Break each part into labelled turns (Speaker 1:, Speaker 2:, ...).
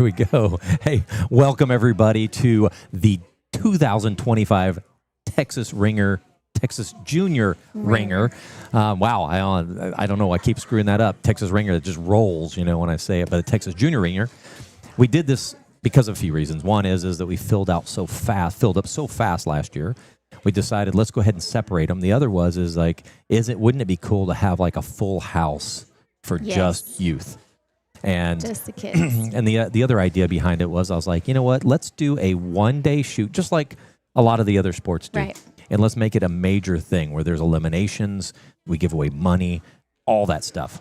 Speaker 1: There we go. Hey, welcome everybody to the 2025 Texas Junior Ringer. Wow, I don't know. I keep screwing that up. Texas Ringer, it just rolls, when I say it. But the Texas Junior Ringer. We did this because of a few reasons. One is that we filled up so fast last year. We decided let's go ahead and separate them. The other wouldn't it be cool to have like a full house for just youth? And
Speaker 2: just the kids.
Speaker 1: And the other idea behind it was I was like, you know what? Let's do a one-day shoot, just like a lot of the other sports do.
Speaker 2: Right.
Speaker 1: And let's make it a major thing where there's eliminations, we give away money, all that stuff.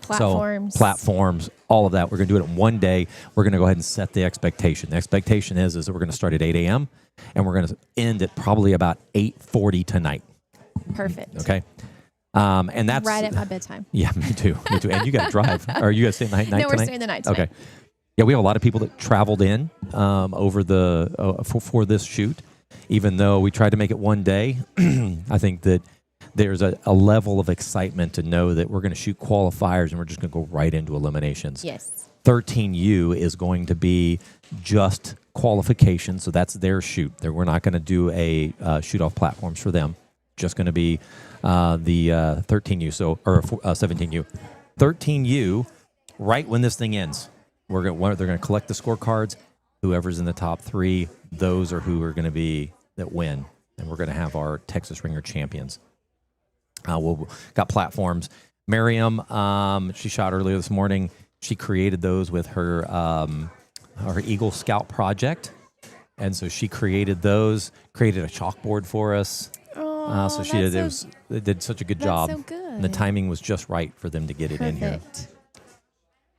Speaker 1: Platforms, all of that. We're going to do it in one day. We're going to go ahead and set the expectation. The expectation is that we're going to start at 8 a.m. and we're going to end at probably about 8:40 tonight.
Speaker 2: Perfect.
Speaker 1: Okay. And that's
Speaker 2: right at my bedtime.
Speaker 1: Yeah, me too. And you got to drive. Or you got to stay the night
Speaker 2: No,
Speaker 1: tonight?
Speaker 2: we're staying the night tonight.
Speaker 1: Okay. Yeah, we have a lot of people that traveled in over for this shoot. Even though we tried to make it one day, I think that there's a level of excitement to know that we're going to shoot qualifiers and we're just going to go right into eliminations.
Speaker 2: Yes.
Speaker 1: 13U is going to be just qualification, so that's their shoot. We're not going to do a shoot-off platforms for them. Just going to be the 13U, or 17U. 13U, right when this thing ends, they're going to collect the scorecards. Whoever's in the top three, those are who are going to be that win, and we're going to have our Texas Ringer champions. We've got platforms. Miriam, she shot earlier this morning. She created those with her Eagle Scout project, and so she created those. Created a chalkboard for us. So she did such a good job.
Speaker 2: So good.
Speaker 1: And the timing was just right for them to get it in here.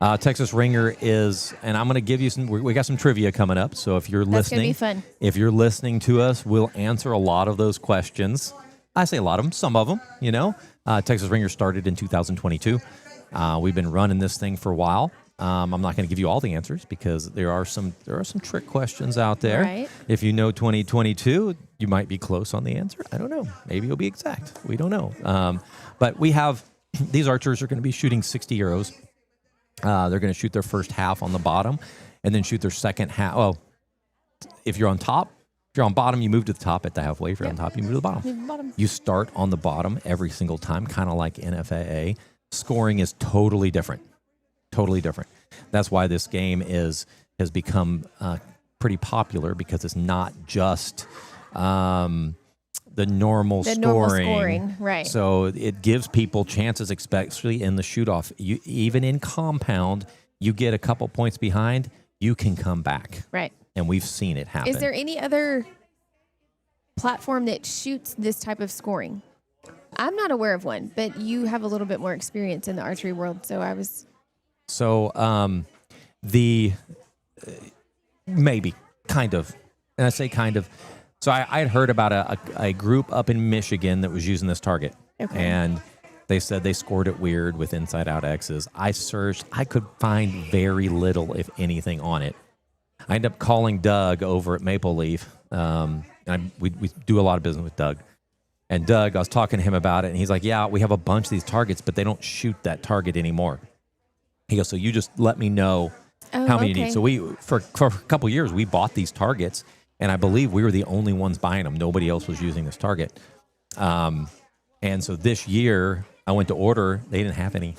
Speaker 2: Perfect.
Speaker 1: Texas Ringer is, and I'm going to give you some. We got some trivia coming up. So if you're listening,
Speaker 2: that's gonna be fun.
Speaker 1: If you're listening to us, we'll answer a lot of those questions. I say a lot of them, some of them. Texas Ringer started in 2022. We've been running this thing for a while. I'm not going to give you all the answers because there are some trick questions out there.
Speaker 2: Right.
Speaker 1: If you know 2022, you might be close on the answer. I don't know. Maybe you'll be exact. We don't know. But we have these archers are going to be shooting 60 arrows. They're going to shoot their first half on the bottom and then shoot their second half. Oh, if you're on top, if you're on bottom, you move to the top at the halfway. If you're on top, you move to the bottom. You start on the bottom every single time, kind of like NFAA. Scoring is totally different. Totally different. That's why this game has become pretty popular because it's not just the normal scoring.
Speaker 2: Right.
Speaker 1: So it gives people chances, especially in the shoot-off. Even in compound, you get a couple points behind, you can come back.
Speaker 2: Right.
Speaker 1: And we've seen it happen.
Speaker 2: Is there any other platform that shoots this type of scoring? I'm not aware of one, but you have a little bit more experience in the archery world, so I was...
Speaker 1: So maybe, kind of, and I say kind of. So I had heard about a group up in Michigan that was using this target.
Speaker 2: Okay.
Speaker 1: And they said they scored it weird with inside-out X's. I searched. I could find very little, if anything, on it. I ended up calling Doug over at Maple Leaf. We do a lot of business with Doug. And Doug, I was talking to him about it, and he's like, yeah, we have a bunch of these targets, but they don't shoot that target anymore. He goes, so you just let me know how many you need. So for a couple of years, we bought these targets, and I believe we were the only ones buying them. Nobody else was using this target. And so this year, I went to order. They didn't have any.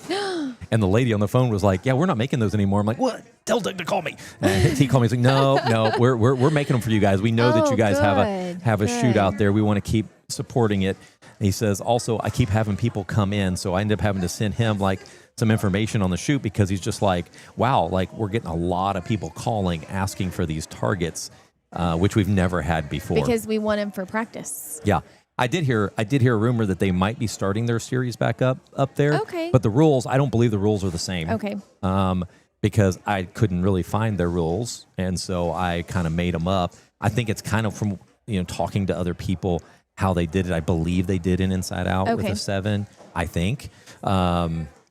Speaker 1: And the lady on the phone was like, yeah, we're not making those anymore. I'm like, what? Tell Doug to call me. And he called me. He's like, no, we're making them for you guys. We know that you guys have a shoot out there. We want to keep supporting it. And he says, also, I keep having people come in. So I end up having to send him like some information on the shoot because he's just like, wow, like we're getting a lot of people calling, asking for these targets, which we've never had before.
Speaker 2: Because we want them for practice.
Speaker 1: Yeah. I did hear a rumor that they might be starting their series back up there.
Speaker 2: Okay.
Speaker 1: But the rules, I don't believe the rules are the same.
Speaker 2: Okay.
Speaker 1: Because I couldn't really find their rules, and so I kind of made them up. I think it's kind of from talking to other people how they did it. I believe they did an inside out with a 7. I think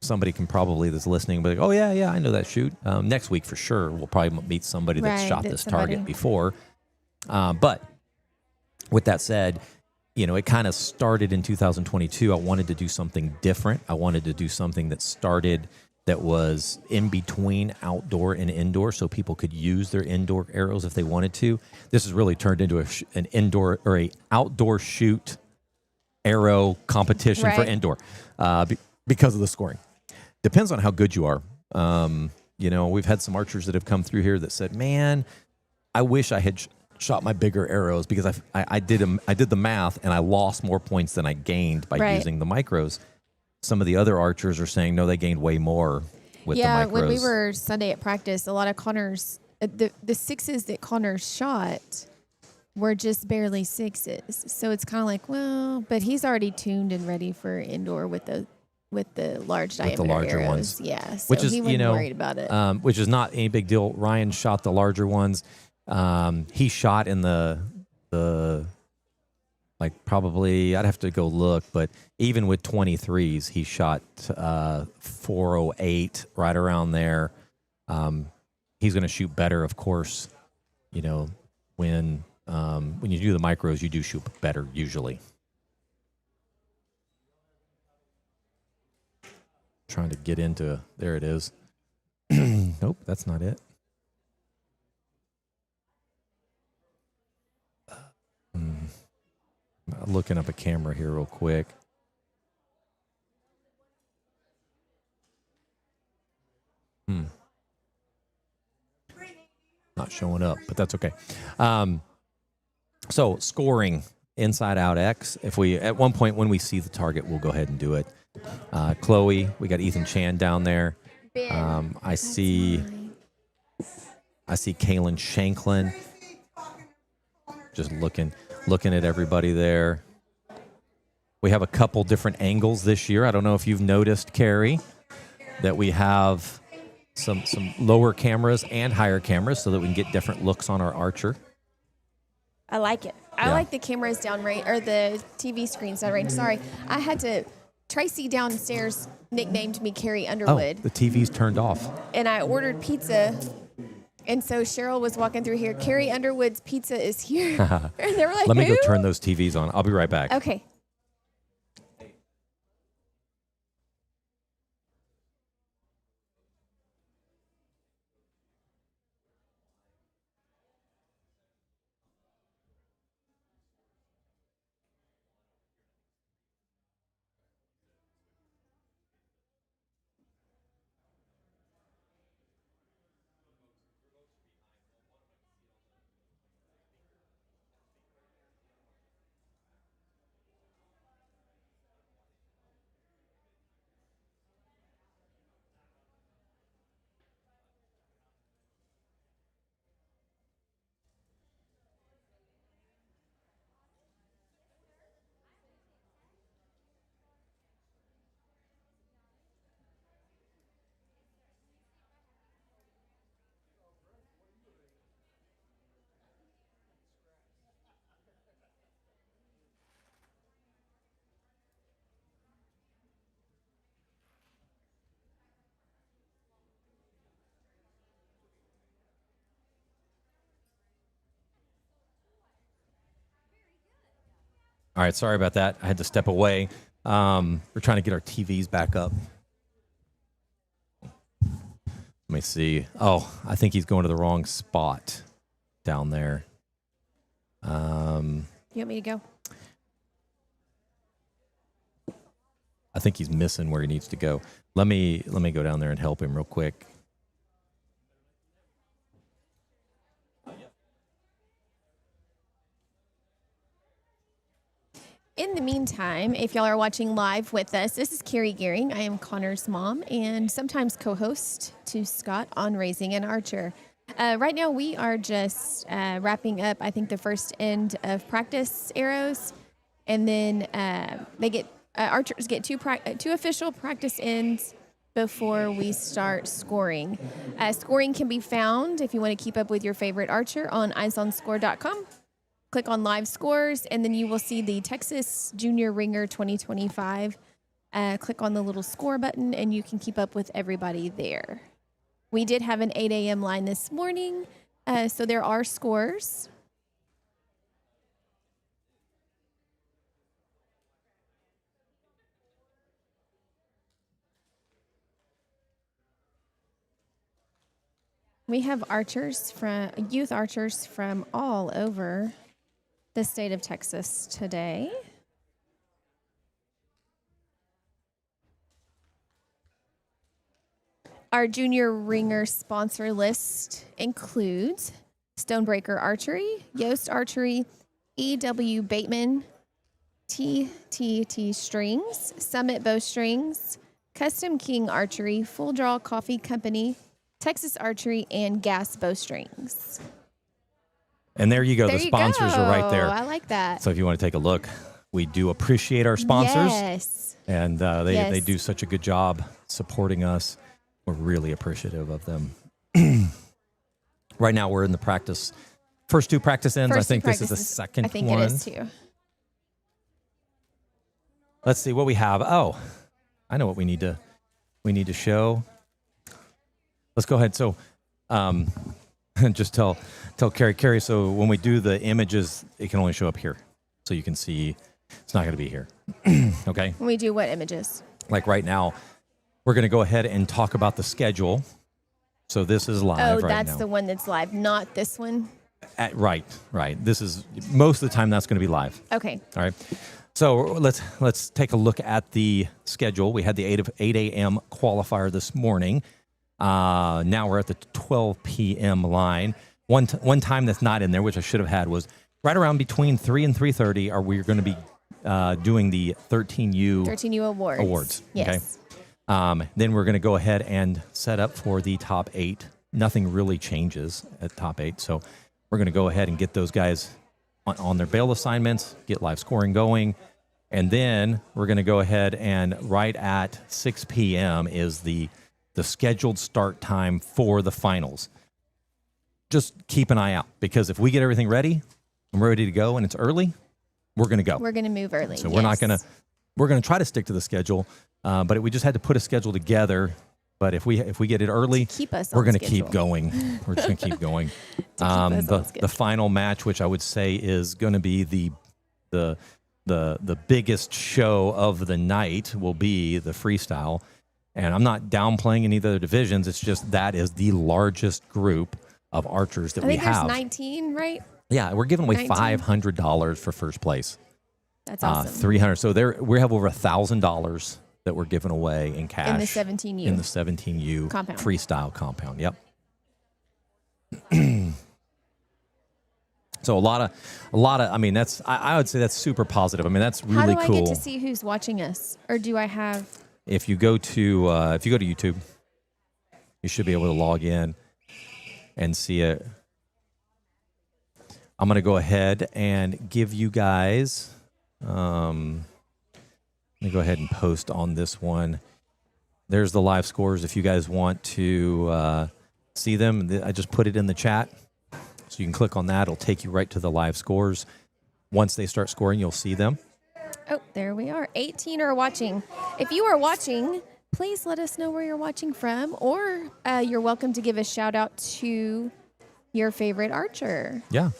Speaker 1: somebody can probably that's listening be like, oh yeah, I know that shoot. Next week for sure, we'll probably meet somebody that's shot this target before. But with that said, it kind of started in 2022. I wanted to do something different. I wanted to do something that started that was in between outdoor and indoor, so people could use their indoor arrows if they wanted to. This has really turned into an indoor or a outdoor shoot arrow competition for
Speaker 2: Right.
Speaker 1: indoor because of the scoring. Depends on how good you are. We've had some archers that have come through here that said, "Man, I wish I had shot my bigger arrows because I did the math and I lost more points than I gained by
Speaker 2: Right.
Speaker 1: using the micros." Some of the other archers are saying, no, they gained way more with the micros.
Speaker 2: When we were Sunday at practice, a lot of Connor's the sixes that Connor shot were just barely sixes. So it's kind of like, well, but he's already tuned and ready for indoor with the large diameter
Speaker 1: the larger
Speaker 2: arrows.
Speaker 1: ones.
Speaker 2: Yeah, so
Speaker 1: which is
Speaker 2: he wasn't worried about it.
Speaker 1: Which is not any big deal. Ryan shot the larger ones. He shot in the like probably, I'd have to go look, but even with 23s, he shot 408 right around there. He's going to shoot better, of course. When you do the micros, you do shoot better usually. Trying to get into, there it is. Nope, that's not it. Looking up a camera here real quick. Not showing up, but that's okay. So scoring inside out X. If we at one point when we see the target, we'll go ahead and do it. Chloe, we got Ethan Chan down there. I see Kaylin Shanklin. Just looking at everybody there. We have a couple different angles this year. I don't know if you've noticed, Carrie, that we have some lower cameras and higher cameras so that we can get different looks on our archer.
Speaker 2: I like it. I like the cameras down range, or the TV screens down range. Sorry, I had to. Tracy downstairs nicknamed me Carrie Underwood.
Speaker 1: Oh, the TV's turned off.
Speaker 2: And I ordered pizza. And so Cheryl was walking through here. Carrie Underwood's pizza is here. And they were like,
Speaker 1: Let me
Speaker 2: who?
Speaker 1: go turn those TVs on. I'll be right back.
Speaker 2: Okay.
Speaker 1: All right, sorry about that. I had to step away. We're trying to get our TVs back up. Let me see. Oh, I think he's going to the wrong spot down there.
Speaker 2: You want me to go?
Speaker 1: I think he's missing where he needs to go. Let me go down there and help him real quick.
Speaker 2: In the meantime, if y'all are watching live with us, this is Carrie Gearing. I am Connor's mom and sometimes co-host to Scott on Raising an Archer. Right now, we are just wrapping up, I think, the first end of practice arrows. And then archers get two official practice ends before we start scoring. Scoring can be found, if you want to keep up with your favorite archer, on eyesonscore.com. Click on live scores, and then you will see the Texas Junior Ringer 2025. Click on the little score button, and you can keep up with everybody there. We did have an 8 a.m. line this morning, so there are scores. We have youth archers from all over the state of Texas today. Our junior ringer sponsor list includes Stonebreaker Archery, Yost Archery, E.W. Bateman, TTT Strings, Summit Bowstrings, Custom King Archery, Full Draw Coffee Company, Texas Archery, and Gas Bowstrings.
Speaker 1: And there you go.
Speaker 2: There
Speaker 1: The
Speaker 2: you
Speaker 1: sponsors
Speaker 2: go.
Speaker 1: are right there.
Speaker 2: I like that.
Speaker 1: So if you want to take a look, we do appreciate our sponsors.
Speaker 2: Yes.
Speaker 1: And they do such a good job supporting us. We're really appreciative of them. Right now, we're in the first two practice ends. I think this is the second one.
Speaker 2: I think it is too.
Speaker 1: Let's see what we have. Oh, I know what we need to show. Let's go ahead. So, just tell Carrie. So when we do the images, it can only show up here, so you can see. It's not going to be here. Okay.
Speaker 2: When we do what images?
Speaker 1: Like right now, we're going to go ahead and talk about the schedule. So this is live right now.
Speaker 2: Oh, that's the one that's live, not this one.
Speaker 1: Right. This is most of the time that's going to be live.
Speaker 2: Okay.
Speaker 1: All right. So let's take a look at the schedule. We had the 8 a.m. qualifier this morning. Now we're at the 12 p.m. line. One time that's not in there, which I should have had, was right around between 3 and 3:30. We're going to be doing the 13U
Speaker 2: awards. Yes.
Speaker 1: Okay. Then we're going to go ahead and set up for the top 8. Nothing really changes at top 8. So we're going to go ahead and get those guys on their bail assignments, get live scoring going. And then we're going to go ahead and right at 6 p.m. is the scheduled start time for the finals. Just keep an eye out, because if we get everything ready and we're ready to go and it's early, we're going to go.
Speaker 2: We're going to move early.
Speaker 1: So we're going to try to stick to the schedule. But we just had to put a schedule together. But if we get it early, we're going to keep going. We're just going to keep going. The final match, which I would say is going to be the biggest show of the night, will be the freestyle. And I'm not downplaying any of the other divisions. It's just that is the largest group of archers that we have.
Speaker 2: I think there's 19, right?
Speaker 1: Yeah, we're giving away $500 for first place.
Speaker 2: That's awesome.
Speaker 1: 300. So we have over $1,000 that we're giving away in cash.
Speaker 2: In the 17U.
Speaker 1: In the 17U
Speaker 2: compound.
Speaker 1: Freestyle compound. Yep. So a lot of, I mean, I would say that's super positive. I mean, that's really cool.
Speaker 2: How do I get to see who's watching us? Or do I have?
Speaker 1: If you go to YouTube, you should be able to log in and see it. I'm going to go ahead and give you guys, let me go ahead and post on this one. There's the live scores. If you guys want to see them, I just put it in the chat. So you can click on that. It'll take you right to the live scores. Once they start scoring, you'll see them.
Speaker 2: Oh, there we are. 18 are watching. If you are watching, please let us know where you're watching from, or you're welcome to give a shout out to your favorite archer.
Speaker 1: Yeah.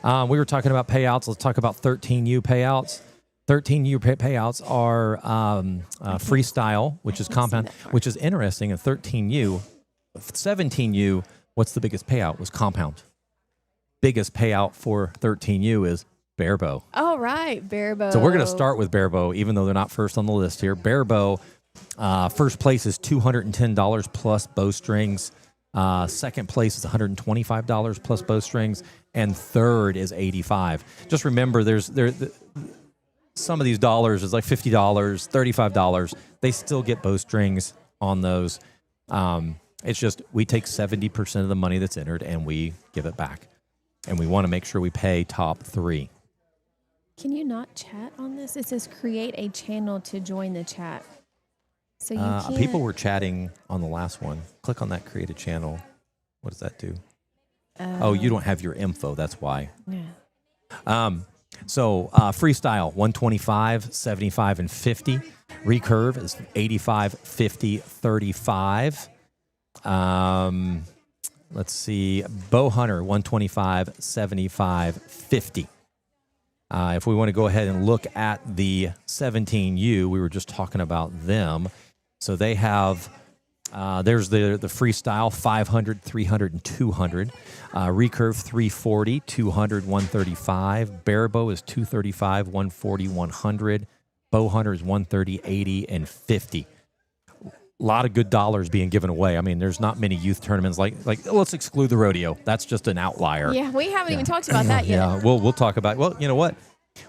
Speaker 1: We were talking about payouts. Let's talk about 13U payouts. 13U payouts are freestyle, which is compound, which is interesting. In 13U, 17U, what's the biggest payout? Was compound. Biggest payout for 13U is barebow.
Speaker 2: All right, barebow.
Speaker 1: So we're going to start with barebow, even though they're not first on the list here. Barebow, first place is $210 plus bowstrings. Second place is $125 plus bowstrings, and third is $85. Just remember, some of these dollars is like $50, $35. They still get bowstrings on those. It's just we take 70% of the money that's entered and we give it back, and we want to make sure we pay top 3.
Speaker 2: Can you not chat on this? It says create a channel to join the chat. So you can't.
Speaker 1: People were chatting on the last one. Click on that create a channel. What does that do? You don't have your info. That's why.
Speaker 2: Yeah.
Speaker 1: So freestyle, 125, 75, and 50. Recurve is 85, 50, 35. Let's see. Bow hunter, 125, 75, 50. If we want to go ahead and look at the 17U, we were just talking about them. So they have There's the freestyle 500, 300, and 200. Recurve 340, 200, 135. Barebow is 235, 140, 100. Bow hunter is 130, 80, and 50. A lot of good dollars being given away. I mean, there's not many youth tournaments like let's exclude the rodeo. That's just an outlier.
Speaker 2: Yeah, we haven't even talked about that yet.
Speaker 1: Yeah, we'll talk about. Well, you know what?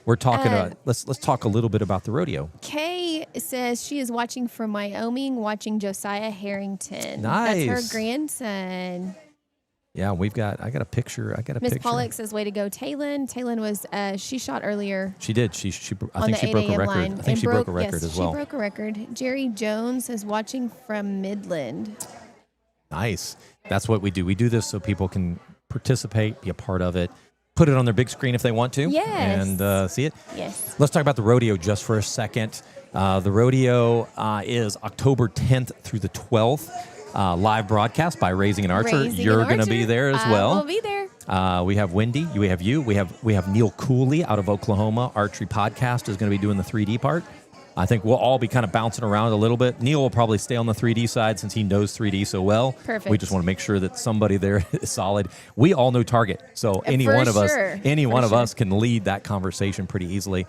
Speaker 1: We're talking about. Let's talk a little bit about the rodeo.
Speaker 2: Kay says she is watching from Wyoming, watching Josiah Harrington.
Speaker 1: Nice.
Speaker 2: That's her grandson.
Speaker 1: Yeah, I got a picture.
Speaker 2: Miss Pollock says, "Way to go, Taylin." Taylin was she shot earlier.
Speaker 1: She did. I think she broke a record.
Speaker 2: Line.
Speaker 1: I think she broke a record as well.
Speaker 2: She broke a record. Jerry Jones is watching from Midland.
Speaker 1: Nice. That's what we do. We do this so people can participate, be a part of it, put it on their big screen if they want to,
Speaker 2: yes,
Speaker 1: and see it.
Speaker 2: Yes.
Speaker 1: Let's talk about the rodeo just for a second. The rodeo is October 10th through the 12th. Live broadcast by Raising an Archer. You're going to be there as well.
Speaker 2: I will be there.
Speaker 1: We have Wendy. We have you. We have Neil Cooley out of Oklahoma. Archery Podcast is going to be doing the 3D part. I think we'll all be kind of bouncing around a little bit. Neil will probably stay on the 3D side since he knows 3D so well.
Speaker 2: Perfect.
Speaker 1: We just want to make sure that somebody there is solid. We all know target, so any one of us can lead that conversation pretty easily.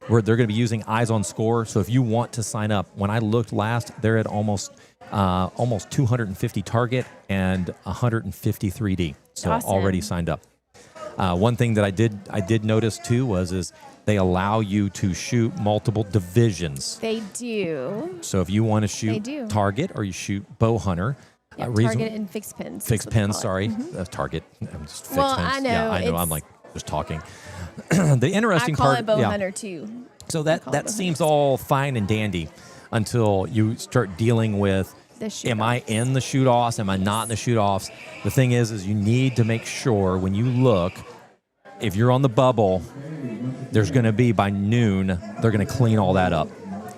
Speaker 1: They're going to be using Eyes on Score. So if you want to sign up, when I looked last, they're at almost 250 target and 150 3D. So
Speaker 2: awesome.
Speaker 1: Already signed up. One thing that I did notice too is they allow you to shoot multiple divisions.
Speaker 2: They do.
Speaker 1: So if you want to shoot target or you shoot bow hunter,
Speaker 2: target and fixed pins.
Speaker 1: Fixed pins, sorry. Target. I'm just fixed pins.
Speaker 2: I know.
Speaker 1: Yeah, I know. I'm like just talking. The interesting part.
Speaker 2: I call it bow hunter too.
Speaker 1: So that seems all fine and dandy until you start dealing with, am I in the shoot-offs? Am I not in the shoot-offs? The thing is you need to make sure when you look, if you're on the bubble, there's going to be by noon, they're going to clean all that up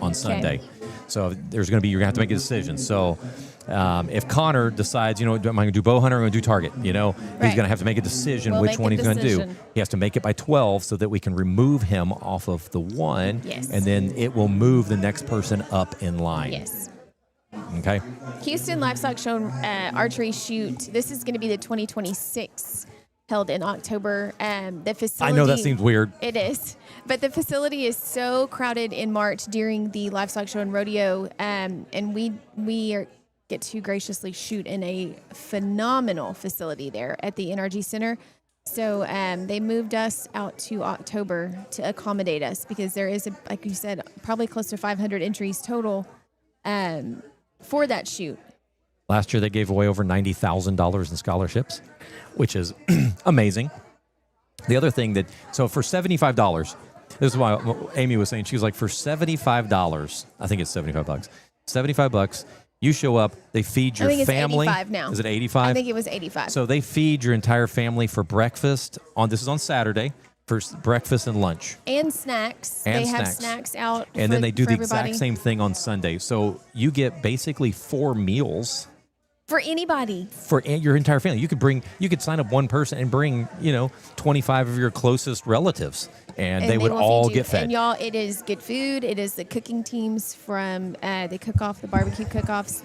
Speaker 1: on Sunday. So you're going to have to make a decision. So if Connor decides, am I going to do bow hunter or am I going to do target? He's going to have to make a decision which one he's going to do. He has to make it by 12 so that we can remove him off of the one, and then it will move the next person up in line.
Speaker 2: Yes.
Speaker 1: Okay.
Speaker 2: Houston Livestock Show Archery Shoot. This is going to be the 2026 held in October. The facility.
Speaker 1: I know that seems weird.
Speaker 2: It is, but the facility is so crowded in March during the Livestock Show and Rodeo, and we get to graciously shoot in a phenomenal facility there at the NRG Center. So they moved us out to October to accommodate us because there is, like you said, probably close to 500 entries total for that shoot.
Speaker 1: Last year they gave away over $90,000 in scholarships, which is amazing. The other thing so for $75, this is why Amy was saying, she was like, for $75, I think it's $75. $75, you show up, they feed your family.
Speaker 2: I think it's 85 now.
Speaker 1: Is it 85?
Speaker 2: I think it was 85.
Speaker 1: So they feed your entire family for breakfast this is on Saturday, for breakfast and lunch.
Speaker 2: And snacks. They have snacks out.
Speaker 1: And then they do the
Speaker 2: everybody.
Speaker 1: exact same thing on Sunday. So you get basically 4 meals.
Speaker 2: For anybody.
Speaker 1: For your entire family. You could sign up one person and bring, 25 of your closest relatives. And they would all get fed.
Speaker 2: And y'all, it is good food. It is the cooking teams from the cook-off, the barbecue cook-offs.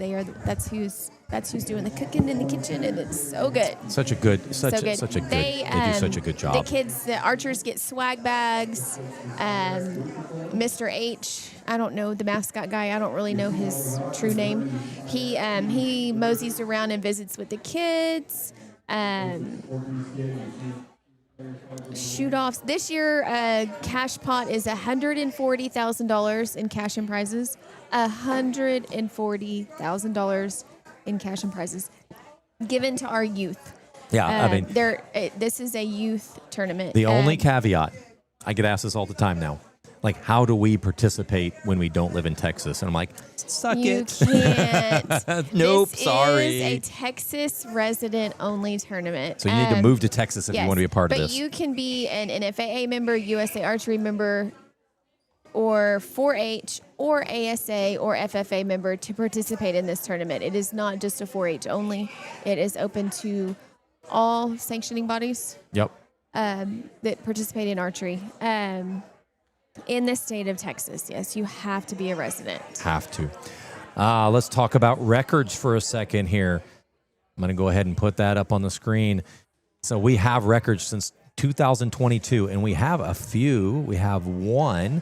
Speaker 2: That's who's doing the cooking in the kitchen, and it's so good.
Speaker 1: They do such a good job.
Speaker 2: The archers get swag bags. Mr. H, I don't know the mascot guy. I don't really know his true name. He moseys around and visits with the kids. Shoot-offs. This year, cash pot is $140,000 in cash and prizes. $140,000 in cash and prizes given to our youth.
Speaker 1: Yeah,
Speaker 2: this is a youth tournament.
Speaker 1: The only caveat, I get asked this all the time now, like, how do we participate when we don't live in Texas? And I'm like, suck it.
Speaker 2: You can't.
Speaker 1: Nope,
Speaker 2: this
Speaker 1: sorry.
Speaker 2: This is a Texas resident-only tournament.
Speaker 1: So you need to move to Texas if you want to be a part of this.
Speaker 2: But you can be an NFAA member, USA Archery member, or 4-H, or ASA, or FFA member to participate in this tournament. It is not just a 4-H only. It is open to all sanctioning bodies.
Speaker 1: Yep.
Speaker 2: That participate in archery. In the state of Texas, yes, you have to be a resident.
Speaker 1: Have to. Let's talk about records for a second here. I'm going to go ahead and put that up on the screen. So we have records since 2022, and we have a few. We have one.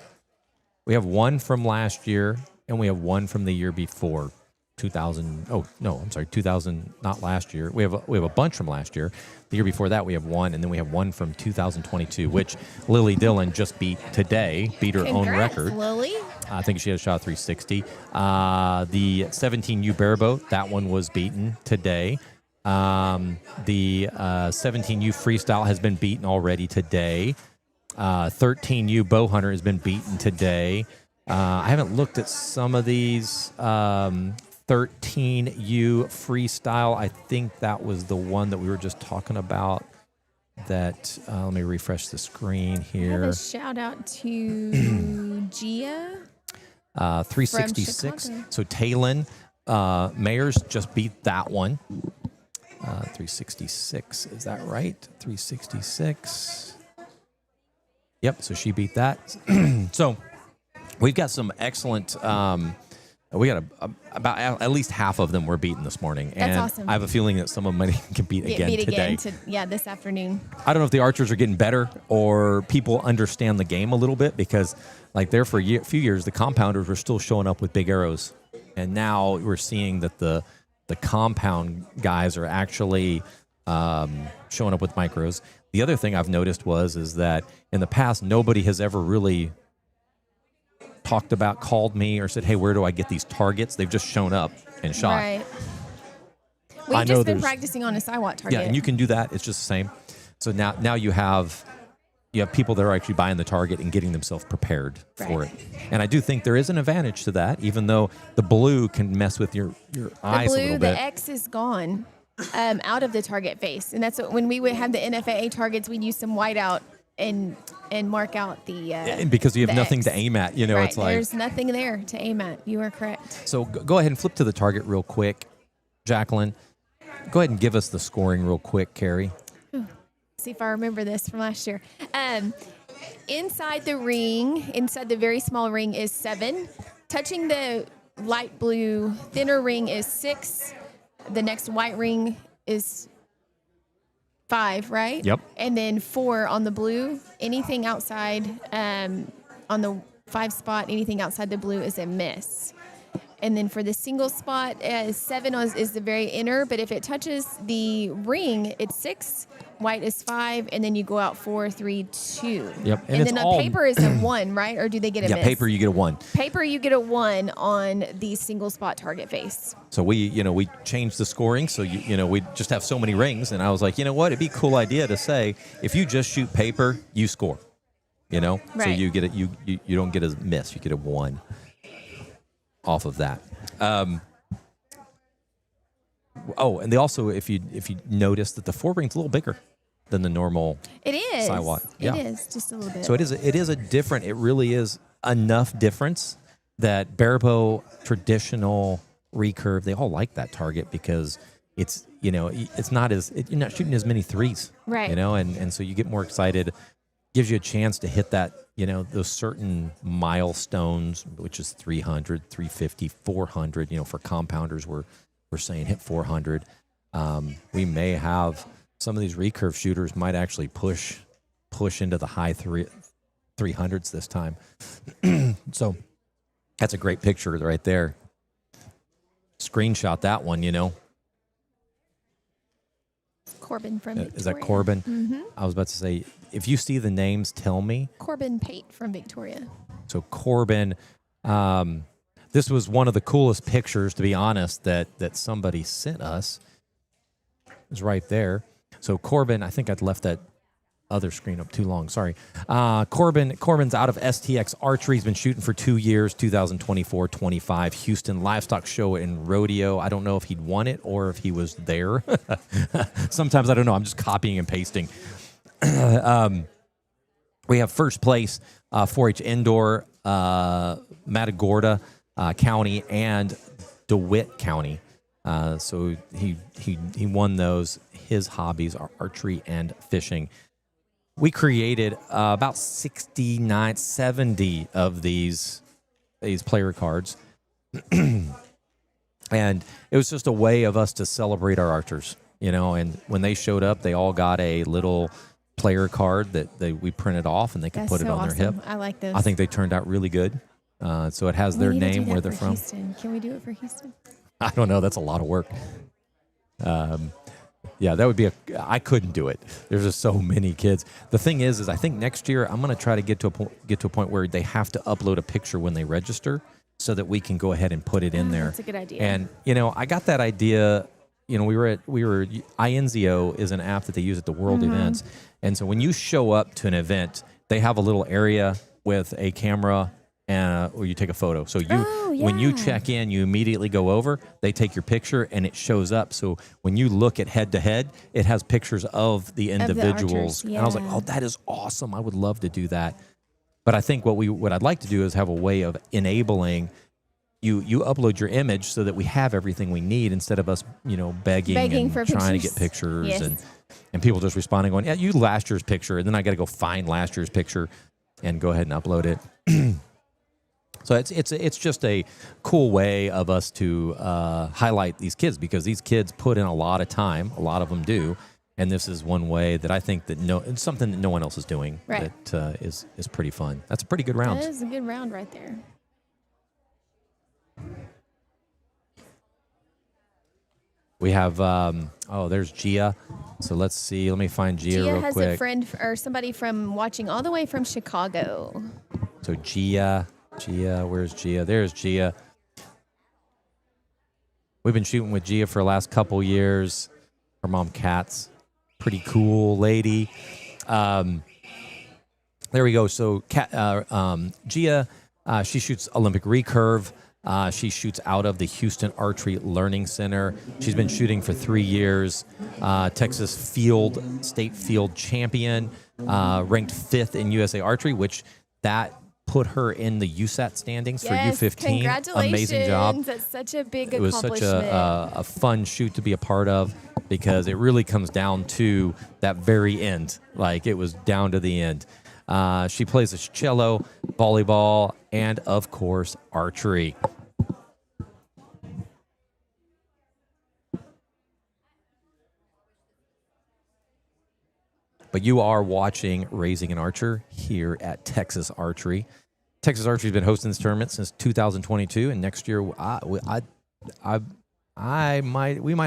Speaker 1: We have one from last year, and we have one from the year before. 2000. Oh no, I'm sorry. 2000. Not last year. We have a bunch from last year. The year before that, we have one, and then we have one from 2022, which Lily Dillon just beat today. Beat her own record.
Speaker 2: Lily.
Speaker 1: I think she had a shot 360. The 17U bareboat, that one was beaten today. The 17U freestyle has been beaten already today. 13U bow hunter has been beaten today. I haven't looked at some of these. 13U freestyle, I think that was the one that we were just talking about. That let me refresh the screen here.
Speaker 2: Have a shout out to Gia.
Speaker 1: 366. So Talon Mayers just beat that one. 366. Is that right? 366. Yep. So she beat that. So we've got some excellent. We got about at least half of them were beaten this morning.
Speaker 2: That's
Speaker 1: and
Speaker 2: awesome.
Speaker 1: I have a feeling that some of them might get beat again today.
Speaker 2: This afternoon.
Speaker 1: I don't know if the archers are getting better or people understand the game a little bit, because like there for a few years, the compounders were still showing up with big arrows. And now we're seeing that the compound guys are actually showing up with micros. The other thing I've noticed is that in the past, nobody has ever really called me or said, hey, where do I get these targets? They've just shown up and shot.
Speaker 2: Right. We've just been practicing on a Siwat target.
Speaker 1: Yeah, and you can do that. It's just the same. So now you have people that are actually buying the target and getting themselves prepared for it. And I do think there is an advantage to that, even though the blue can mess with your eyes a little bit.
Speaker 2: The X is gone out of the target face. And that's when we would have the NFAA targets, we'd use some white out and mark out the
Speaker 1: and because you have nothing
Speaker 2: X
Speaker 1: to aim at,
Speaker 2: right.
Speaker 1: It's like
Speaker 2: there's nothing there to aim at. You are correct.
Speaker 1: So go ahead and flip to the target real quick, Jacqueline. Go ahead and give us the scoring real quick, Carrie.
Speaker 2: See if I remember this from last year. Inside the ring, inside the very small ring is 7. Touching the light blue thinner ring is 6. The next white ring is 5, right?
Speaker 1: Yep.
Speaker 2: And then 4 on the blue. Anything outside on the 5 spot, anything outside the blue is a miss. And then for the single spot, 7 is the very inner, but if it touches the ring, it's 6. White is 5, and then you go out 4, 3, 2.
Speaker 1: Yep.
Speaker 2: And then on paper is a 1, right? Or do they get a miss?
Speaker 1: Yeah, paper you get a 1.
Speaker 2: Paper you get a 1 on the single spot target face.
Speaker 1: So we changed the scoring. So we just have so many rings, and I was like, you know what? It'd be a cool idea to say if you just shoot paper, you score.
Speaker 2: Right.
Speaker 1: So you get it. You don't get a miss. You get a 1 off of that. And they also, if you notice that the forering's a little bigger than the normal.
Speaker 2: It is.
Speaker 1: Siwat. Yeah.
Speaker 2: It is just a little bit.
Speaker 1: So it is a different. It really is enough difference that barebow, traditional, recurve, they all like that target because it's it's not you're not shooting as many threes.
Speaker 2: Right.
Speaker 1: And so you get more excited. Gives you a chance to hit that, those certain milestones, which is 300, 350, 400. For compounders, we're saying hit 400. We may have some of these recurve shooters might actually push into the high 300s this time. So that's a great picture right there. Screenshot that one,
Speaker 2: Corbin from Victoria.
Speaker 1: Is that Corbin?
Speaker 2: Mm-hmm.
Speaker 1: I was about to say, if you see the names, tell me.
Speaker 2: Corbin Pate from Victoria.
Speaker 1: So Corbin, this was one of the coolest pictures, to be honest, that somebody sent us. It was right there. So Corbin, I think I'd left that other screen up too long. Sorry. Corbin's out of STX Archery. He's been shooting for 2 years, 2024, 25, Houston Livestock Show and Rodeo. I don't know if he'd won it or if he was there. Sometimes I don't know. I'm just copying and pasting. We have first place 4-H Indoor, Matagorda County and DeWitt County. So he won those. His hobbies are archery and fishing. We created about 69, 70 of these player cards. And it was just a way of us to celebrate our archers, and when they showed up, they all got a little player card that we printed off, and they could
Speaker 2: That's
Speaker 1: put it
Speaker 2: so
Speaker 1: on
Speaker 2: awesome.
Speaker 1: their hip.
Speaker 2: I like those.
Speaker 1: I think they turned out really good. So it has their
Speaker 2: We need to do
Speaker 1: name,
Speaker 2: that
Speaker 1: where they're
Speaker 2: for
Speaker 1: from.
Speaker 2: Houston. Can we do it for Houston?
Speaker 1: I don't know. That's a lot of work. Yeah, that would be I couldn't do it. There's just so many kids. The thing is I think next year I'm going to try to get to a point where they have to upload a picture when they register, so that we can go ahead and put it in there.
Speaker 2: That's a good idea.
Speaker 1: And I got that idea. We were INZO is an app that they use at the world events, and so when you show up to an event, they have a little area with a camera and or you take a photo. So when you check in, you immediately go over, they take your picture, and it shows up. So when you look at head to head, it has pictures of the individuals.
Speaker 2: Archers,
Speaker 1: And I was like, oh, that is awesome. I would love to do that. But I think what I'd like to do is have a way of enabling you upload your image so that we have everything we need, instead of us, begging and
Speaker 2: for
Speaker 1: trying to
Speaker 2: pictures.
Speaker 1: get pictures
Speaker 2: Yes.
Speaker 1: and people just responding going, yeah, you last year's picture. And then I got to go find last year's picture and go ahead and upload it. So it's just a cool way of us to highlight these kids, because these kids put in a lot of time. A lot of them do. And this is one way that I think that it's something that no one else is doing,
Speaker 2: right,
Speaker 1: that is pretty fun. That's a pretty good round.
Speaker 2: That is a good round right there.
Speaker 1: We have, there's Gia. So let's see. Let me find Gia real
Speaker 2: has
Speaker 1: quick.
Speaker 2: a friend or somebody from watching all the way from Chicago.
Speaker 1: So Gia, where's Gia? There's Gia. We've been shooting with Gia for the last couple years. Her mom, Kat's pretty cool lady. There we go. So Gia, she shoots Olympic recurve. She shoots out of the Houston Archery Learning Center. She's been shooting for 3 years. Texas state field champion, ranked 5th in USA Archery, which that put her in the USAT standings for U15.
Speaker 2: Congratulations.
Speaker 1: Amazing job.
Speaker 2: That's such a big
Speaker 1: It was
Speaker 2: accomplishment.
Speaker 1: such a fun shoot to be a part of, because it really comes down to that very end. Like, it was down to the end. She plays the cello, volleyball, and, of course, archery. But you are watching Raising an Archer here at Texas Archery. Texas Archery has been hosting this tournament since 2022, and next year we might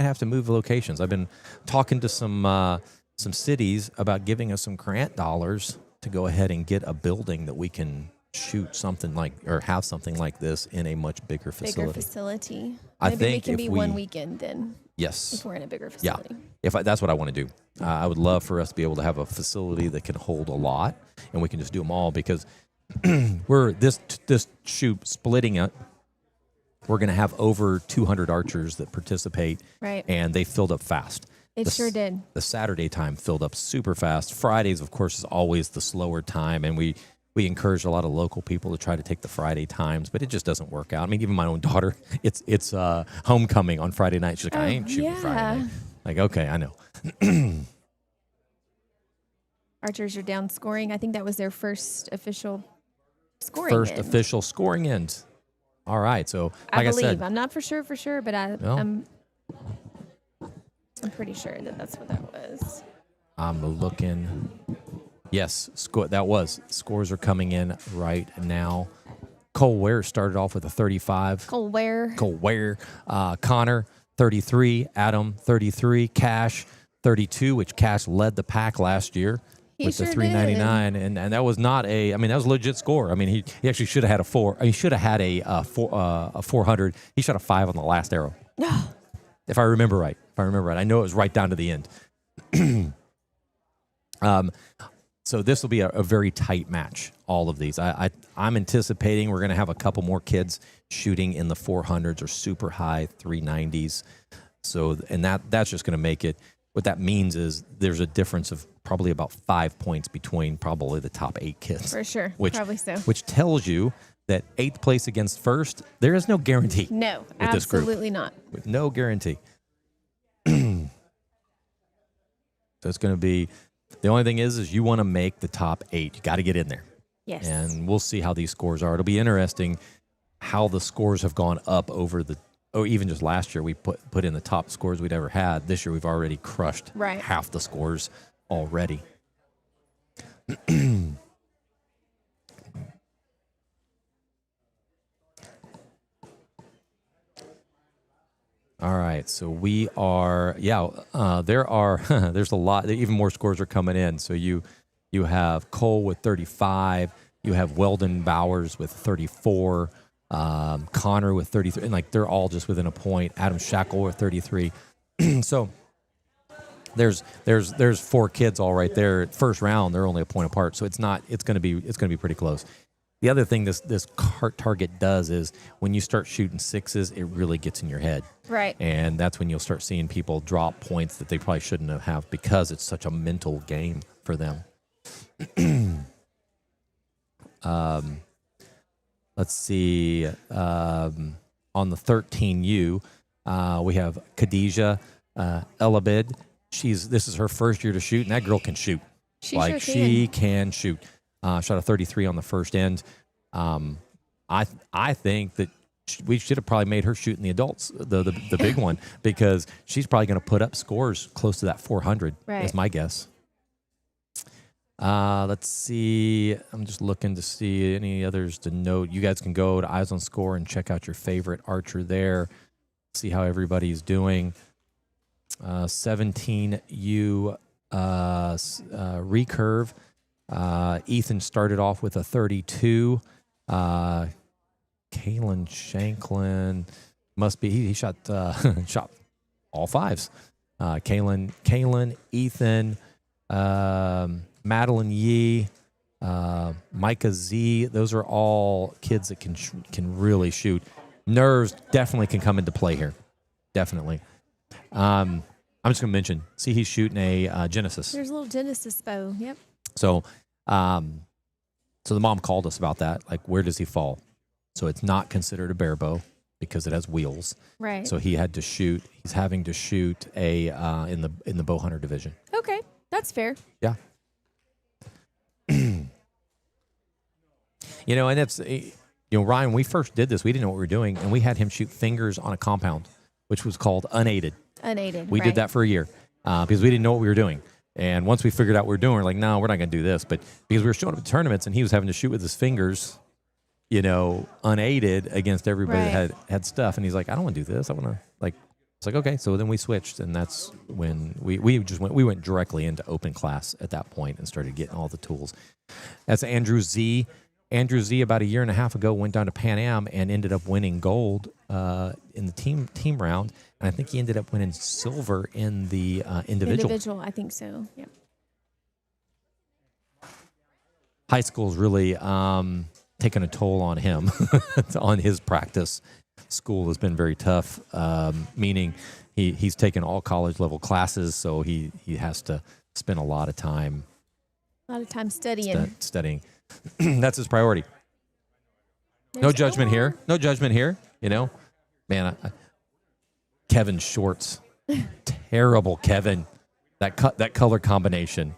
Speaker 1: have to move locations. I've been talking to some cities about giving us some grant dollars to go ahead and get a building that we can shoot something like, or have something like this in a much bigger facility. I
Speaker 2: Maybe we
Speaker 1: think
Speaker 2: can
Speaker 1: if
Speaker 2: be 1 weekend then.
Speaker 1: Yes.
Speaker 2: If we're in a bigger facility.
Speaker 1: Yeah. That's what I want to do. I would love for us to be able to have a facility that can hold a lot, and we can just do them all, because we're this shoot splitting it. We're going to have over 200 archers that participate,
Speaker 2: Right.
Speaker 1: and they filled up fast.
Speaker 2: Sure did.
Speaker 1: The Saturday time filled up super fast. Fridays, of course, is always the slower time, and we encourage a lot of local people to try to take the Friday times, but it just doesn't work out. I mean, even my own daughter, it's homecoming on Friday night. She's like, I ain't shooting Friday night. Like, okay, I know.
Speaker 2: Archers are down scoring. I think that was their first official scoring
Speaker 1: First
Speaker 2: end.
Speaker 1: official scoring end. All right, so like
Speaker 2: I believe.
Speaker 1: I said,
Speaker 2: I'm not for sure, but I'm pretty sure that's what that was.
Speaker 1: I'm looking. Yes, scores are coming in right now. Cole Ware started off with a 35.
Speaker 2: Cole Ware.
Speaker 1: Connor 33, Adam 33, Cash 32, which Cash led the pack last year with
Speaker 2: sure
Speaker 1: the 399, and that was not that was a legit score. I mean, he actually should have had a 4. He should have had a 400. He shot a 5 on the last arrow. If I remember right. I know it was right down to the end. So this will be a very tight match, all of these. I'm anticipating we're going to have a couple more kids shooting in the 400s or super high 390s. So, and that's just going to make it, what that means is there's a difference of probably about 5 points between probably the top 8 kids.
Speaker 2: For sure, probably so.
Speaker 1: Which tells you that 8th place against first, there is no guarantee.
Speaker 2: No,
Speaker 1: with this group.
Speaker 2: absolutely not.
Speaker 1: With no guarantee. So it's going to be, the only thing is you want to make the top 8. You got to get in there.
Speaker 2: Yes.
Speaker 1: And we'll see how these scores are. It'll be interesting how the scores have gone up over the or even just last year, we put in the top scores we'd ever had. This year, we've already crushed
Speaker 2: Right.
Speaker 1: half the scores already. All right, so we are, there's a lot, even more scores are coming in. So you have Cole with 35, you have Weldon Bowers with 34, Connor with 33, and like they're all just within a point. Adam Shackle with 33. So there's 4 kids all right there. First round, they're only a point apart. So it's going to be pretty close. The other thing this cart target does is when you start shooting sixes, it really gets in your head.
Speaker 2: Right.
Speaker 1: And that's when you'll start seeing people drop points that they probably shouldn't have because it's such a mental game for them. Let's see. On the 13U, we have Khadijah Elabid. This is her first year to shoot, and that girl can shoot. She can shoot. Shot a 33 on the first end. I think that we should have probably made her shoot in the adults, the big one, because she's probably going to put up scores close to that 400.
Speaker 2: Right.
Speaker 1: Is my guess. Let's see. I'm just looking to see any others to note. You guys can go to Eyes on Score and check out your favorite archer there. See how everybody's doing. 17U recurve. Ethan started off with a 32. Kalen Shanklin must be he shot shot all fives. Kalen, Ethan, Madeline Yee, Micah Z. Those are all kids that can really shoot. Nerves definitely can come into play here. Definitely. I'm just gonna mention. See, he's shooting a Genesis.
Speaker 2: There's a little Genesis bow. Yep.
Speaker 1: So, so the mom called us about that. Like, where does he fall? So it's not considered a bare bow because it has wheels.
Speaker 2: Right.
Speaker 1: So he had to shoot. He's having to shoot a in the bow hunter division.
Speaker 2: Okay, that's fair.
Speaker 1: Yeah. And it's Ryan. When we first did this, we didn't know what we were doing, and we had him shoot fingers on a compound, which was called unaided.
Speaker 2: Unaided.
Speaker 1: We did that for a year because we didn't know what we were doing. And once we figured out what we were doing, we're like, no, we're not going to do this. But because we were showing up at tournaments and he was having to shoot with his fingers, unaided against everybody that had stuff. And he's like, I don't want to do this. I want to it's like, okay. So then we switched. And that's when we went directly into open class at that point and started getting all the tools. That's Andrew Z. Andrew Z about a year and a half ago went down to Pan Am and ended up winning gold in the team round. And I think he ended up winning silver in the individual.
Speaker 2: I think so. Yeah.
Speaker 1: High school's really taken a toll on him, on his practice. School has been very tough, meaning he's taken all college level classes, so he has to spend a lot of time.
Speaker 2: A lot of time studying.
Speaker 1: Studying. That's his priority. No judgment here. No judgment here. Man, Kevin Shorts, terrible Kevin. That color combination.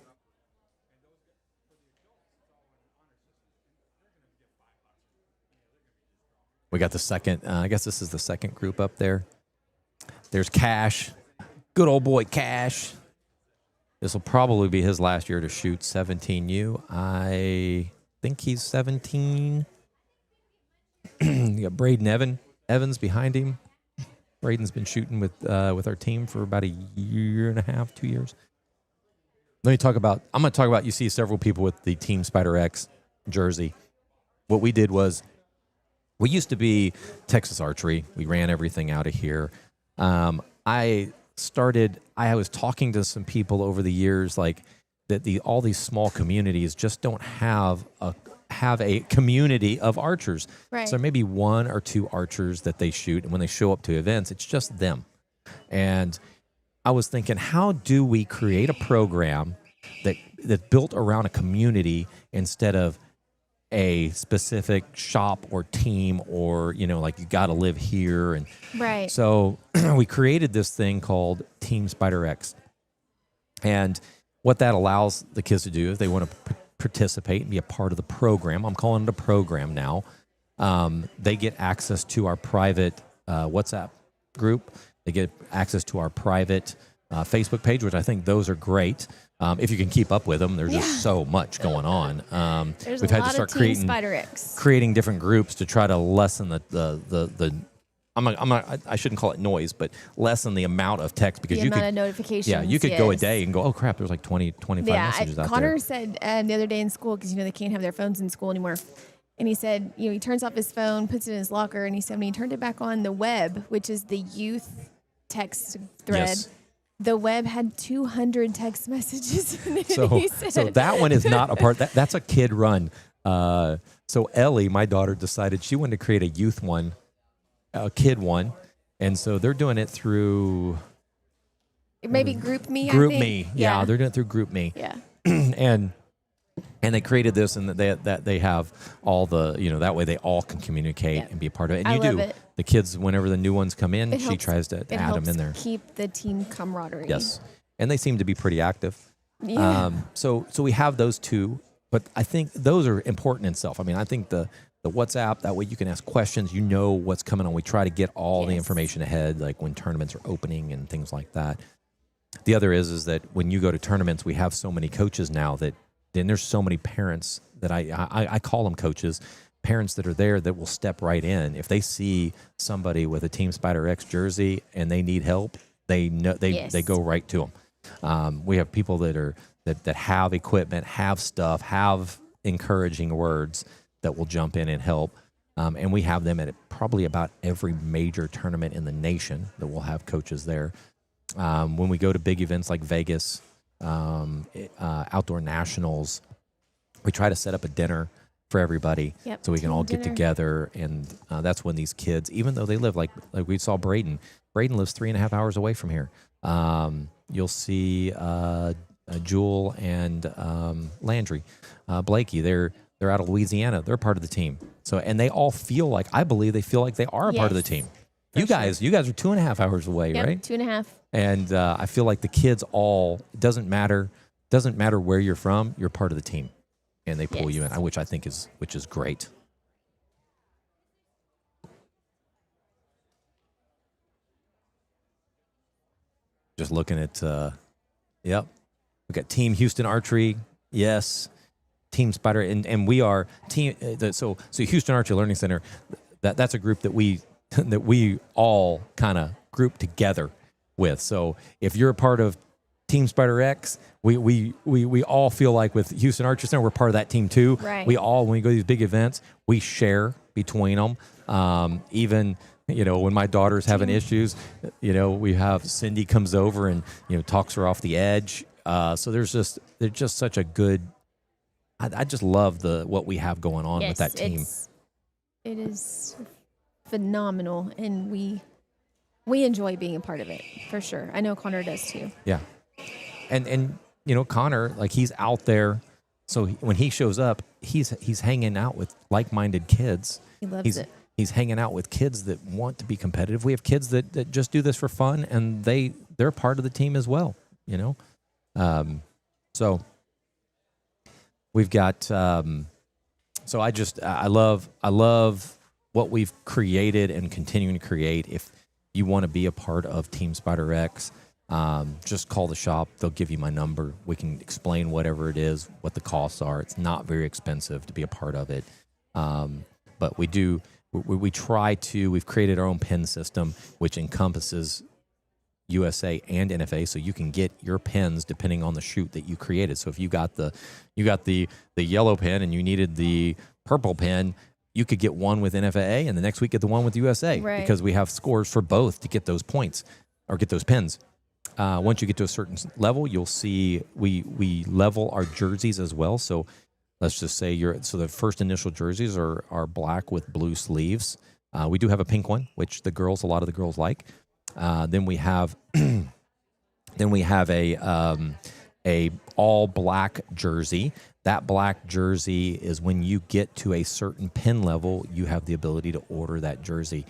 Speaker 1: We got the second. I guess this is the second group up there. There's Cash, good old boy Cash. This will probably be his last year to shoot 17U. I think he's 17. You got Braden Evans behind him. Braden's been shooting with our team for about a year and a half, 2 years. I'm going to talk about, you see several people with the Team Spider X jersey. What we did was, we used to be Texas Archery. We ran everything out of here. I was talking to some people over the years, like that all these small communities just don't have a community of archers.
Speaker 2: Right.
Speaker 1: So maybe one or two archers that they shoot, and when they show up to events, it's just them. And I was thinking, how do we create a program that's built around a community instead of a specific shop or team, or like you got to live here? And
Speaker 2: right.
Speaker 1: So we created this thing called Team Spider X, and what that allows the kids to do is they want to participate and be a part of the program. I'm calling it a program now. They get access to our private WhatsApp group. They get access to our private Facebook page, which I think those are great. If you can keep up with them, there's just so much going on.
Speaker 2: There's
Speaker 1: we've
Speaker 2: a
Speaker 1: had
Speaker 2: lot
Speaker 1: to start
Speaker 2: of Team Spider X.
Speaker 1: creating different groups to try to lessen the I shouldn't call it noise, but lessen the amount of text because
Speaker 2: The
Speaker 1: you
Speaker 2: amount
Speaker 1: could
Speaker 2: of notifications.
Speaker 1: yeah, you could go a day and go, oh crap, there's like 20, 25 messages out
Speaker 2: Connor
Speaker 1: there.
Speaker 2: said the other day in school, because they can't have their phones in school anymore. And he said, he turns off his phone, puts it in his locker, and he said when he turned it back on, the web, which is the youth text thread,
Speaker 1: Yes.
Speaker 2: the web had 200 text messages in it.
Speaker 1: So,
Speaker 2: he said.
Speaker 1: so that one is not a part. That's a kid run. So Ellie, my daughter, decided she wanted to create a youth one, a kid one, and so they're doing it through
Speaker 2: Maybe Group Me. I
Speaker 1: Group
Speaker 2: think.
Speaker 1: Me. Yeah, they're doing it through Group Me.
Speaker 2: Yeah.
Speaker 1: And they created this, and that they have all the that way they all can communicate and be a part of it. And
Speaker 2: I
Speaker 1: you
Speaker 2: love
Speaker 1: do.
Speaker 2: it.
Speaker 1: The kids, whenever the new ones come in,
Speaker 2: It
Speaker 1: she
Speaker 2: helps-
Speaker 1: tries to
Speaker 2: It
Speaker 1: add them
Speaker 2: helps
Speaker 1: in there.
Speaker 2: keep the team camaraderie.
Speaker 1: Yes, and they seem to be pretty active.
Speaker 2: Yeah.
Speaker 1: So we have those two, but I think those are important in itself. I mean, I think the WhatsApp, that way you can ask questions. You know what's coming on. We try to get all the
Speaker 2: Yes.
Speaker 1: information ahead, like when tournaments are opening and things like that. The other is that when you go to tournaments, we have so many coaches now that then there's so many parents that I call them coaches, parents that are there that will step right in. If they see somebody with a Team Spider X jersey and they need help, they know they go right to them. We have people that have equipment, have stuff, have encouraging words that will jump in and help. And we have them at probably about every major tournament in the nation that will have coaches there. When we go to big events like Vegas, outdoor nationals, we try to set up a dinner for everybody so we can all get together. And that's when these kids, even though they live like we saw Braden lives 3.5 hours away from here. You'll see Jewel and Landry, Blakey. They're out of Louisiana. They're part of the team. So, and they all feel like, I believe they feel like they are a part of the team. You guys are 2.5 hours away, right?
Speaker 2: 2.5. And
Speaker 1: I feel like the kids all, it doesn't matter where you're from, you're part of the team. And they pull you in, which I think is great. Just looking at, yep. We've got Team Houston Archery, yes. Team Spider, and we are team. So Houston Archery Learning Center, that's a group that we all kind of group together with. So if you're a part of Team Spider X, we all feel like with Houston Archery Center, we're part of that team too.
Speaker 2: Right.
Speaker 1: We all, when we go to these big events, we share between them. Even when my daughter's having issues, we have Cindy comes over and talks her off the edge. So there's just such a good. I just love what we have going on with that team.
Speaker 2: It is phenomenal, and we enjoy being a part of it for sure. I know Connor does too.
Speaker 1: Yeah, and Connor, like, he's out there, so when he shows up, he's hanging out with like-minded kids.
Speaker 2: He loves it.
Speaker 1: He's hanging out with kids that want to be competitive. We have kids that just do this for fun, and they're part of the team as well. So. We've got, so I love what we've created and continuing to create. If you want to be a part of Team Spider X, just call the shop. They'll give you my number. We can explain whatever it is, what the costs are. It's not very expensive to be a part of it. But we've created our own pin system, which encompasses USA and NFA, so you can get your pins depending on the shoot that you created. So if you got the yellow pin and you needed the purple pin, you could get one with NFA and the next week get the one with USA, because we have scores for both to get those points or get those pins. Once you get to a certain level, you'll see we level our jerseys as well. So let's just say the first initial jerseys are black with blue sleeves. We do have a pink one, which a lot of the girls like. Then we have a all black jersey. That black jersey is when you get to a certain pin level, you have the ability to order that jersey,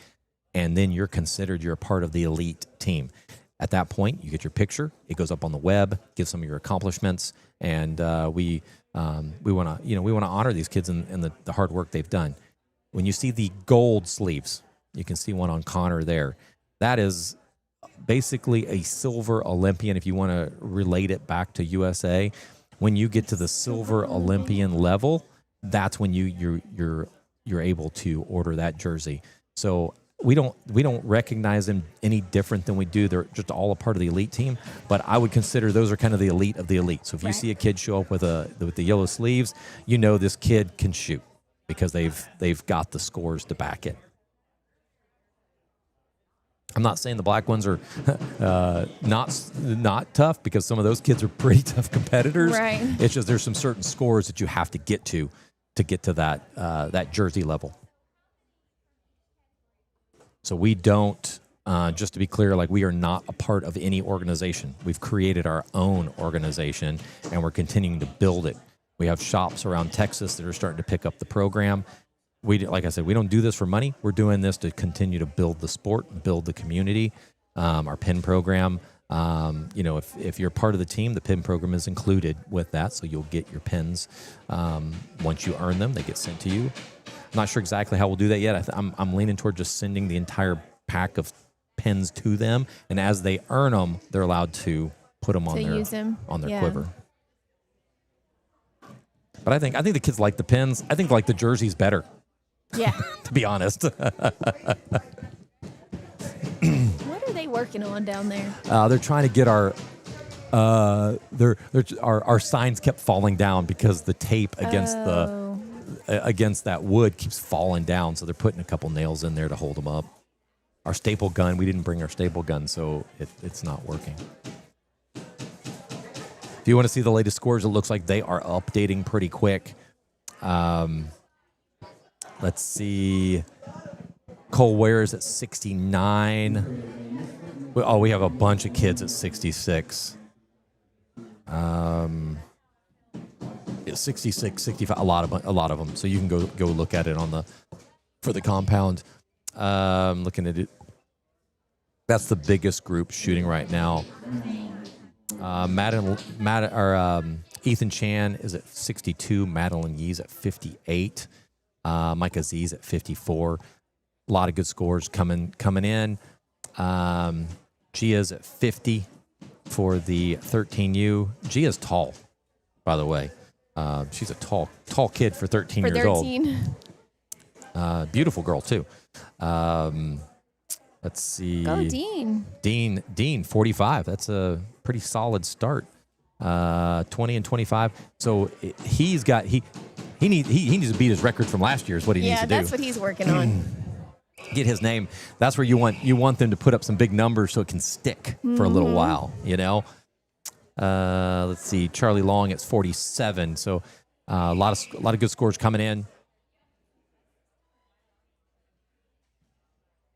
Speaker 1: and then you're a part of the elite team. At that point, you get your picture. It goes up on the web, gives some of your accomplishments, and we want to honor these kids and the hard work they've done. When you see the gold sleeves, you can see one on Connor there. That is basically a silver Olympian. If you want to relate it back to USA, when you get to the silver Olympian level, that's when you're able to order that jersey. So we don't recognize them any different than we do. They're just all a part of the elite team. But I would consider those are kind of the elite of the elite. So if you see a kid show up with the yellow sleeves, you know this kid can shoot because they've got the scores to back it. I'm not saying the black ones are not tough, because some of those kids are pretty tough competitors.
Speaker 2: Right.
Speaker 1: It's just there's some certain scores that you have to get to that jersey level. So we don't, just to be clear, like we are not a part of any organization. We've created our own organization, and we're continuing to build it. We have shops around Texas that are starting to pick up the program. Like I said, we don't do this for money. We're doing this to continue to build the sport, build the community. Our PIN program, if you're part of the team, the PIN program is included with that. So you'll get your pins. Once you earn them, they get sent to you. I'm not sure exactly how we'll do that yet. I'm leaning toward just sending the entire pack of pins to them. And as they earn them, they're allowed to put them on their quiver. But I think the kids like the pins. I think like the jerseys better.
Speaker 2: Yeah.
Speaker 1: To be honest.
Speaker 2: What are they working on down there?
Speaker 1: They're trying to get our signs kept falling down because the tape against that wood keeps falling down. So they're putting a couple nails in there to hold them up. Our staple gun, we didn't bring our staple gun, so it's not working. If you want to see the latest scores, it looks like they are updating pretty quick. Let's see. Cole Ware is at 69. We have a bunch of kids at 66. 66, 65, a lot of them. So you can go look at it for the compound. Looking at it. That's the biggest group shooting right now. Ethan Chan is at 62. Madeline Yee's at 58. Mike Aziz at 54. A lot of good scores coming in. Gia's at 50 for the 13U. Gia's tall, by the way. She's a tall kid for 13 years old. Beautiful girl too. Let's see.
Speaker 2: Go Dean.
Speaker 1: Dean, 45. That's a pretty solid start. 20 and 25. So he needs to beat his record from last year is what he needs to do.
Speaker 2: Yeah, that's what he's working on.
Speaker 1: Get his name. That's where you want them to put up some big numbers so it can stick for a little while, you know. Let's see. Charlie Long at 47. So a lot of good scores coming in.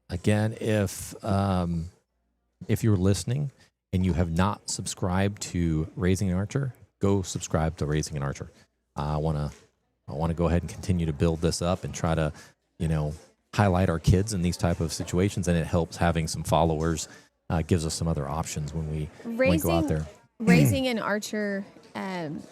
Speaker 1: Again, if you're listening and you have not subscribed to Raising an Archer, go subscribe to Raising an Archer. I want to go ahead and continue to build this up and try to, highlight our kids in these type of situations, and it helps having some followers. Gives us some other options when we go out there.
Speaker 2: Raising an Archer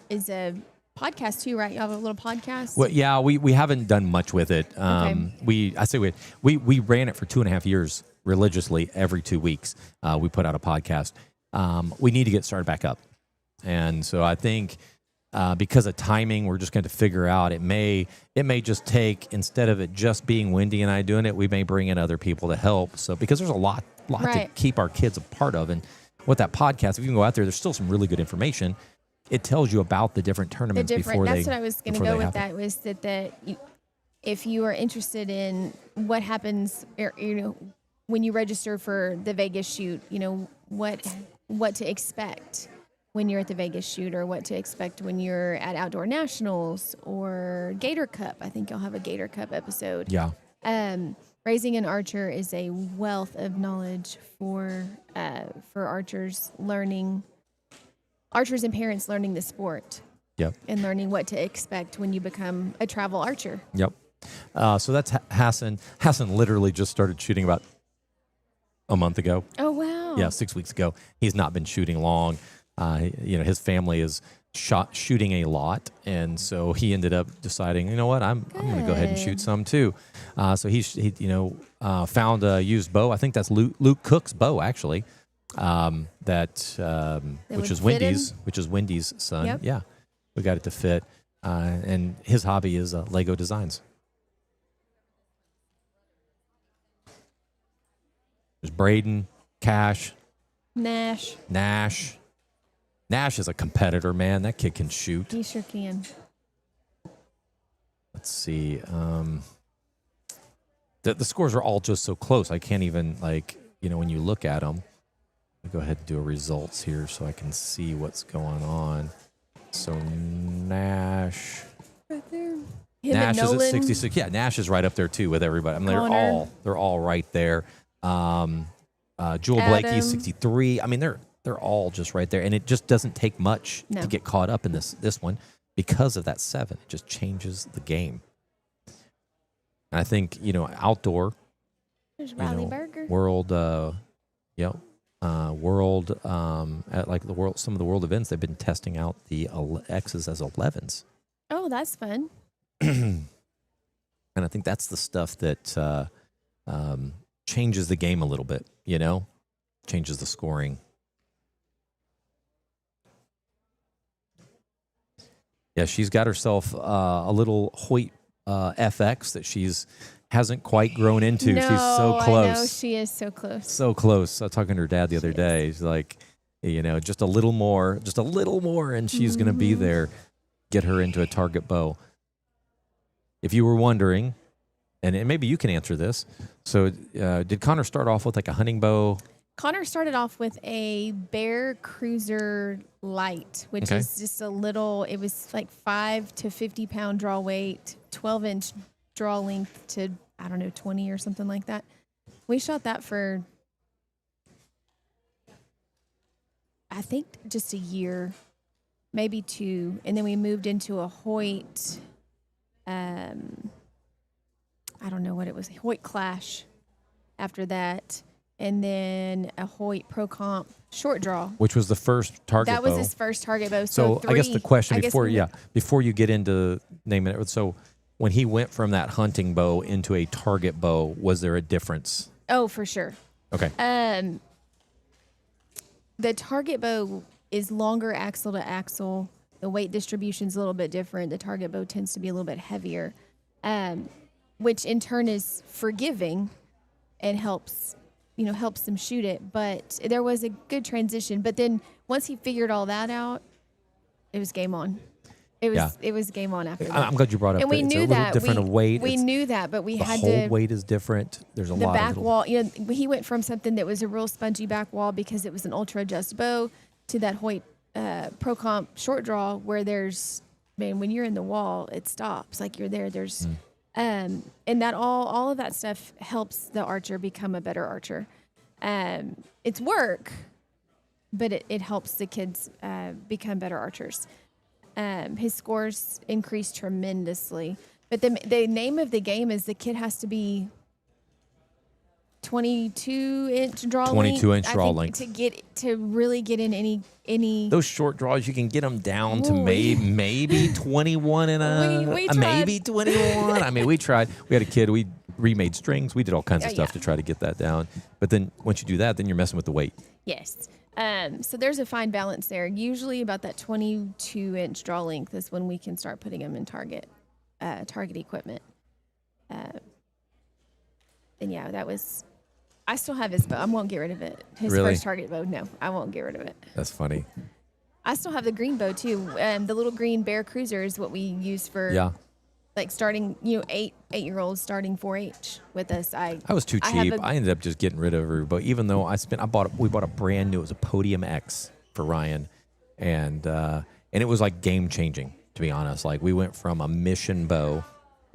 Speaker 2: is a podcast too, right? You have a little podcast?
Speaker 1: Well, yeah, we haven't done much with it.
Speaker 2: Okay.
Speaker 1: We ran it for 2.5 years religiously every 2 weeks. We put out a podcast. We need to get started back up. And so I think because of timing, we're just going to figure out it may just take, instead of it just being Wendy and I doing it, we may bring in other people to help. So because there's a lot to keep our kids a part of. And with that podcast, if you can go out there, there's still some really good information. It tells you about the different tournaments
Speaker 2: That's what I was going to go with. That was that if you are interested in what happens, when you register for the Vegas shoot, what to expect when you're at the Vegas shoot, or what to expect when you're at Outdoor Nationals or Gator Cup. I think you'll have a Gator Cup episode.
Speaker 1: Yeah.
Speaker 2: Raising an Archer is a wealth of knowledge for archers and parents learning the sport.
Speaker 1: Yep.
Speaker 2: And learning what to expect when you become a travel archer.
Speaker 1: Yep. So that's Hassan. Hassan literally just started shooting about a month ago.
Speaker 2: Oh, wow.
Speaker 1: Yeah, 6 weeks ago. He's not been shooting long. His family is shooting a lot, and so he ended up deciding, you know what, I'm going to go ahead and shoot some too. So he found a used bow. I think that's Luke Cook's bow actually. Which is Wendy's son.
Speaker 2: Yep.
Speaker 1: Yeah, we got it to fit. And his hobby is Lego designs. There's Braden, Cash,
Speaker 2: Nash.
Speaker 1: Nash is a competitor, man. That kid can shoot.
Speaker 2: He sure can.
Speaker 1: Let's see. The scores are all just so close. I can't even, when you look at them. Let me go ahead and do a results here so I can see what's going on. So Nash.
Speaker 2: Right there.
Speaker 1: Nash is at 66. Yeah, Nash is right up there too with everybody. I mean, they're all right there. Jewel Blakey, 63. I mean, they're all just right there, and it just doesn't take much to get caught up in this one because of that 7. It just changes the game. And I think outdoor.
Speaker 2: There's Riley Berger.
Speaker 1: World. World at some of the world events, they've been testing out the X's as 11s.
Speaker 2: Oh, that's fun.
Speaker 1: And I think that's the stuff that changes the game a little bit, changes the scoring. Yeah, she's got herself a little Hoyt FX that hasn't quite grown into.
Speaker 2: No,
Speaker 1: she's so close.
Speaker 2: I know she is so close.
Speaker 1: So close. I was talking to her dad the other day. He's like, just a little more, and she's going to be there. Get her into a target bow. If you were wondering, and maybe you can answer this. So did Connor start off with like a hunting bow?
Speaker 2: Connor started off with a Bear Cruiser Light, which is just a little, it was like 5 to 50 pound draw weight, 12-inch draw length to, 20 or something like that. We shot that for, I think, just a year, maybe 2. And then we moved into a Hoyt, I don't know what it was, Hoyt Clash after that. And then a Hoyt Pro Comp short draw.
Speaker 1: Which was the first target bow.
Speaker 2: That was his first target bow.
Speaker 1: So I guess the question before you get into naming it, so when he went from that hunting bow into a target bow, was there a difference?
Speaker 2: Oh, for sure.
Speaker 1: Okay.
Speaker 2: The target bow is longer axle to axle. The weight distribution is a little bit different. The target bow tends to be a little bit heavier, which in turn is forgiving and helps them shoot it. But there was a good transition. But then once he figured all that out, it was game on. It was game on after that.
Speaker 1: I'm glad you brought up.
Speaker 2: And we knew that
Speaker 1: different of weight.
Speaker 2: We knew that, but we had to.
Speaker 1: The whole weight is different. There's a lot.
Speaker 2: The back wall. He went from something that was a real spongy back wall because it was an ultra adjust bow to that Hoyt Pro Comp short draw where when you're in the wall, it stops. Like you're there. There's and that all of that stuff helps the archer become a better archer. It's work, but it helps the kids become better archers. His scores increased tremendously. But the name of the game is the kid has to be 22-inch draw length.
Speaker 1: 22-inch draw length.
Speaker 2: To really get in any.
Speaker 1: Those short draws, you can get them down to maybe 21 and
Speaker 2: we tried.
Speaker 1: maybe 21. I mean, we tried. We had a kid. We remade strings. We did all kinds of stuff to try to get that down. But then once you do that, then you're messing with the weight.
Speaker 2: Yes. So there's a fine balance there. Usually about that 22-inch draw length is when we can start putting them in target equipment. And that was. I still have his bow. I won't get rid of it. His first target bow. No, I won't get rid of it.
Speaker 1: That's funny.
Speaker 2: I still have the green bow too. The little green Bear Cruiser is what we use for like starting, 8-year-olds starting 4-H with us. I was
Speaker 1: too cheap. I ended up just getting rid of every bow, even though we bought a brand new. It was a Podium X for Ryan, and it was like game changing, to be honest. Like we went from a Mission bow.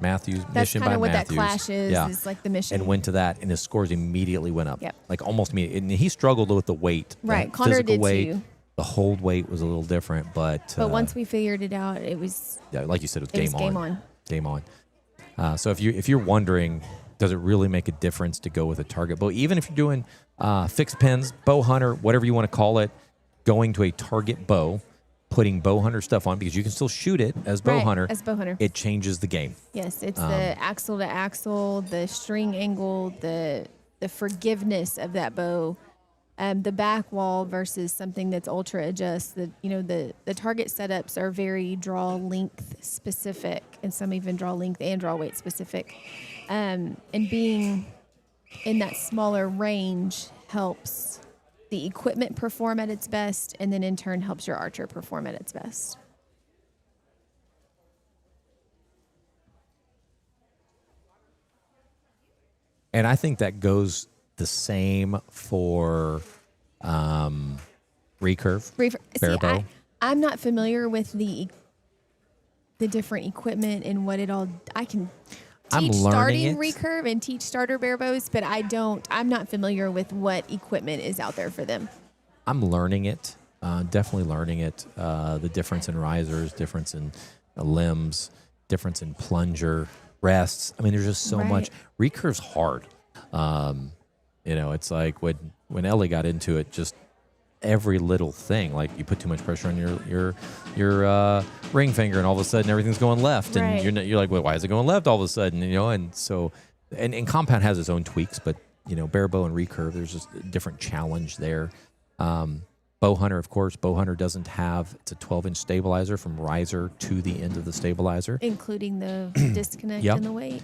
Speaker 1: Mission by Matthews.
Speaker 2: That's kind of what that Clash is. Yeah. Is like the Mission.
Speaker 1: And went to that, and his scores immediately went up.
Speaker 2: Yep.
Speaker 1: Like almost immediately. And he struggled with the weight.
Speaker 2: Right. Connor did too.
Speaker 1: The hold weight was a little different, but
Speaker 2: once we figured it out, it was.
Speaker 1: Yeah, like you said, it was game on. Game on. So if you're wondering, does it really make a difference to go with a target bow? Even if you're doing fixed pins, bow hunter, whatever you want to call it, going to a target bow putting bow hunter stuff on, because you can still shoot it as bow hunter.
Speaker 2: As bow hunter.
Speaker 1: It changes the game.
Speaker 2: Yes, it's the axle to axle, the string angle, the forgiveness of that bow, the back wall versus something that's ultra adjust. The target setups are very draw length specific, and some even draw length and draw weight specific. And being in that smaller range helps the equipment perform at its best, and then in turn helps your archer perform at its best.
Speaker 1: And I think that goes the same for recurve, bare bow.
Speaker 2: I'm not familiar with the different equipment and what it all. I can teach starting recurve and teach starter bare bows, but I'm not familiar with what equipment is out there for them.
Speaker 1: I'm learning it, definitely learning it. The difference in risers, difference in limbs, difference in plunger, rests. I mean, there's just so much. Recurve's hard. It's like when Ellie got into it, just every little thing, like you put too much pressure on your ring finger, and all of a sudden everything's going left, and you're like, well, why is it going left all of a sudden? And so, and compound has its own tweaks, but bare bow and recurve, there's just a different challenge there. Bow hunter, of course, bow hunter doesn't have, it's a 12-inch stabilizer from riser to the end of the stabilizer,
Speaker 2: including the disconnect and the weights.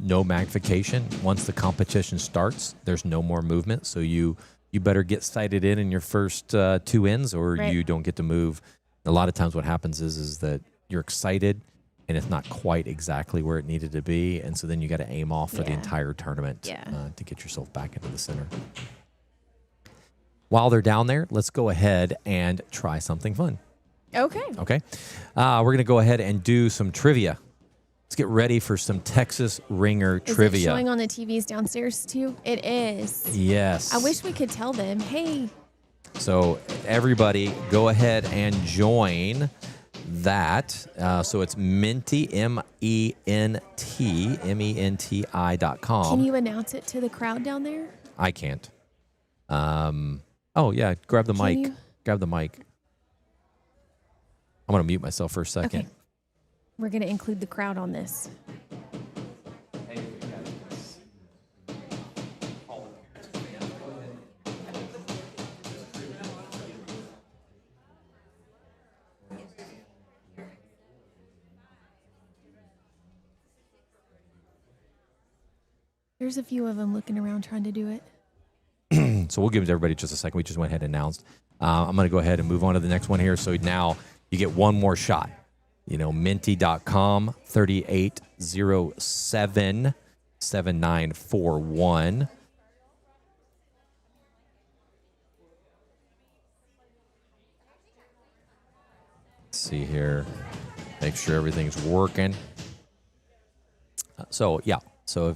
Speaker 1: No magnification. Once the competition starts, there's no more movement, so you better get sighted in your first 2 ends, or you don't get to move. A lot of times what happens is that you're excited and it's not quite exactly where it needed to be, and so then you got to aim off for the entire tournament to get yourself back into the center. While they're down there, let's go ahead and try something fun.
Speaker 2: Okay.
Speaker 1: We're going to go ahead and do some trivia. Let's get ready for some Texas Ringer trivia.
Speaker 2: Is it showing on the TVs downstairs too? It is.
Speaker 1: Yes.
Speaker 2: I wish we could tell them, hey.
Speaker 1: So everybody go ahead and join that. So it's Menti, MENTI.com.
Speaker 2: Can you announce it to the crowd down there?
Speaker 1: I can't. Oh, yeah. Grab the mic. Grab the mic. I'm going to mute myself for a second.
Speaker 2: Okay. We're going to include the crowd on this. There's a few of them looking around trying to do it.
Speaker 1: So we'll give it to everybody just a second. We just went ahead and announced. I'm going to go ahead and move on to the next one here. So now you get one more shot. Menti.com, 3807-7941. Let's see here. Make sure everything's working. So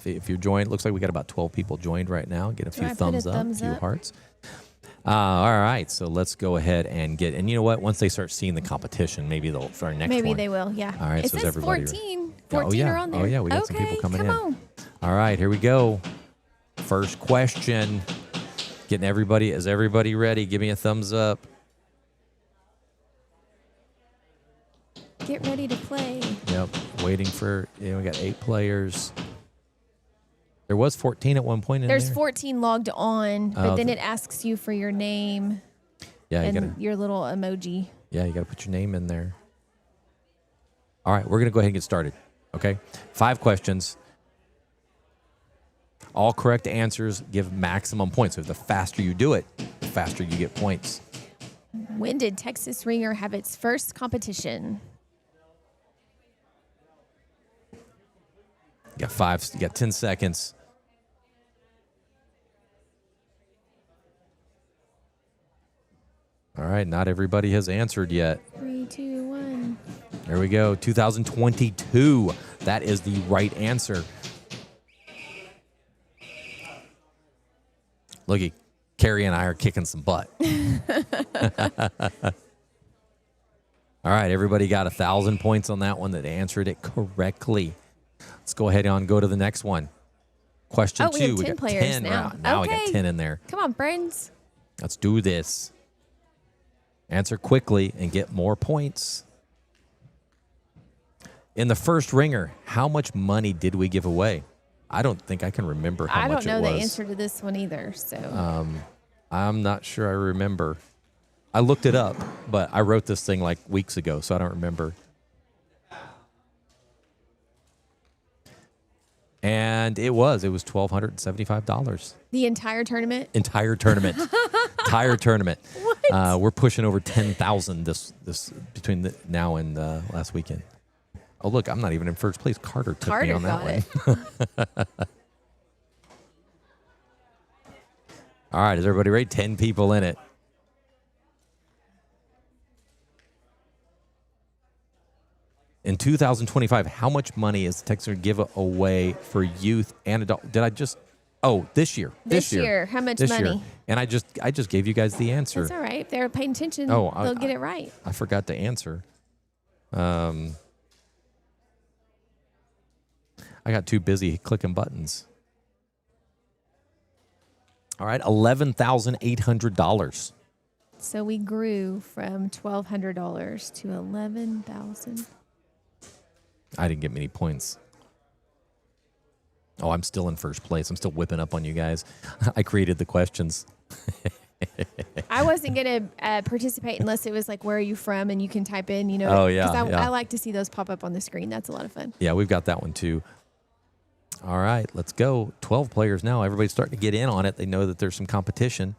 Speaker 1: if you're joined, looks like we got about 12 people joined right now. Get a few thumbs up, a few hearts. All right, so let's go ahead and get, and you know what? Once they start seeing the competition, maybe they'll start next one.
Speaker 2: Maybe they will, yeah.
Speaker 1: All right,
Speaker 2: it says
Speaker 1: everybody
Speaker 2: 14. 14 are on there.
Speaker 1: Oh, yeah, we got some people coming in.
Speaker 2: Come on.
Speaker 1: All right, here we go. First question. Is everybody ready? Give me a thumbs up.
Speaker 2: Get ready to play.
Speaker 1: Yep, waiting for, we got 8 players. There was 14 at one point in there.
Speaker 2: There's 14 logged on, but then it asks you for your name and your little emoji.
Speaker 1: Yeah, you got to put your name in there. All right, we're going to go ahead and get started, okay? 5 questions. All correct answers give maximum points. So the faster you do it, the faster you get points.
Speaker 2: When did Texas Ringer have its first competition?
Speaker 1: You got 10 seconds. All right, not everybody has answered yet.
Speaker 2: 3, 2, 1.
Speaker 1: There we go. 2022. That is the right answer. Looky, Carrie and I are kicking some butt. All right, everybody got 1,000 points on that one that answered it correctly. Let's go ahead and go to the next one. Question 2.
Speaker 2: We got 10 players 10
Speaker 1: now. Now
Speaker 2: okay.
Speaker 1: we got 10 in there.
Speaker 2: Come on, friends.
Speaker 1: Let's do this. Answer quickly and get more points. In the first ringer, how much money did we give away? I don't think I can remember how much it was.
Speaker 2: I don't know the answer to this one either. So
Speaker 1: I'm not sure I remember. I looked it up, but I wrote this thing like weeks ago, so I don't remember. And it was $1,275.
Speaker 2: the entire tournament.
Speaker 1: Entire tournament. Entire tournament.
Speaker 2: What?
Speaker 1: We're pushing over 10,000 this between now and last weekend. Oh, look, I'm not even in first place. Carter took me on that one. All right, is everybody ready? 10 people in it. In 2025, how much money is Texas going to give away for youth and adult? Did I just? Oh, this year.
Speaker 2: This year, how much
Speaker 1: this
Speaker 2: money?
Speaker 1: Year. And I just gave you guys the answer.
Speaker 2: That's all right. If they're paying attention,
Speaker 1: Oh,
Speaker 2: they'll get it right.
Speaker 1: I forgot to answer. I got too busy clicking buttons. All right, $11,800.
Speaker 2: So we grew from $1,200 to $11,000.
Speaker 1: I didn't get many points. Oh, I'm still in first place. I'm still whipping up on you guys. I created the questions.
Speaker 2: I wasn't going to participate unless it was like, where are you from? And you can type in, you know.
Speaker 1: Oh, yeah,
Speaker 2: 'cause
Speaker 1: yeah.
Speaker 2: I like to see those pop up on the screen. That's a lot of fun.
Speaker 1: Yeah, we've got that one too. All right, let's go. 12 players now. Everybody's starting to get in on it. They know that there's some competition.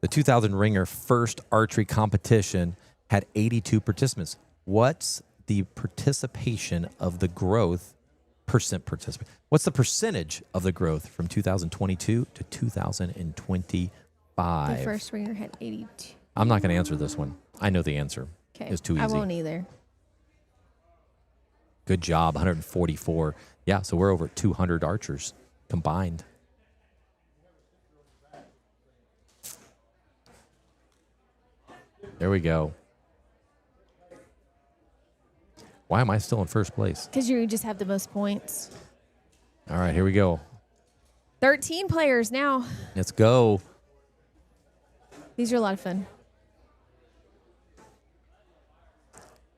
Speaker 1: The 2000 Ringer first archery competition had 82 participants. What's the participation of the growth, participant? What's the percentage of the growth from 2022 to 2025?
Speaker 2: The first ringer had 82.
Speaker 1: I'm not going to answer this one. I know the answer.
Speaker 2: Okay.
Speaker 1: It's too easy.
Speaker 2: I won't either.
Speaker 1: Good job, 144. Yeah, so we're over 200 archers combined. There we go. Why am I still in first place?
Speaker 2: Because you just have the most points.
Speaker 1: All right, here we go.
Speaker 2: 13 players now.
Speaker 1: Let's go.
Speaker 2: These are a lot of fun.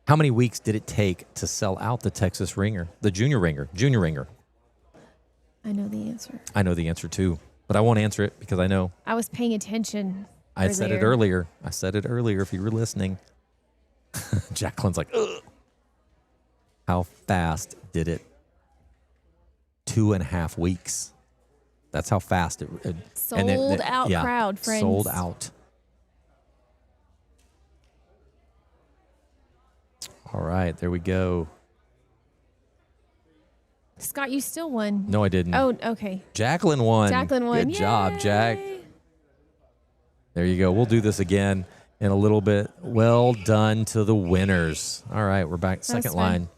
Speaker 1: How many weeks did it take to sell out the Texas Ringer, the Junior Ringer? Junior Ringer.
Speaker 2: I know the answer.
Speaker 1: I know the answer too, but I won't answer it because I know.
Speaker 2: I was paying attention.
Speaker 1: I said it earlier. I said it earlier if you were listening. Jacqueline's like, ugh. How fast did it? 2.5 weeks. That's how fast it.
Speaker 2: Sold out crowd, friends.
Speaker 1: Sold out. All right, there we go.
Speaker 2: Scott, you still won.
Speaker 1: No, I didn't.
Speaker 2: Oh, okay.
Speaker 1: Jacqueline won.
Speaker 2: Jacqueline won.
Speaker 1: Good job,
Speaker 2: Yay.
Speaker 1: Jack. There you go. We'll do this again in a little bit. Well done to the winners. All right, we're back. Second line.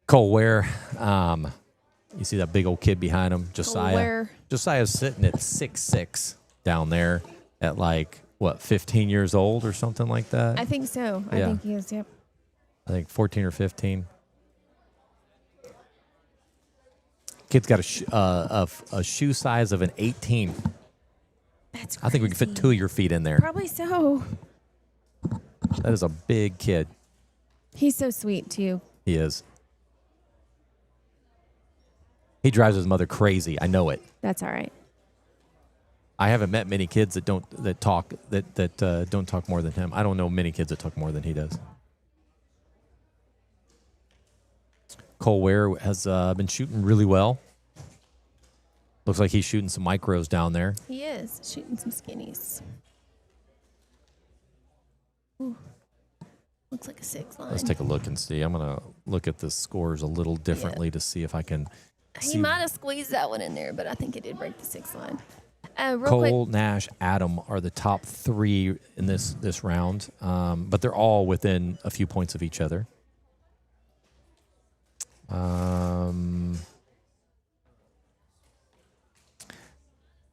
Speaker 1: Cole Ware, you see that big old kid behind him, Josiah. Josiah's sitting at 6'6" down there at like, what, 15 years old or something like that?
Speaker 2: I think so. I think he is, yep.
Speaker 1: I think 14 or 15. Kid's got a shoe size of an 18.
Speaker 2: That's crazy.
Speaker 1: I think we can fit 2 of your feet in there.
Speaker 2: Probably so.
Speaker 1: That is a big kid.
Speaker 2: He's so sweet, too.
Speaker 1: He is. He drives his mother crazy. I know it.
Speaker 2: That's all right.
Speaker 1: I haven't met many kids that don't talk more than him. I don't know many kids that talk more than he does. Cole Ware has been shooting really well. Looks like he's shooting some micros down there.
Speaker 2: He is shooting some skinnies. Ooh. Looks like a 6 line.
Speaker 1: Let's take a look and see. I'm going to look at the scores a little differently to see if I can
Speaker 2: He might have squeezed that one in there, but I think it did break the 6 line.
Speaker 1: Cole, Nash, Adam are the top 3 in this round, but they're all within a few points of each other.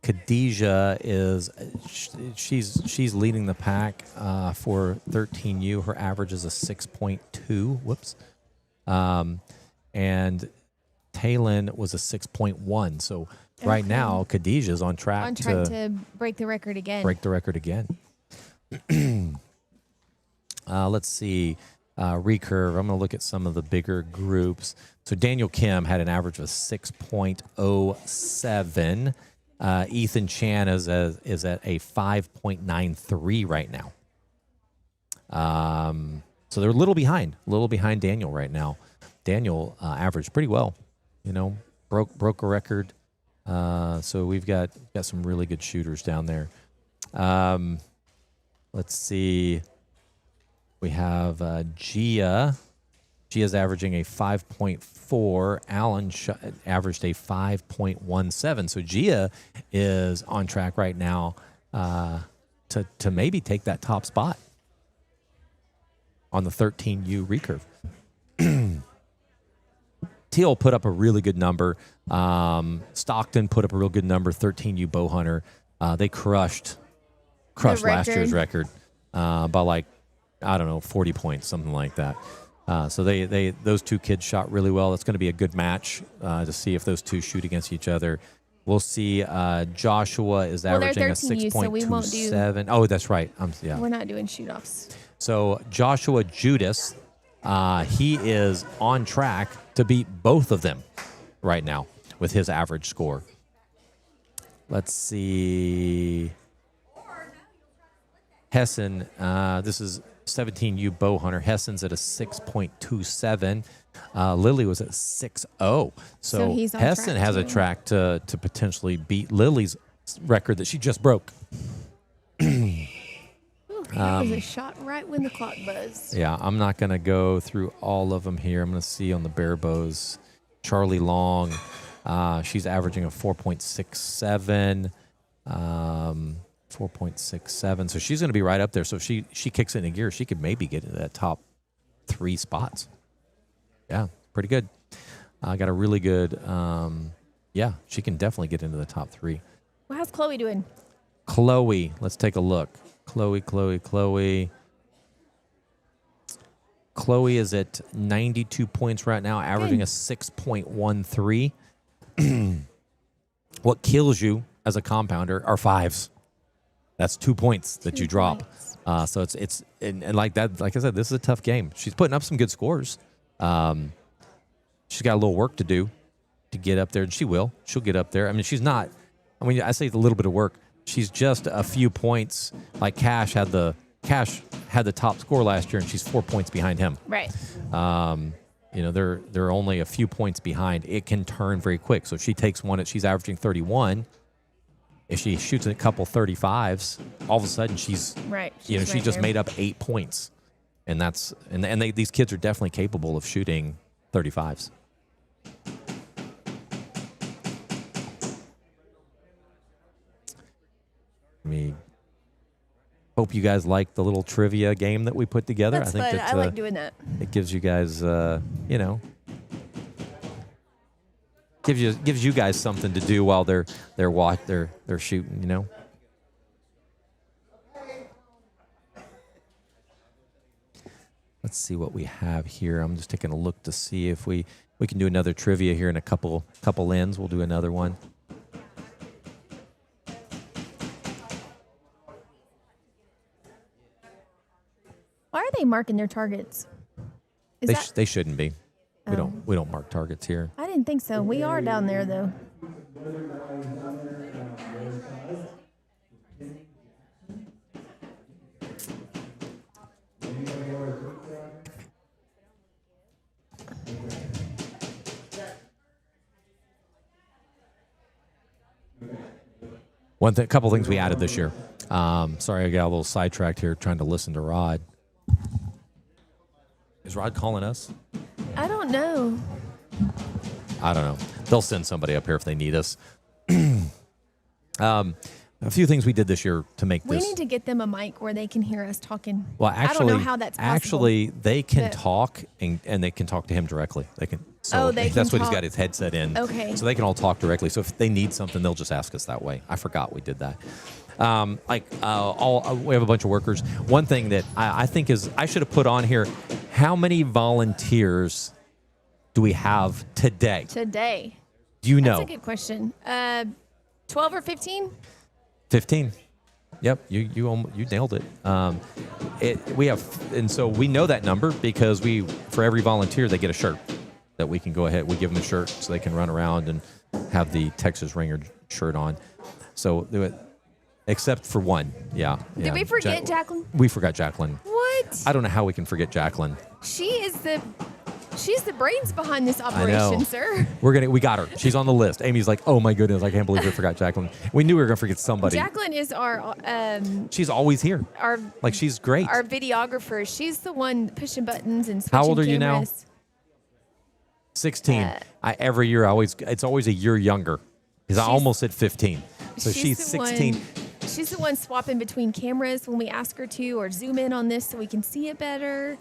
Speaker 1: Khadijah is she's leading the pack for 13U. Her average is a 6.2. Whoops. And Talon was a 6.1. So right now, Khadijah's on track
Speaker 2: to break the record again.
Speaker 1: Let's see. Recurve. I'm going to look at some of the bigger groups. So Daniel Kim had an average of 6.07. Ethan Chan is at a 5.93 right now. So they're a little behind Daniel right now. Daniel averaged pretty well, broke a record. So we've got some really good shooters down there. Let's see. We have Gia. Gia's averaging a 5.4. Alan averaged a 5.17. So Gia is on track right now to maybe take that top spot on the 13U recurve. Teal put up a really good number. Stockton put up a real good number. 13U bow hunter. They crushed last year's record by 40 points, something like that. So those two kids shot really well. It's going to be a good match to see if those two shoot against each other. We'll see. Joshua is averaging a 6.27. Oh, that's right.
Speaker 2: We're not doing shoot-offs.
Speaker 1: So Joshua Judas, he is on track to beat both of them right now with his average score. Let's see. Hessen, this is 17U bow hunter. Hessen's at a 6.27. Lily was at 6.0. So he's on Hessen has a track to potentially beat Lily's record that she just broke.
Speaker 2: That was a shot right when the clock buzzed.
Speaker 1: Yeah, I'm not going to go through all of them here. I'm going to see on the bare bows. Charlie Long, she's averaging a 4.67. 4.67. So she's going to be right up there. So if she kicks it in gear, she could maybe get into that top 3 spots. Yeah, pretty good. Got a really good, she can definitely get into the top 3.
Speaker 2: Well, how's Chloe doing?
Speaker 1: Chloe, let's take a look. Chloe is at 92 points right now, averaging a 6.13. What kills you as a compounder are 5s. That's 2 points that you drop. So it's like that. Like I said, this is a tough game. She's putting up some good scores. She's got a little work to do to get up there, and she'll get up there. I mean, she's not. I mean, I say it's a little bit of work. She's just a few points. Like Cash had the top score last year, and she's 4 points behind him.
Speaker 2: Right.
Speaker 1: They're only a few points behind. It can turn very quick. So if she takes one, she's averaging 31. If she shoots a couple 35s, all of a sudden she's
Speaker 2: right.
Speaker 1: She just made up 8 points, and these kids are definitely capable of shooting 35s. Hope you guys like the little trivia game that we put together.
Speaker 2: That's fun. I like doing that.
Speaker 1: It gives you guys, gives you guys something to do while they're shooting. Let's see what we have here. I'm just taking a look to see if we can do another trivia here in a couple ends. We'll do another one.
Speaker 2: Why are they marking their targets?
Speaker 1: They shouldn't be. We don't mark targets here.
Speaker 2: I didn't think so. We are down there though.
Speaker 1: Couple things we added this year. Sorry, I got a little sidetracked here trying to listen to Rod. Is Rod calling us?
Speaker 2: I don't know.
Speaker 1: I don't know. They'll send somebody up here if they need us. A a few things we did this year to make
Speaker 2: We
Speaker 1: this.
Speaker 2: need to get them a mic where they can hear us talking.
Speaker 1: Well,
Speaker 2: I don't know how that's possible.
Speaker 1: Actually, they can
Speaker 2: But-
Speaker 1: talk and they can talk to him directly. They can. So
Speaker 2: they
Speaker 1: that's
Speaker 2: can
Speaker 1: what he's
Speaker 2: talk.
Speaker 1: got his headset in.
Speaker 2: Okay.
Speaker 1: So they can all talk directly. So if they need something, they'll just ask us that way. I forgot we did that. We have a bunch of workers. One thing that I think is I should have put on here: how many volunteers do we have today?
Speaker 2: Today.
Speaker 1: Do you know?
Speaker 2: That's a good question. 12 or 15?
Speaker 1: 15. Yep, you nailed it. We have, and so we know that number because for every volunteer they get a shirt that we can go ahead. We give them a shirt so they can run around and have the Texas Ringer shirt on. So except for one, yeah.
Speaker 2: Did we forget Jacqueline?
Speaker 1: We forgot Jacqueline.
Speaker 2: What?
Speaker 1: I don't know how we can forget Jacqueline.
Speaker 2: She's the brains behind this
Speaker 1: know.
Speaker 2: operation, sir.
Speaker 1: We got her. She's on the list. Amy's like, oh my goodness, I can't believe we forgot Jacqueline. We knew we were gonna forget somebody.
Speaker 2: Jacqueline is our
Speaker 1: She's always here. She's great.
Speaker 2: Our videographer. She's the one pushing buttons and switching
Speaker 1: How old are you now?
Speaker 2: cameras.
Speaker 1: 16. Every year, it's always a year younger because I almost said 15. So she's 16.
Speaker 2: She's the one swapping between cameras when we ask her to, or zoom in on this so we can see it better.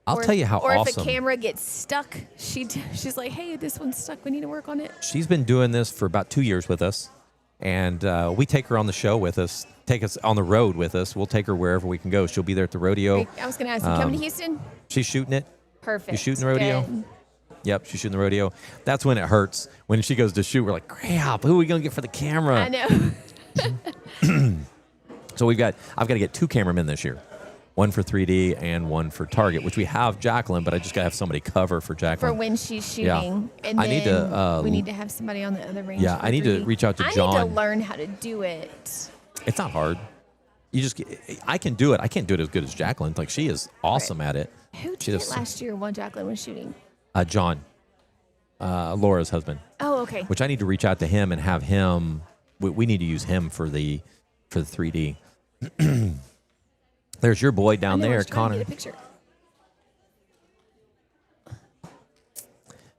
Speaker 1: I'll tell you how
Speaker 2: or
Speaker 1: awesome.
Speaker 2: if a camera gets stuck, she's like, hey, this one's stuck. We need to work on it.
Speaker 1: She's been doing this for about 2 years with us. And we take her on the show with us, take us on the road with us. We'll take her wherever we can go. She'll be there at the rodeo.
Speaker 2: I was going to ask you, coming to Houston?
Speaker 1: She's shooting it.
Speaker 2: Perfect.
Speaker 1: You shooting the rodeo?
Speaker 2: Good.
Speaker 1: Yep, she's shooting the rodeo. That's when it hurts. When she goes to shoot, we're like, crap, who are we going to get for the camera?
Speaker 2: I know.
Speaker 1: So I've got to get 2 cameramen this year. One for 3D and one for Target, which we have Jacqueline, but I just got to have somebody cover for Jacqueline.
Speaker 2: For when she's shooting.
Speaker 1: Yeah.
Speaker 2: And
Speaker 1: I need to,
Speaker 2: we need to have somebody on the other range.
Speaker 1: Yeah,
Speaker 2: for
Speaker 1: I need to
Speaker 2: 3D.
Speaker 1: reach out to
Speaker 2: I
Speaker 1: John.
Speaker 2: need to learn how to do it.
Speaker 1: It's not hard. I can do it. I can't do it as good as Jacqueline. Like, she is awesome at it.
Speaker 2: Who did it last year while Jacqueline was shooting?
Speaker 1: John, Laura's husband.
Speaker 2: Oh, okay.
Speaker 1: Which I need to reach out to him and have him. We need to use him for the 3D. There's your boy down there, Connor.
Speaker 2: Get a picture.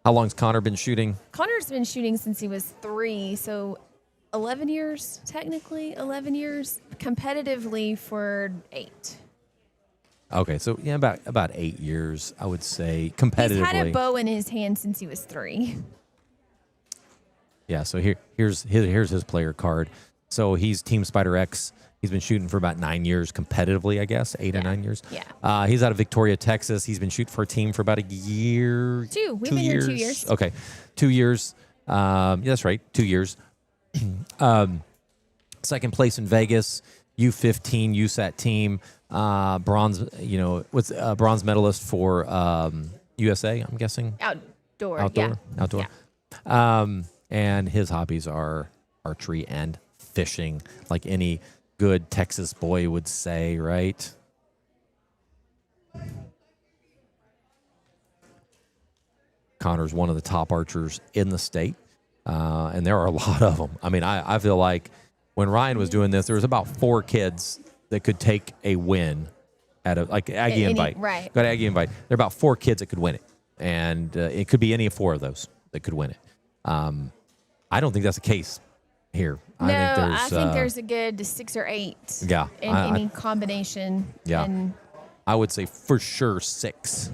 Speaker 1: How long's Connor been shooting?
Speaker 2: Connor's been shooting since he was 3, so 11 years, technically 11 years, competitively for 8.
Speaker 1: Okay, so yeah, about 8 years, I would say, competitively.
Speaker 2: He's had a bow in his hand since he was 3.
Speaker 1: Yeah, so here's his player card. So he's Team Spider X. He's been shooting for about 9 years competitively, I guess, 8 or 9 years.
Speaker 2: Yeah.
Speaker 1: He's out of Victoria, Texas. He's been shooting for a team for about a year.
Speaker 2: 2. We've been here 2 years.
Speaker 1: Okay, 2 years. Yeah, that's right, 2 years. Second place in Vegas, U15 USAT team, bronze. Bronze medalist for USA. I'm guessing
Speaker 2: Outdoor.
Speaker 1: Yeah. And his hobbies are archery and fishing, like any good Texas boy would say, right? Connor's one of the top archers in the state, and there are a lot of them. I mean, I feel like when Ryan was doing this, there was about 4 kids that could take a win at Aggie Invite.
Speaker 2: Right.
Speaker 1: Got Aggie Invite. There are about 4 kids that could win it, and it could be any of 4 of those that could win it. I don't think that's the case here.
Speaker 2: I think there's a good 6 or 8.
Speaker 1: Yeah,
Speaker 2: In any combination.
Speaker 1: Yeah.
Speaker 2: And
Speaker 1: I would say for sure 6,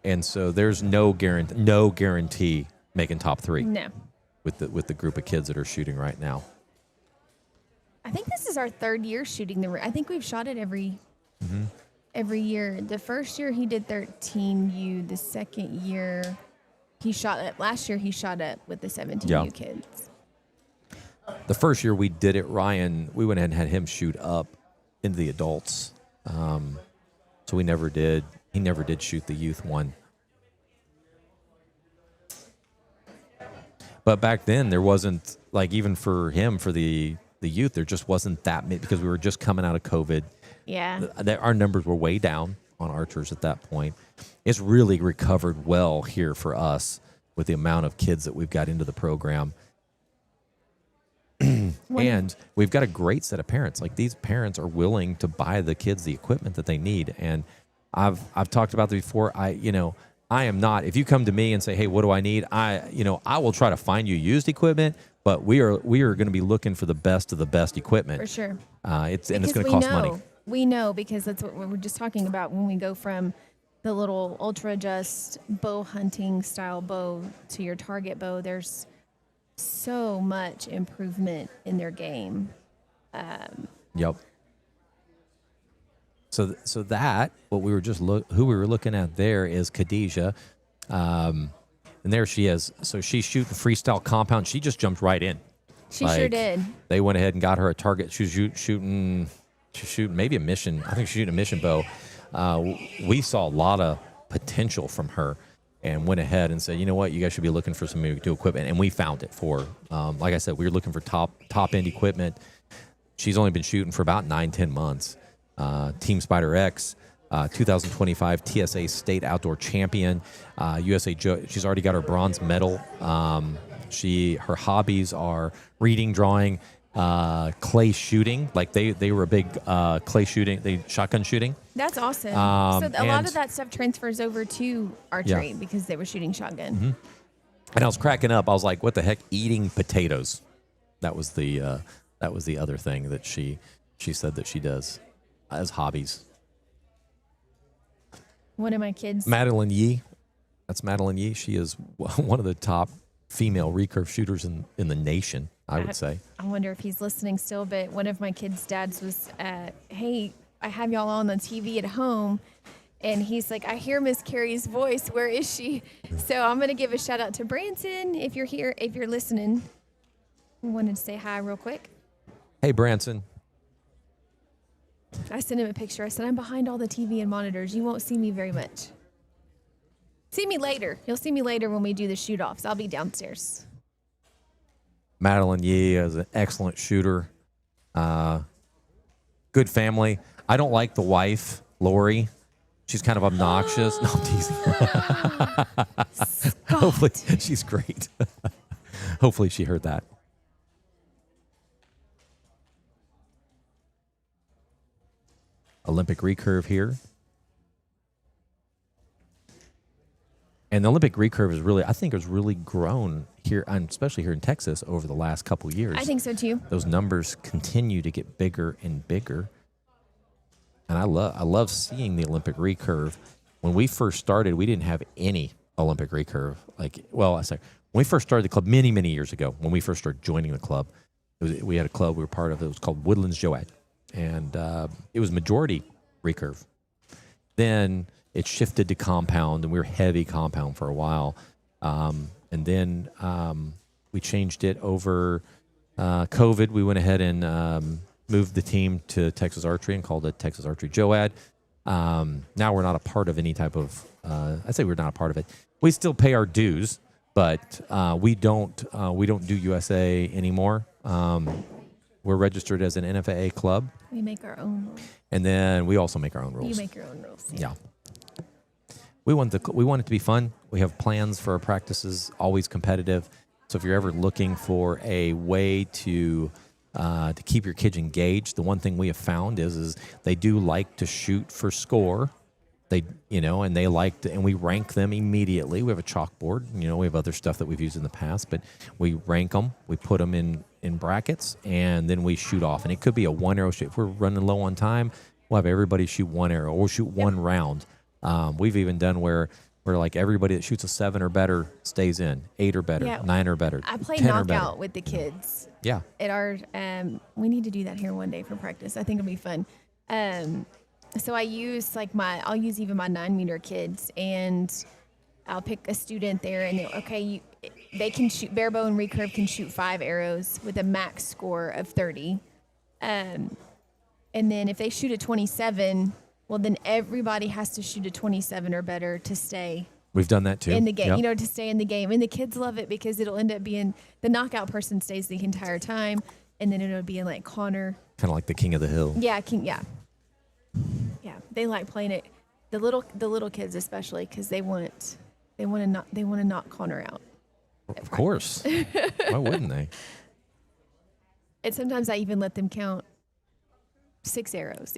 Speaker 1: and so there's no guarantee making top 3
Speaker 2: no.
Speaker 1: with the group of kids that are shooting right now.
Speaker 2: I think this is our 3rd year shooting I think we've shot it every year. The first year he did 13U. The second year he shot it. Last year he shot it with the 17U kids.
Speaker 1: The first year we did it, Ryan, we went ahead and had him shoot up into the adults. So he never did shoot the youth one. But back then there wasn't, like, even for him, for the youth, there just wasn't that many because we were just coming out of COVID.
Speaker 2: Yeah.
Speaker 1: Our numbers were way down on archers at that point. It's really recovered well here for us with the amount of kids that we've got into the program. And we've got a great set of parents. Like, these parents are willing to buy the kids the equipment that they need. And I've talked about this before. I am not, if you come to me and say, hey, what do I need? I will try to find you used equipment, But we are going to be looking for the best of the best equipment.
Speaker 2: For sure.
Speaker 1: And it's going to
Speaker 2: Because
Speaker 1: cost money.
Speaker 2: We know because that's what we were just talking about when we go from the little ultra just bow hunting style bow to your target bow. There's so much improvement in their game.
Speaker 1: Yep. So that what we were just who we were looking at there is Khadijah, and there she is. So she's shooting freestyle compound. She just jumped right in.
Speaker 2: She sure did.
Speaker 1: They went ahead and got her a target. She's shooting maybe a mission. I think she's shooting a mission bow. We saw a lot of potential from her, and went ahead and said, you know what, you guys should be looking for some new equipment, and we found it for. Like I said, we were looking for top end equipment. She's only been shooting for about 9-10 months. Team Spider X, 2025 TSA State Outdoor Champion, USA. She's already got her bronze medal. Her hobbies are reading, drawing, clay shooting. Like they were a big clay shooting, shotgun shooting.
Speaker 2: That's awesome. So a lot of that stuff transfers over to archery because they were shooting shotgun.
Speaker 1: Mm-hmm. And I was cracking up. I was like, "What the heck? Eating potatoes?" That was the other thing that she said that she does as hobbies.
Speaker 2: One of my kids,
Speaker 1: Madeline Yee. That's Madeline Yee. She is one of the top female recurve shooters in the nation, I would say.
Speaker 2: I wonder if he's listening still, but one of my kids' dads was, hey, I have y'all on the TV at home. And he's like, I hear Miss Carrie's voice. Where is she? So I'm going to give a shout out to Branson. If you're here, if you're listening, I wanted to say hi real quick.
Speaker 1: Hey, Branson.
Speaker 2: I sent him a picture. I said, I'm behind all the TV and monitors. You won't see me very much. See me later. You'll see me later when we do the shoot-offs. I'll be downstairs.
Speaker 1: Madeline Yee is an excellent shooter. Good family. I don't like the wife, Lori. She's kind of obnoxious. No, I'm teasing. Hopefully, she's great. Hopefully, she heard that. Olympic recurve here. And the Olympic recurve is really, I think, has really grown here, and especially here in Texas, over the last couple years.
Speaker 2: I think so too.
Speaker 1: Those numbers continue to get bigger and bigger, and I love seeing the Olympic recurve. When we first started, we didn't have any Olympic recurve. When we first started the club many years ago, when we first started joining the club, we had a club we were part of. It was called Woodlands Joad, and it was majority recurve. Then it shifted to compound, and we were heavy compound for a while. And then we changed it over COVID. We went ahead and moved the team to Texas Archery and called it Texas Archery Joad. Now we're not a part of any type of, I'd say we're not a part of it. We still pay our dues, but we don't do USA anymore. We're registered as an NFAA club.
Speaker 2: We make our own rules.
Speaker 1: And then we also make our own rules.
Speaker 2: You make your own rules.
Speaker 1: Yeah. We want it to be fun. We have plans for our practices, always competitive. So if you're ever looking for a way to keep your kids engaged, the one thing we have found is they do like to shoot for score. And they like to, and we rank them immediately. We have a chalkboard. We have other stuff that we've used in the past, but we rank them. We put them in brackets, and then we shoot off. And it could be a one arrow shoot. If we're running low on time, we'll have everybody shoot one arrow or shoot one round. We've even done where like everybody that shoots a 7 or better stays in, 8 or better, 9 or better.
Speaker 2: I play
Speaker 1: 10 or better.
Speaker 2: knockout with the kids.
Speaker 1: Yeah.
Speaker 2: At our, we need to do that here one day for practice. I think it'll be fun. So I use I'll use even my 9-meter kids, and I'll pick a student there, and they can shoot bare bow and recurve, can shoot 5 arrows with a max score of 30. And then if they shoot a 27, well, then everybody has to shoot a 27 or better to stay.
Speaker 1: We've done that too.
Speaker 2: In the game,
Speaker 1: yep.
Speaker 2: to stay in the game. And the kids love it because it'll end up being the knockout person stays the entire time, and then it'll be like Connor. Kind
Speaker 1: of like the king of the hill.
Speaker 2: Yeah, Yeah, they like playing it. The little kids especially, because they want to knock Connor out.
Speaker 1: Of course. Why wouldn't they?
Speaker 2: And sometimes I even let them count 6 arrows.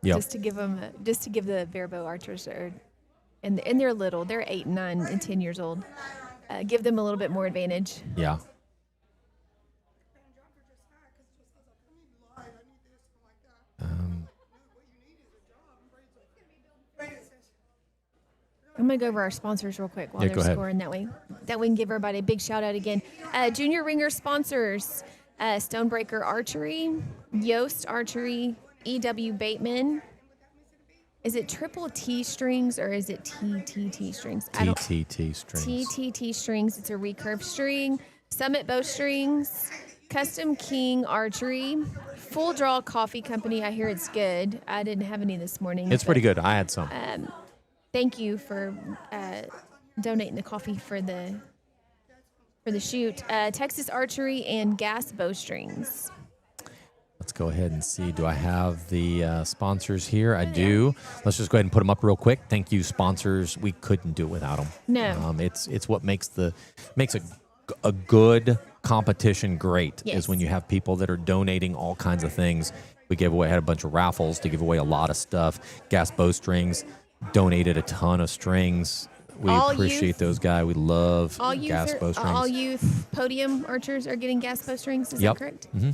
Speaker 2: Just to give them, just to give the bare bow archers, and they're little. They're 8, 9, and 10 years old. Give them a little bit more advantage.
Speaker 1: Yeah.
Speaker 2: I'm gonna go over our sponsors real quick while
Speaker 1: Yeah,
Speaker 2: they're
Speaker 1: go ahead.
Speaker 2: scoring. That we can give everybody a big shout out again. Junior Ringer sponsors: Stonebreaker Archery, Yost Archery, E.W. Bateman. Is it triple T strings or is it TTT strings?
Speaker 1: TTT strings.
Speaker 2: TTT strings. It's a recurve string. Summit Bow Strings. Custom King Archery. Full Draw Coffee Company. I hear it's good. I didn't have any this morning.
Speaker 1: It's pretty good. I had some.
Speaker 2: Thank you for donating the coffee for the shoot. Texas Archery and Gas Bowstrings.
Speaker 1: Let's go ahead and see. Do I have the sponsors here? I do. Let's just go ahead and put them up real quick. Thank you, sponsors. We couldn't do it without them.
Speaker 2: No.
Speaker 1: It's what makes a good competition great.
Speaker 2: Yes.
Speaker 1: Is when you have people that are donating all kinds of things. We had a bunch of raffles to give away a lot of stuff. Gas Bowstrings donated a ton of strings. We appreciate those guys. We love Gas Bowstrings.
Speaker 2: All youth podium archers are getting Gas Bowstrings. Is that correct?
Speaker 1: Mm-hmm.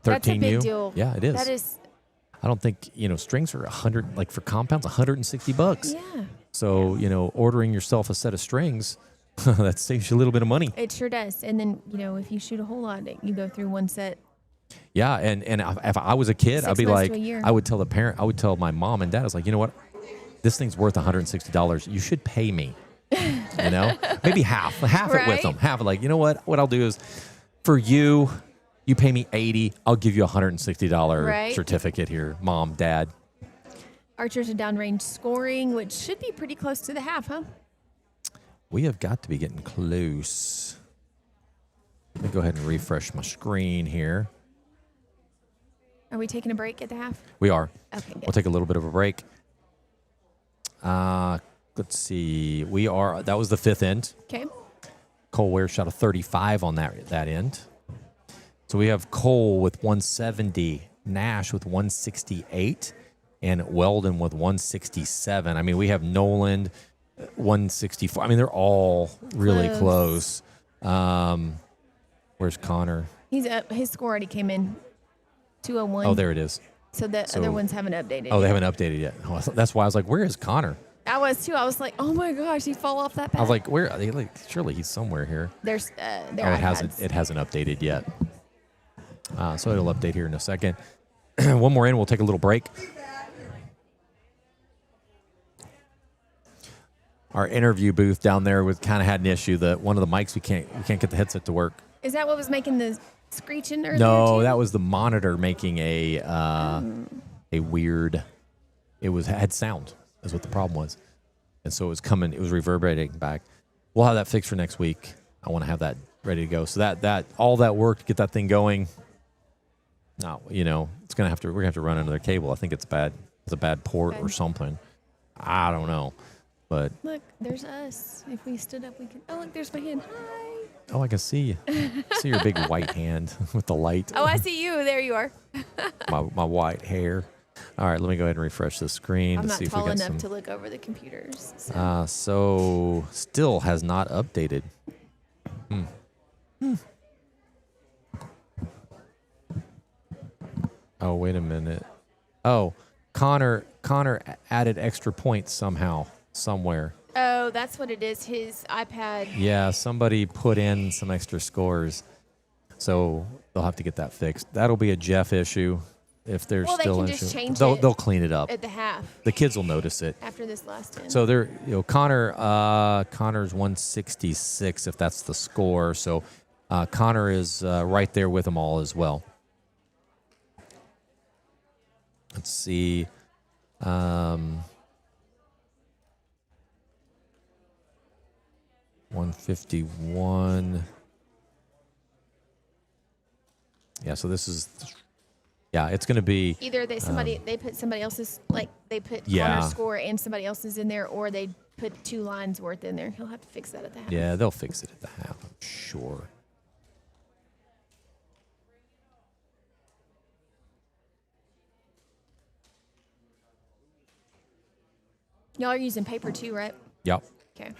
Speaker 2: That's a
Speaker 1: 13U.
Speaker 2: big deal.
Speaker 1: Yeah, it is.
Speaker 2: That is.
Speaker 1: I don't think, strings are 100, like for compounds, $160.
Speaker 2: Yeah.
Speaker 1: So, ordering yourself a set of strings, that saves you a little bit of money.
Speaker 2: It sure does. And then, if you shoot a whole lot, you go through one set.
Speaker 1: Yeah, and if I was a kid,
Speaker 2: 6
Speaker 1: I'd be
Speaker 2: months
Speaker 1: like,
Speaker 2: to a year.
Speaker 1: I would tell my mom and dad, I was like, you know what? This thing's worth $160. You should pay me. Maybe half it with them. Half it, like, you know what? What I'll do is, for you pay me $80. I'll give you a $160 certificate here, Mom, Dad.
Speaker 2: Archers are downrange scoring, which should be pretty close to the half, huh?
Speaker 1: We have got to be getting close. Let me go ahead and refresh my screen here.
Speaker 2: Are we taking a break at the half?
Speaker 1: We are.
Speaker 2: Okay, good.
Speaker 1: We'll take a little bit of a break. Let's see. That was the fifth end.
Speaker 2: Okay.
Speaker 1: Cole Ware shot a 35 on that end. So we have Cole with 170, Nash with 168, and Weldon with 167. I mean, we have Noland 164. I mean, they're all really close. Where's Connor?
Speaker 2: He's up. His score already came in 201.
Speaker 1: Oh, there it is.
Speaker 2: So the other ones haven't updated.
Speaker 1: Oh, they haven't updated yet. Oh, that's why I was like, where is Connor?
Speaker 2: I was too. I was like, oh my gosh, he fall off that path.
Speaker 1: I was like, where are they? Like, surely he's somewhere here.
Speaker 2: There's
Speaker 1: it hasn't updated yet. So it'll update here in a second. One more in, we'll take a little break. Our interview booth down there kind of had an issue that one of the mics we can't get the headset to work.
Speaker 2: Is that what was making the screeching earlier?
Speaker 1: No,
Speaker 2: too?
Speaker 1: that was the monitor making a weird. It had sound. Is what the problem was, and so it was reverberating back. We'll have that fixed for next week. I want to have that ready to go. So that all that work to get that thing going. No, we're gonna have to run another cable. I think it's bad. It's a bad port or something. I don't know, but
Speaker 2: look, there's us. If we stood up, we could. Oh, look, there's my hand. Hi.
Speaker 1: Oh, I can see you. See your big white hand with the light.
Speaker 2: Oh, I see you. There you are.
Speaker 1: my white hair. All right, let me go ahead and refresh the screen
Speaker 2: I'm
Speaker 1: to
Speaker 2: not
Speaker 1: see if
Speaker 2: tall
Speaker 1: we got
Speaker 2: enough
Speaker 1: some.
Speaker 2: to look over the computers.
Speaker 1: So still has not updated. Oh, wait a minute. Oh, Connor added extra points somehow, somewhere.
Speaker 2: Oh, that's what it is. His iPad.
Speaker 1: Yeah, somebody put in some extra scores. So they'll have to get that fixed. That'll be a Jeff issue if there's still an issue.
Speaker 2: Just change
Speaker 1: They'll clean it up.
Speaker 2: at the half
Speaker 1: The kids will notice it.
Speaker 2: after this last 10.
Speaker 1: So Connor's 166 if that's the score. So Connor is right there with them all as well. Let's see. 151. Yeah, so this is. Yeah, it's going to be
Speaker 2: either they put somebody else's, like they put
Speaker 1: Yeah.
Speaker 2: Connor's score and somebody else's in there, or they put 2 lines worth in there. He'll have to fix that at the half.
Speaker 1: Yeah, they'll fix it at the half, I'm sure.
Speaker 2: Y'all are using paper too, right?
Speaker 1: Yep.
Speaker 2: Okay.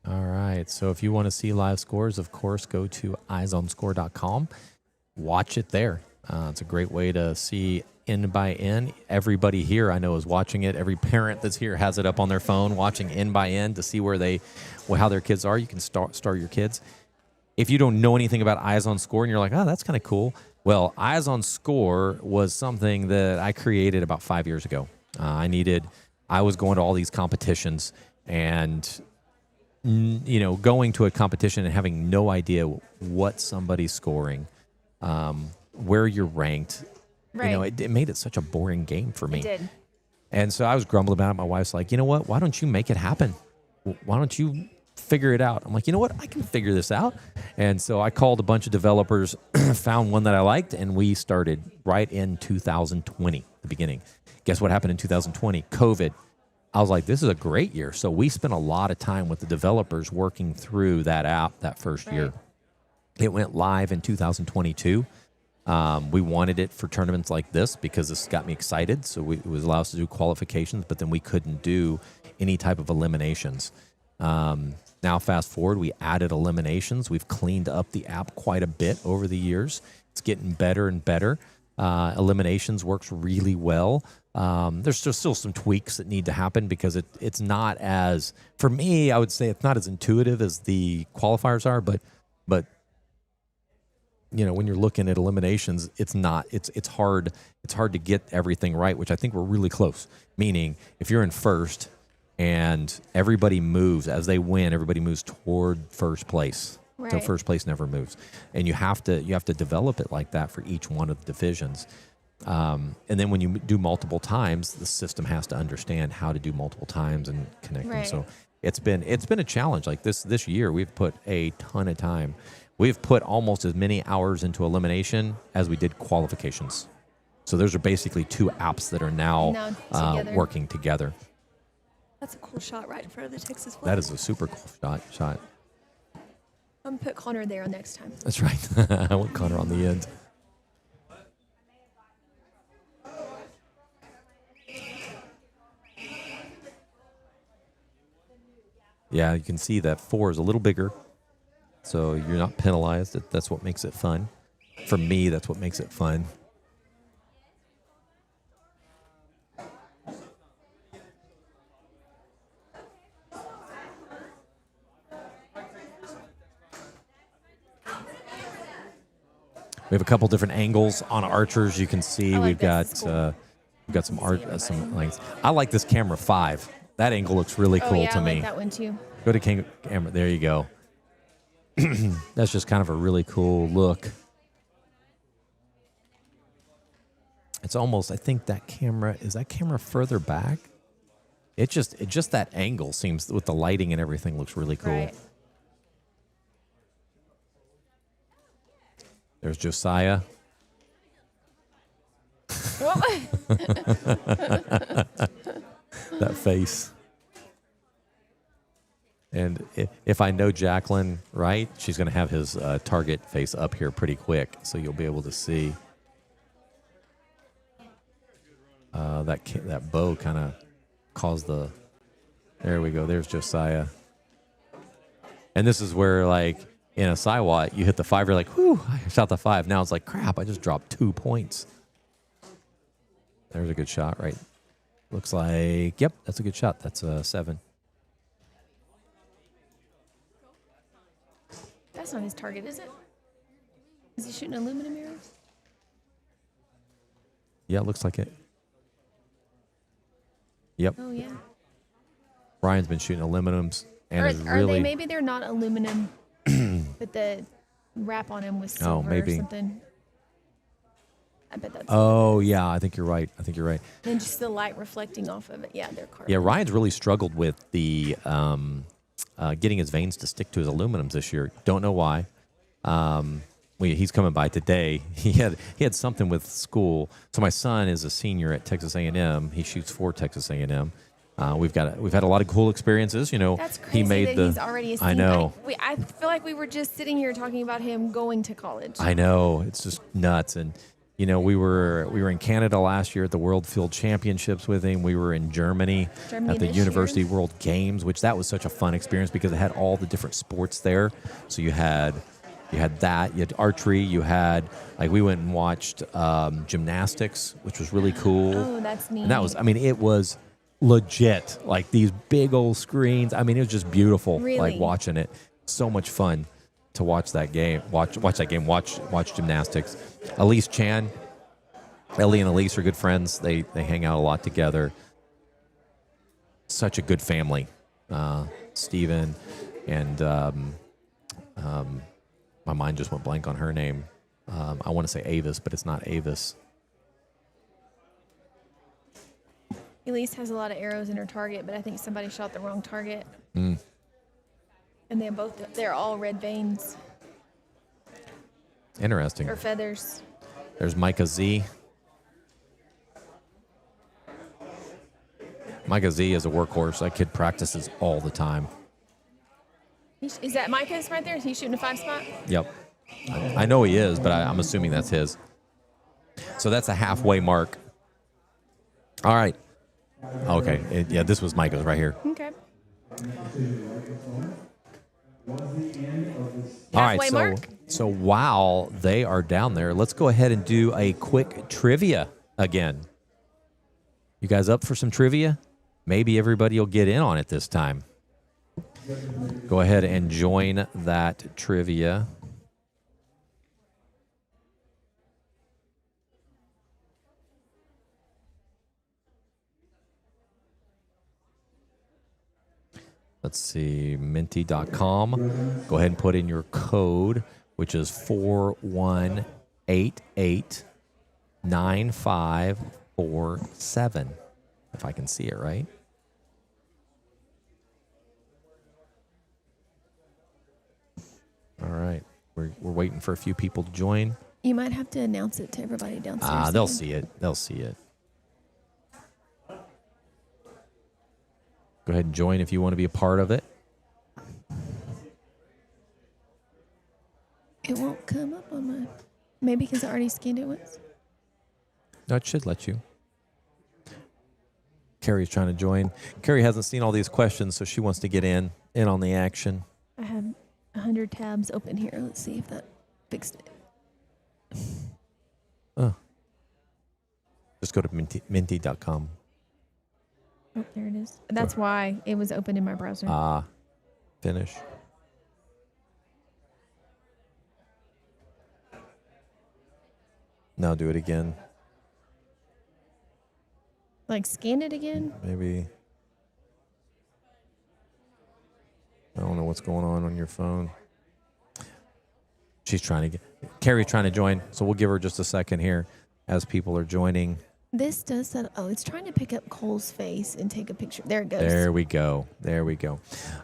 Speaker 1: All right. right. So if you want to see live scores, of course, go to eyesonscore.com. Watch it there. It's a great way to see end by end. Everybody here I know is watching it. Every parent that's here has it up on their phone, watching end by end to see how their kids are. You can start your kids. If you don't know anything about Eyes on Score and you're like, oh, that's kind of cool. Well, Eyes on Score was something that I created about 5 years ago. I was going to all these competitions and, going to a competition and having no idea what somebody's scoring, where you're ranked.
Speaker 2: Right.
Speaker 1: It made it such a boring game for me.
Speaker 2: It did.
Speaker 1: And so I was grumbling about it. My wife's like, you know what? Why don't you make it happen? Why don't you figure it out? I'm like, you know what? I can figure this out. And so I called a bunch of developers, found one that I liked, and we started right in 2020, the beginning. Guess what happened in 2020? COVID. I was like, this is a great year. So we spent a lot of time with the developers working through that app that first year. It went live in 2022. We wanted it for tournaments like this because this got me excited. So it was allowed us to do qualifications, but then we couldn't do any type of eliminations. Now, fast forward, we added eliminations. We've cleaned up the app quite a bit over the years. It's getting better and better. Eliminations works really well. There's still some tweaks that need to happen because it's not as, for me, I would say it's not as intuitive as the qualifiers are, but when you're looking at eliminations, it's hard to get everything right, which I think we're really close. Meaning, if you're in first and everybody moves as they win, everybody moves toward first place.
Speaker 2: Right.
Speaker 1: So first place never moves, and you have to develop it like that for each one of the divisions. And then when you do multiple times, the system has to understand how to do multiple times and connect them. So it's been a challenge. Like this year, we've put a ton of time. We've put almost as many hours into elimination as we did qualifications. So those are basically two apps that are now working together.
Speaker 3: That's a cool shot right in front of the Texas flag.
Speaker 1: That is a super cool shot.
Speaker 2: I'm going to put Connor there next time.
Speaker 1: That's right. I want Connor on the end. Yeah, you can see that 4 is a little bigger. So you're not penalized. That's what makes it fun. For me, that's what makes it fun. We have a couple different angles on archers. You can see we've got some lengths. I like this camera 5. That angle looks really cool to me.
Speaker 2: I like that one too.
Speaker 1: Go to camera. There you go. That's just kind of a really cool look. It's almost, I think that camera further back? It just that angle seems, with the lighting and everything, looks really cool.
Speaker 2: Right.
Speaker 1: There's Josiah. That face. And if I know Jacqueline right, she's going to have his target face up here pretty quick, so you'll be able to see that bow kind of caused the. There we go. There's Josiah. And this is where, like, in a Siwat, you hit the 5, you're like, whew, I shot the 5. Now it's like, crap, I just dropped 2 points. There's a good shot, right? Looks like, yep, that's a good shot. That's a 7.
Speaker 2: That's not his target, is it? Is he shooting aluminum arrows?
Speaker 1: Yeah, it looks like it. Yep.
Speaker 2: Oh, yeah.
Speaker 1: Brian's been shooting aluminums. And
Speaker 2: are they, maybe they're not aluminum, but the wrap on them was silver or something. I bet that's.
Speaker 1: Oh, yeah, I think you're right.
Speaker 2: And just the light reflecting off of it. Yeah, they're carbon.
Speaker 1: Yeah, Ryan's really struggled with the getting his veins to stick to his aluminums this year. Don't know why. He's coming by today. He had something with school. So my son is a senior at Texas A&M. He shoots for Texas A&M. We've had a lot of cool experiences.
Speaker 2: That's crazy.
Speaker 1: He made
Speaker 2: he's already a senior.
Speaker 1: I know.
Speaker 2: I feel like we were just sitting here talking about him going to college.
Speaker 1: I know, it's just nuts. And we were in Canada last year at the World Field Championships with him. We were in Germany at the
Speaker 2: this
Speaker 1: University
Speaker 2: year.
Speaker 1: World Games, which that was such a fun experience because it had all the different sports there. So you had that, you had archery, you had we went and watched gymnastics, which was really cool.
Speaker 2: Oh, that's neat.
Speaker 1: And that was, it was legit, like these big old screens. It was just beautiful,
Speaker 2: Really?
Speaker 1: watching it. So much fun to watch that game. Watch gymnastics. Elise Chan, Ellie and Elise are good friends. They hang out a lot together. Such a good family. Steven and my mind just went blank on her name. I want to say Avis, but it's not Avis.
Speaker 2: Elise has a lot of arrows in her target, but I think somebody shot the wrong target.
Speaker 1: Mm.
Speaker 2: And they're all red veins
Speaker 1: Interesting.
Speaker 2: or feathers.
Speaker 1: There's Micah Z. Micah Z is a workhorse. That kid practices all the time.
Speaker 2: Is that Micah's right there? Is he shooting a 5 spot?
Speaker 1: Yep. I know he is, but I'm assuming that's his. So that's a halfway mark. All right. Okay. This was Micah's right here.
Speaker 2: Okay.
Speaker 1: All right.
Speaker 2: Halfway mark?
Speaker 1: So while they are down there, let's go ahead and do a quick trivia again. You guys up for some trivia? Maybe everybody will get in on it this time. Go ahead and join that trivia. Let's see, minty.com. Go ahead and put in your code, which is 41889547. If I can see it right. All right. We're waiting for a few people to join.
Speaker 2: You might have to announce it to everybody downstairs.
Speaker 1: They'll see it. They'll see it. Go ahead and join if you want to be a part of it.
Speaker 2: It won't come up on my... Maybe because I already scanned it once.
Speaker 1: No, it should let you. Carrie's trying to join. Carrie hasn't seen all these questions, so she wants to get in on the action.
Speaker 2: I have 100 tabs open here. Let's see if that fixed it.
Speaker 1: Just go to minty.com.
Speaker 2: Oh, there it is. That's why it was open in my browser.
Speaker 1: Finish. Now do it again.
Speaker 2: Like scan it again?
Speaker 1: Maybe. I don't know what's going on your phone. She's trying to Carrie's trying to join, so we'll give her just a second here as people are joining.
Speaker 2: This does that. Oh, it's trying to pick up Cole's face and take a picture. There it goes.
Speaker 1: There we go.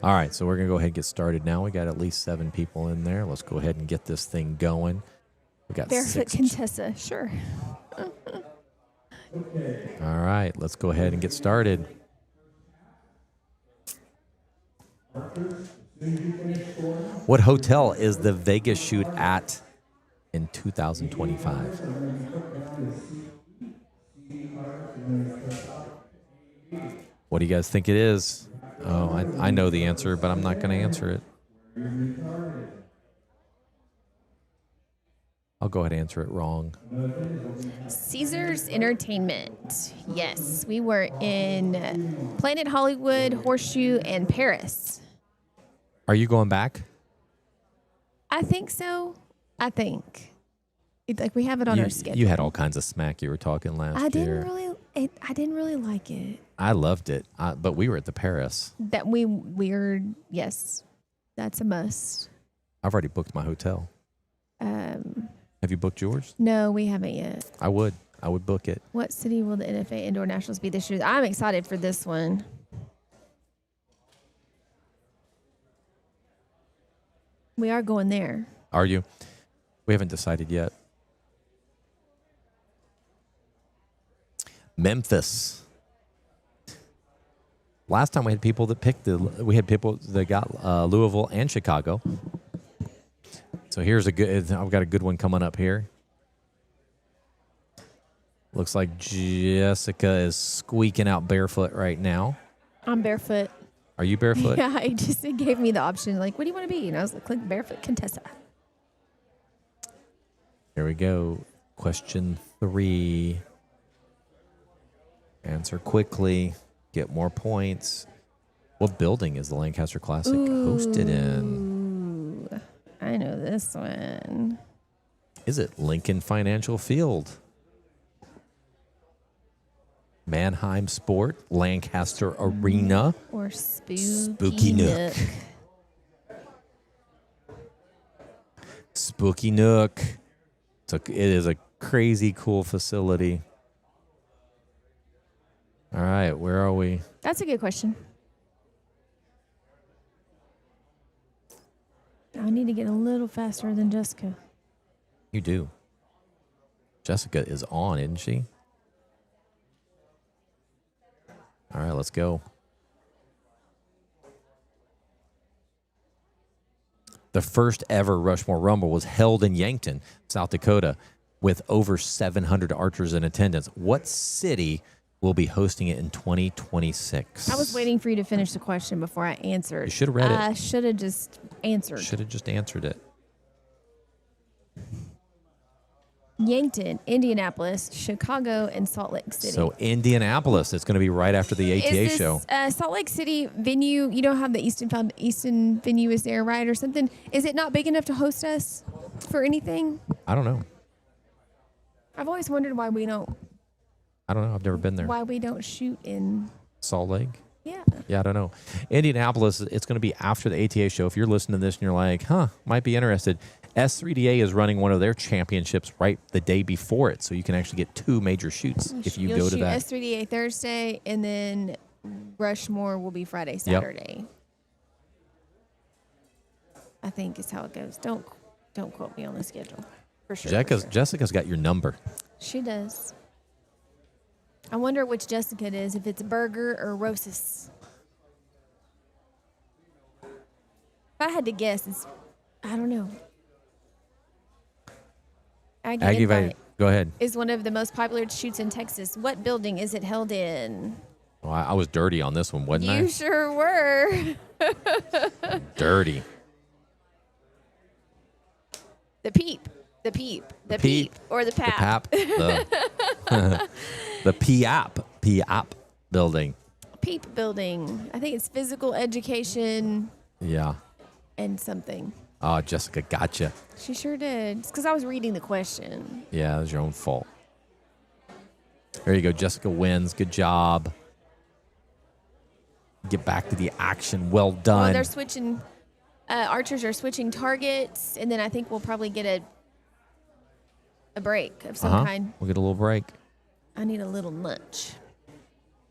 Speaker 1: All right, so we're going to go ahead and get started now. We got at least 7 people in there. Let's go ahead and get this thing going. We got
Speaker 2: Barefoot
Speaker 1: 6.
Speaker 2: Contessa, sure.
Speaker 1: All right, let's go ahead and get started. What hotel is the Vegas shoot at in 2025? What do you guys think it is? Oh, I know the answer, but I'm not going to answer it. I'll go ahead and answer it wrong.
Speaker 2: Caesars Entertainment. Yes, we were in Planet Hollywood, Horseshoe, and Paris.
Speaker 1: Are you going back?
Speaker 2: I think so. I think. Like we have it on our schedule.
Speaker 1: You had all kinds of smack you were talking last year.
Speaker 2: I didn't really like it.
Speaker 1: I loved it, but we were at the Paris.
Speaker 2: That weird. Yes, that's a must.
Speaker 1: I've already booked my hotel. Have you booked yours?
Speaker 2: No, we haven't yet.
Speaker 1: I would book it.
Speaker 2: What city will the NFA Indoor Nationals be this year? I'm excited for this one. We are going there.
Speaker 1: Are you? We haven't decided yet. Memphis. Last time we had people that picked that got Louisville and Chicago. So here's I've got a good one coming up here. Looks like Jessica is squeaking out barefoot right now.
Speaker 2: I'm barefoot.
Speaker 1: Are you barefoot?
Speaker 2: Yeah, it gave me the option, like, what do you want to be? And I was like, click barefoot Contessa.
Speaker 1: Here we go. Question 3. Answer quickly. Get more points. What building is the Lancaster Classic hosted in?
Speaker 2: Ooh, I know this one.
Speaker 1: Is it Lincoln Financial Field? Mannheim Sport, Lancaster Arena,
Speaker 2: Or
Speaker 1: Spooky Nook. Spooky Nook. It is a crazy cool facility. All right, where are we?
Speaker 2: That's a good question. I need to get a little faster than Jessica.
Speaker 1: You do. Jessica is on, isn't she? All right, let's go. The first ever Rushmore Rumble was held in Yankton, South Dakota, with over 700 archers in attendance. What city will be hosting it in 2026?
Speaker 2: I was waiting for you to finish the question before I answered.
Speaker 1: You should have read it.
Speaker 2: I should have just answered.
Speaker 1: Should have just answered it.
Speaker 2: Yankton, Indianapolis, Chicago, and Salt Lake City.
Speaker 1: So Indianapolis, it's going to be right after the ATA
Speaker 2: Is this,
Speaker 1: show.
Speaker 2: Salt Lake City venue, you know how the Easton venue is there, right, or something? Is it not big enough to host us for anything?
Speaker 1: I don't know.
Speaker 2: I've always wondered why we don't.
Speaker 1: I don't know. I've never been there.
Speaker 2: Why we don't shoot in.
Speaker 1: Salt Lake?
Speaker 2: Yeah.
Speaker 1: Yeah, I don't know. Indianapolis, it's going to be after the ATA show. If you're listening to this and you're like, might be interested, S3DA is running one of their championships right the day before it, so you can actually get 2 major shoots if you go to that.
Speaker 2: S3DA Thursday, and then Rushmore will be Friday, Saturday. Yep. I think is how it goes. Don't quote me on the schedule. For sure.
Speaker 1: Jessica's got your number.
Speaker 2: She does. I wonder which Jessica it is, if it's Burger or Rosas. If I had to guess, I don't know. Aggie
Speaker 1: Go ahead.
Speaker 2: Is one of the most popular shoots in Texas. What building is it held in?
Speaker 1: Well, I was dirty on this one, wasn't I?
Speaker 2: You sure were.
Speaker 1: Dirty.
Speaker 2: The Peep, or the Pap.
Speaker 1: The PAP building.
Speaker 2: Peep building. I think it's physical education.
Speaker 1: Yeah.
Speaker 2: And something.
Speaker 1: Oh, Jessica, gotcha.
Speaker 2: She sure did. It's because I was reading the question.
Speaker 1: Yeah, it was your own fault. There you go. Jessica wins. Good job. Get back to the action. Well done.
Speaker 2: Well, they're switching. Archers are switching targets, and then I think we'll probably get a break of some kind.
Speaker 1: We'll get a little break.
Speaker 2: I need a little lunch.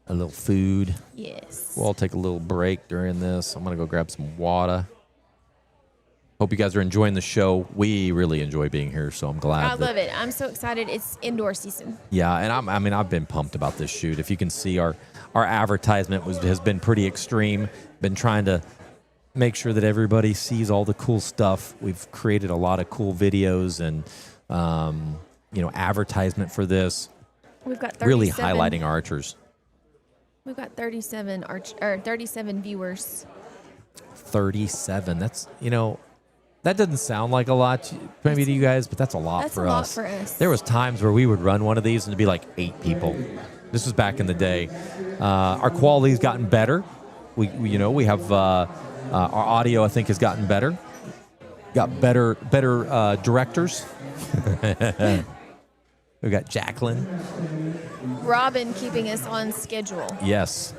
Speaker 1: A little food.
Speaker 2: Yes.
Speaker 1: We'll all take a little break during this. I'm going to go grab some water. Hope you guys are enjoying the show. We really enjoy being here, so I'm glad.
Speaker 2: I love it. I'm so excited. It's indoor season.
Speaker 1: Yeah, and I've been pumped about this shoot. If you can see, our advertisement has been pretty extreme. Been trying to make sure that everybody sees all the cool stuff. We've created a lot of cool videos and advertisement for this.
Speaker 2: We've got 37,
Speaker 1: really highlighting archers.
Speaker 2: We've got 37 viewers.
Speaker 1: 37. That's that doesn't sound like a lot maybe to you guys, but that's a lot for us.
Speaker 2: That's a lot for us.
Speaker 1: There was times where we would run one of these and it'd be like 8 people. This was back in the day. Our quality's gotten better. We have our audio, I think, has gotten better. Got better directors. We got Jacqueline.
Speaker 2: Robin keeping us on schedule.
Speaker 1: Yes.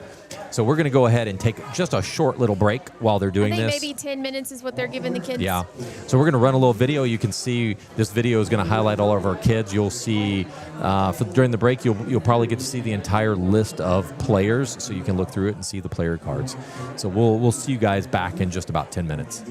Speaker 1: So we're going to go ahead and take just a short little break while they're doing this.
Speaker 2: I think maybe 10 minutes is what they're giving the kids.
Speaker 1: Yeah. So we're going to run a little video. You can see this video is going to highlight all of our kids. You'll see during the break, you'll probably get to see the entire list of players, so you can look through it and see the player cards. So we'll see you guys back in just about 10 minutes.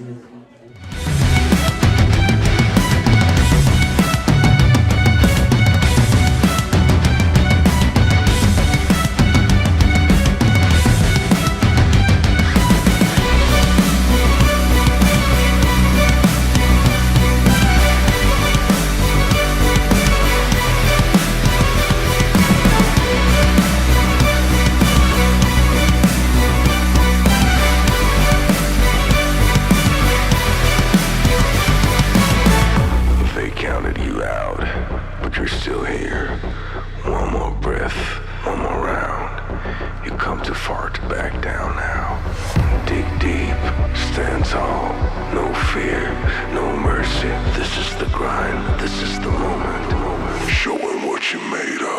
Speaker 4: This is the grind, this is the moment. Showing what you made of.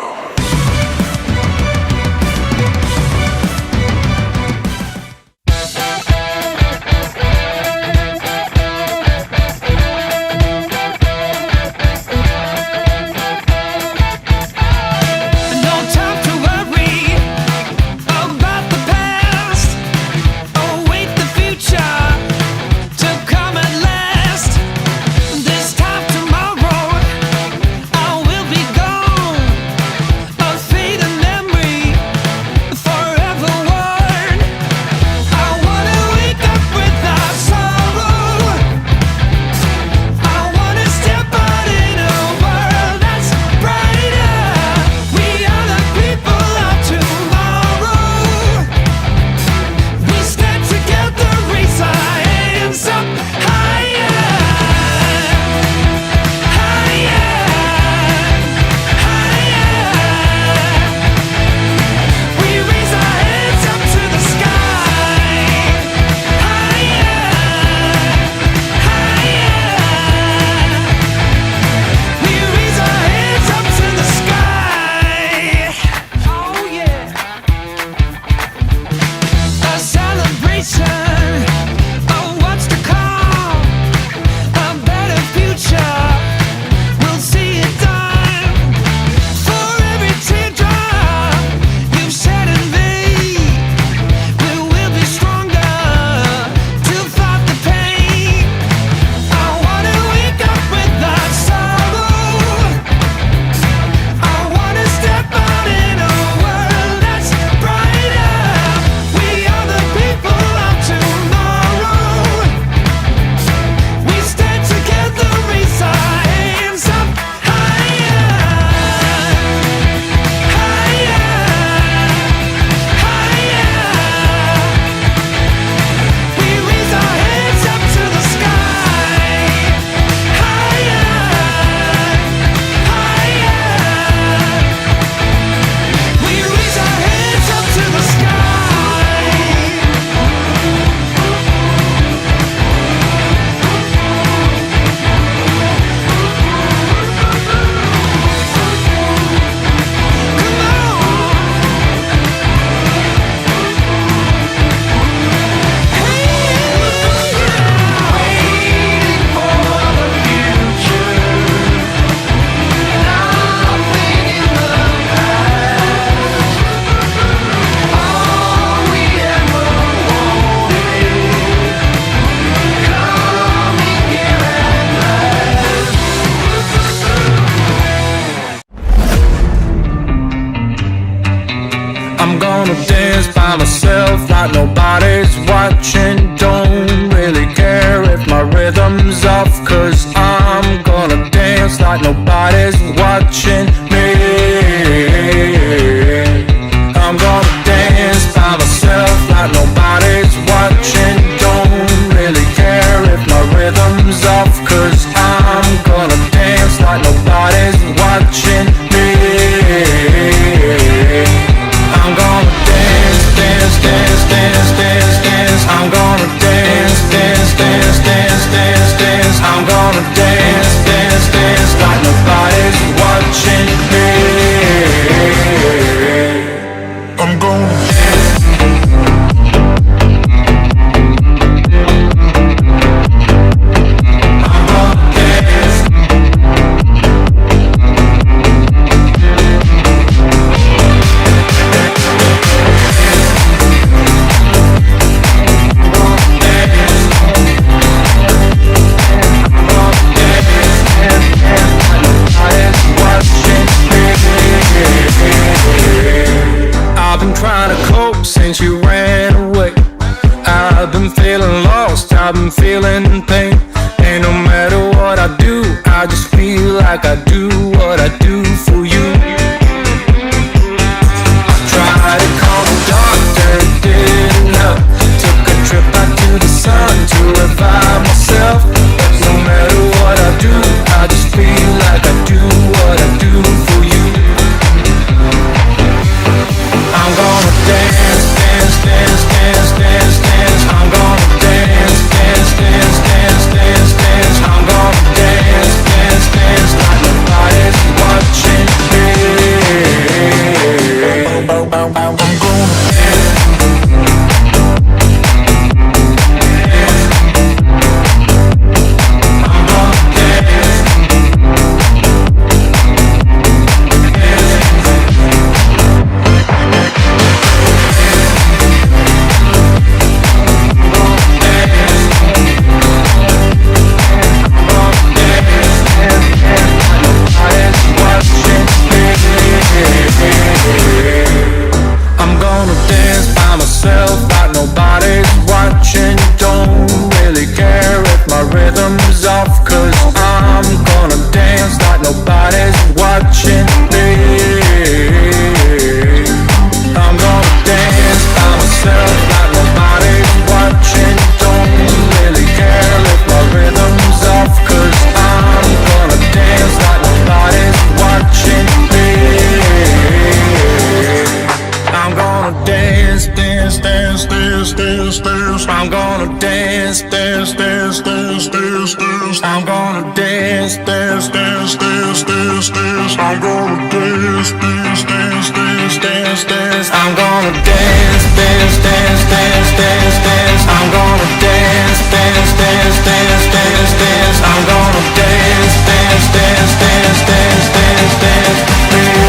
Speaker 5: like nobody's watching. Don't really care if my rhythm's off, 'cause I'm gonna dance like nobody's watching me. I'm gonna dance by myself like nobody's watching. Don't really care if my rhythm's off, 'cause I'm gonna dance like nobody's watching me. I'm gonna dance, dance, dance, dance, dance, dance. I'm gonna dance, dance, dance, dance, dance, dance. I'm gonna dance, dance, dance like nobody's watching me. I'm gonna dance. I'm gonna dance. I've been trying to cope since you ran away. I've been feeling lost, I've been feeling pain. And no matter what I do, I just feel like I do what I do for you. I tried to call the doctor, it didn't help. Took a trip out to the sun to revive myself. But no matter what I do, I just feel like I do what I do for you. I'm gonna dance, dance, dance, dance, dance, dance. I'm gonna dance, dance, dance, dance, dance, dance. I'm gonna dance. dance, dance, dance, dance, dance. I'm gonna dance, dance, dance, dance, dance, dance. I'm gonna dance, dance, dance, dance, dance, dance. I'm gonna dance, dance, dance, dance, dance, dance. I'm gonna dance, dance, dance, dance, dance, dance, dance.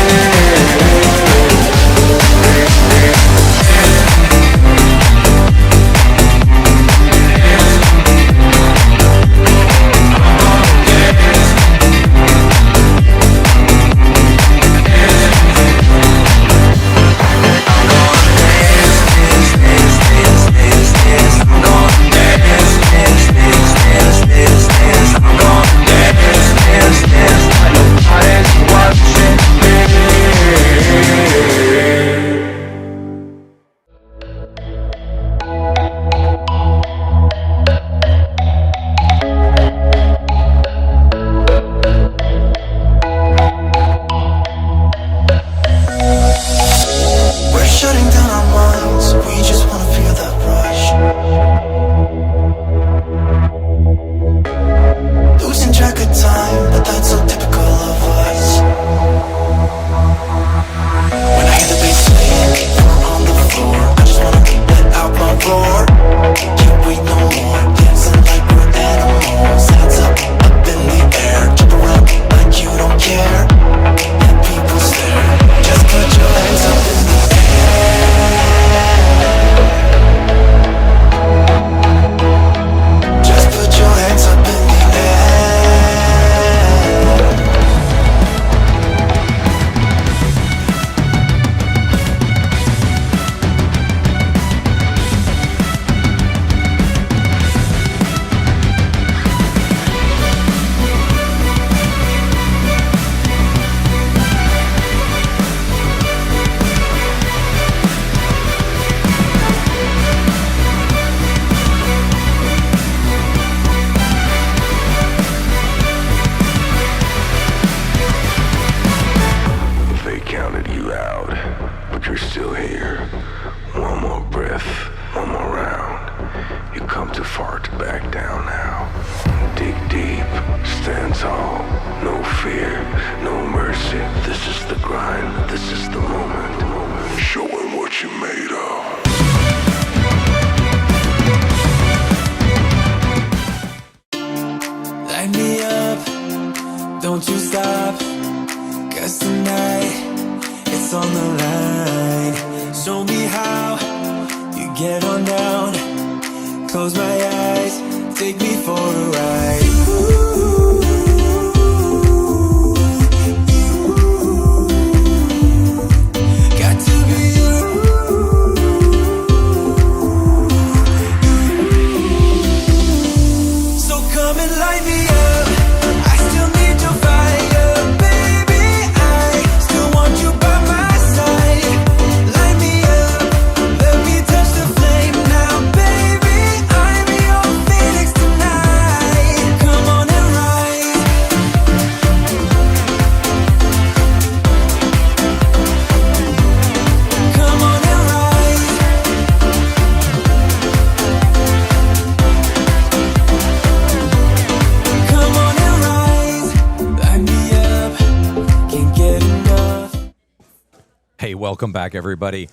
Speaker 1: Welcome back, everybody.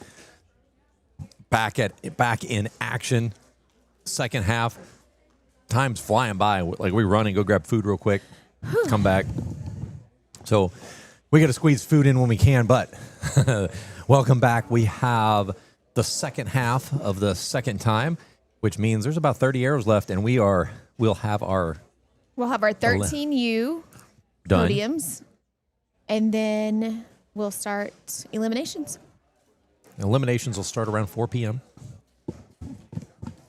Speaker 1: Back in action. Second half. Time's flying by. Like, we run and go grab food real quick. Come back. So we got to squeeze food in when we can, but welcome back. We have the second half of the second time, which means there's about 30 arrows left, and we'll have our
Speaker 2: 13U
Speaker 1: done.
Speaker 2: podiums, and then we'll start eliminations.
Speaker 1: Eliminations will start around 4 p.m.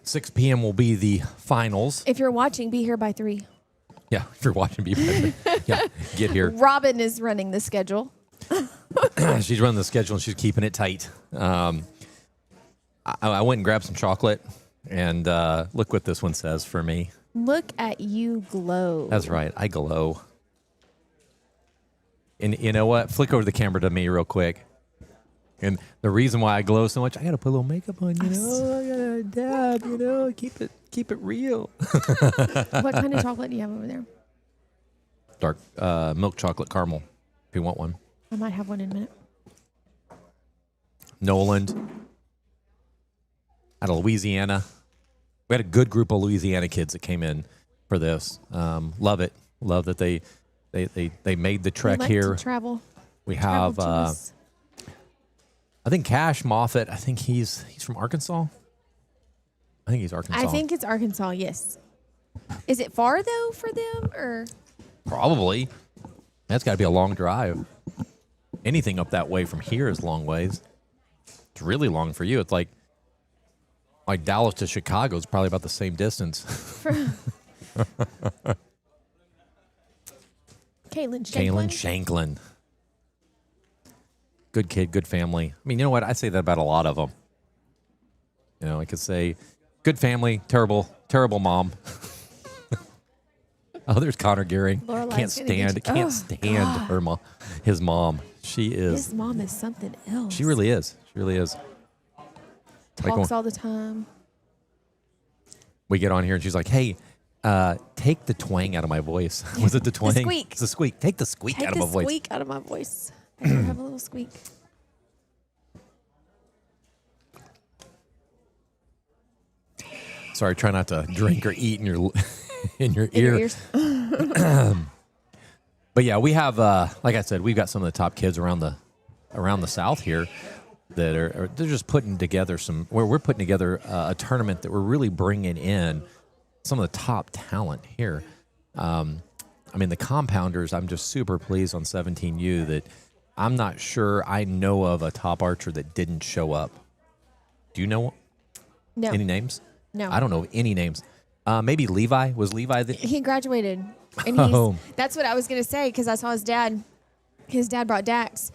Speaker 1: 6 p.m. will be the finals.
Speaker 2: If you're watching, be here by 3.
Speaker 1: Yeah, if you're watching, be here. Yeah, get here.
Speaker 2: Robin is running the schedule.
Speaker 1: She's running the schedule, and she's keeping it tight. I went and grabbed some chocolate, and look what this one says for me.
Speaker 2: Look at you glow.
Speaker 1: That's right. I glow. And you know what? Flick over the camera to me real quick. And the reason why I glow so much, I got to put a little makeup on, you know. I got to dab, you know. Keep it real.
Speaker 2: What kind of chocolate do you have over there?
Speaker 1: dark milk chocolate caramel if you want one.
Speaker 2: I might have one in a minute.
Speaker 1: Noland out of Louisiana. We had a good group of Louisiana kids that came in for this. Love it. Love that they made the trek
Speaker 2: We like
Speaker 1: here.
Speaker 2: to travel.
Speaker 1: We have
Speaker 2: Travel to us.
Speaker 1: I think Cash Moffat. I think he's from Arkansas. I think he's Arkansas.
Speaker 2: I think it's Arkansas. Yes. Is it far though for them, or
Speaker 1: Probably. That's got to be a long drive. Anything up that way from here is long ways. It's really long for you. It's like Dallas to Chicago is probably about the same distance.
Speaker 2: Caitlin
Speaker 1: Shanklin. Good kid, good family. I mean, you know what? I say that about a lot of them. You know, I could say good family, terrible mom. Oh, there's Connor Gearing.
Speaker 2: Lorelai's
Speaker 1: Can't stand her mom. His mom. She is.
Speaker 2: His mom is something else.
Speaker 1: She really is. She really is.
Speaker 2: Talks all the time.
Speaker 1: We get on here and she's like, "Hey, take the twang out of my voice." Was it the twang?
Speaker 2: The squeak.
Speaker 1: It's the squeak. Take the squeak out of my voice.
Speaker 2: Take the squeak out of my voice. I do have a little squeak.
Speaker 1: Sorry, try not to drink or eat in your in your
Speaker 2: In your
Speaker 1: ear.
Speaker 2: ears.
Speaker 1: But yeah, we have, like I said, we've got some of the top kids around the South here that they're just putting together we're putting together a tournament that we're really bringing in some of the top talent here. I mean, the compounders, I'm just super pleased on 17U that I'm not sure I know of a top archer that didn't show up. Do you know
Speaker 2: No.
Speaker 1: any names?
Speaker 2: No.
Speaker 1: I don't know any names. Maybe Levi. Was Levi the...
Speaker 2: He graduated. And that's what I was going to say because I saw his dad. His dad brought Dax.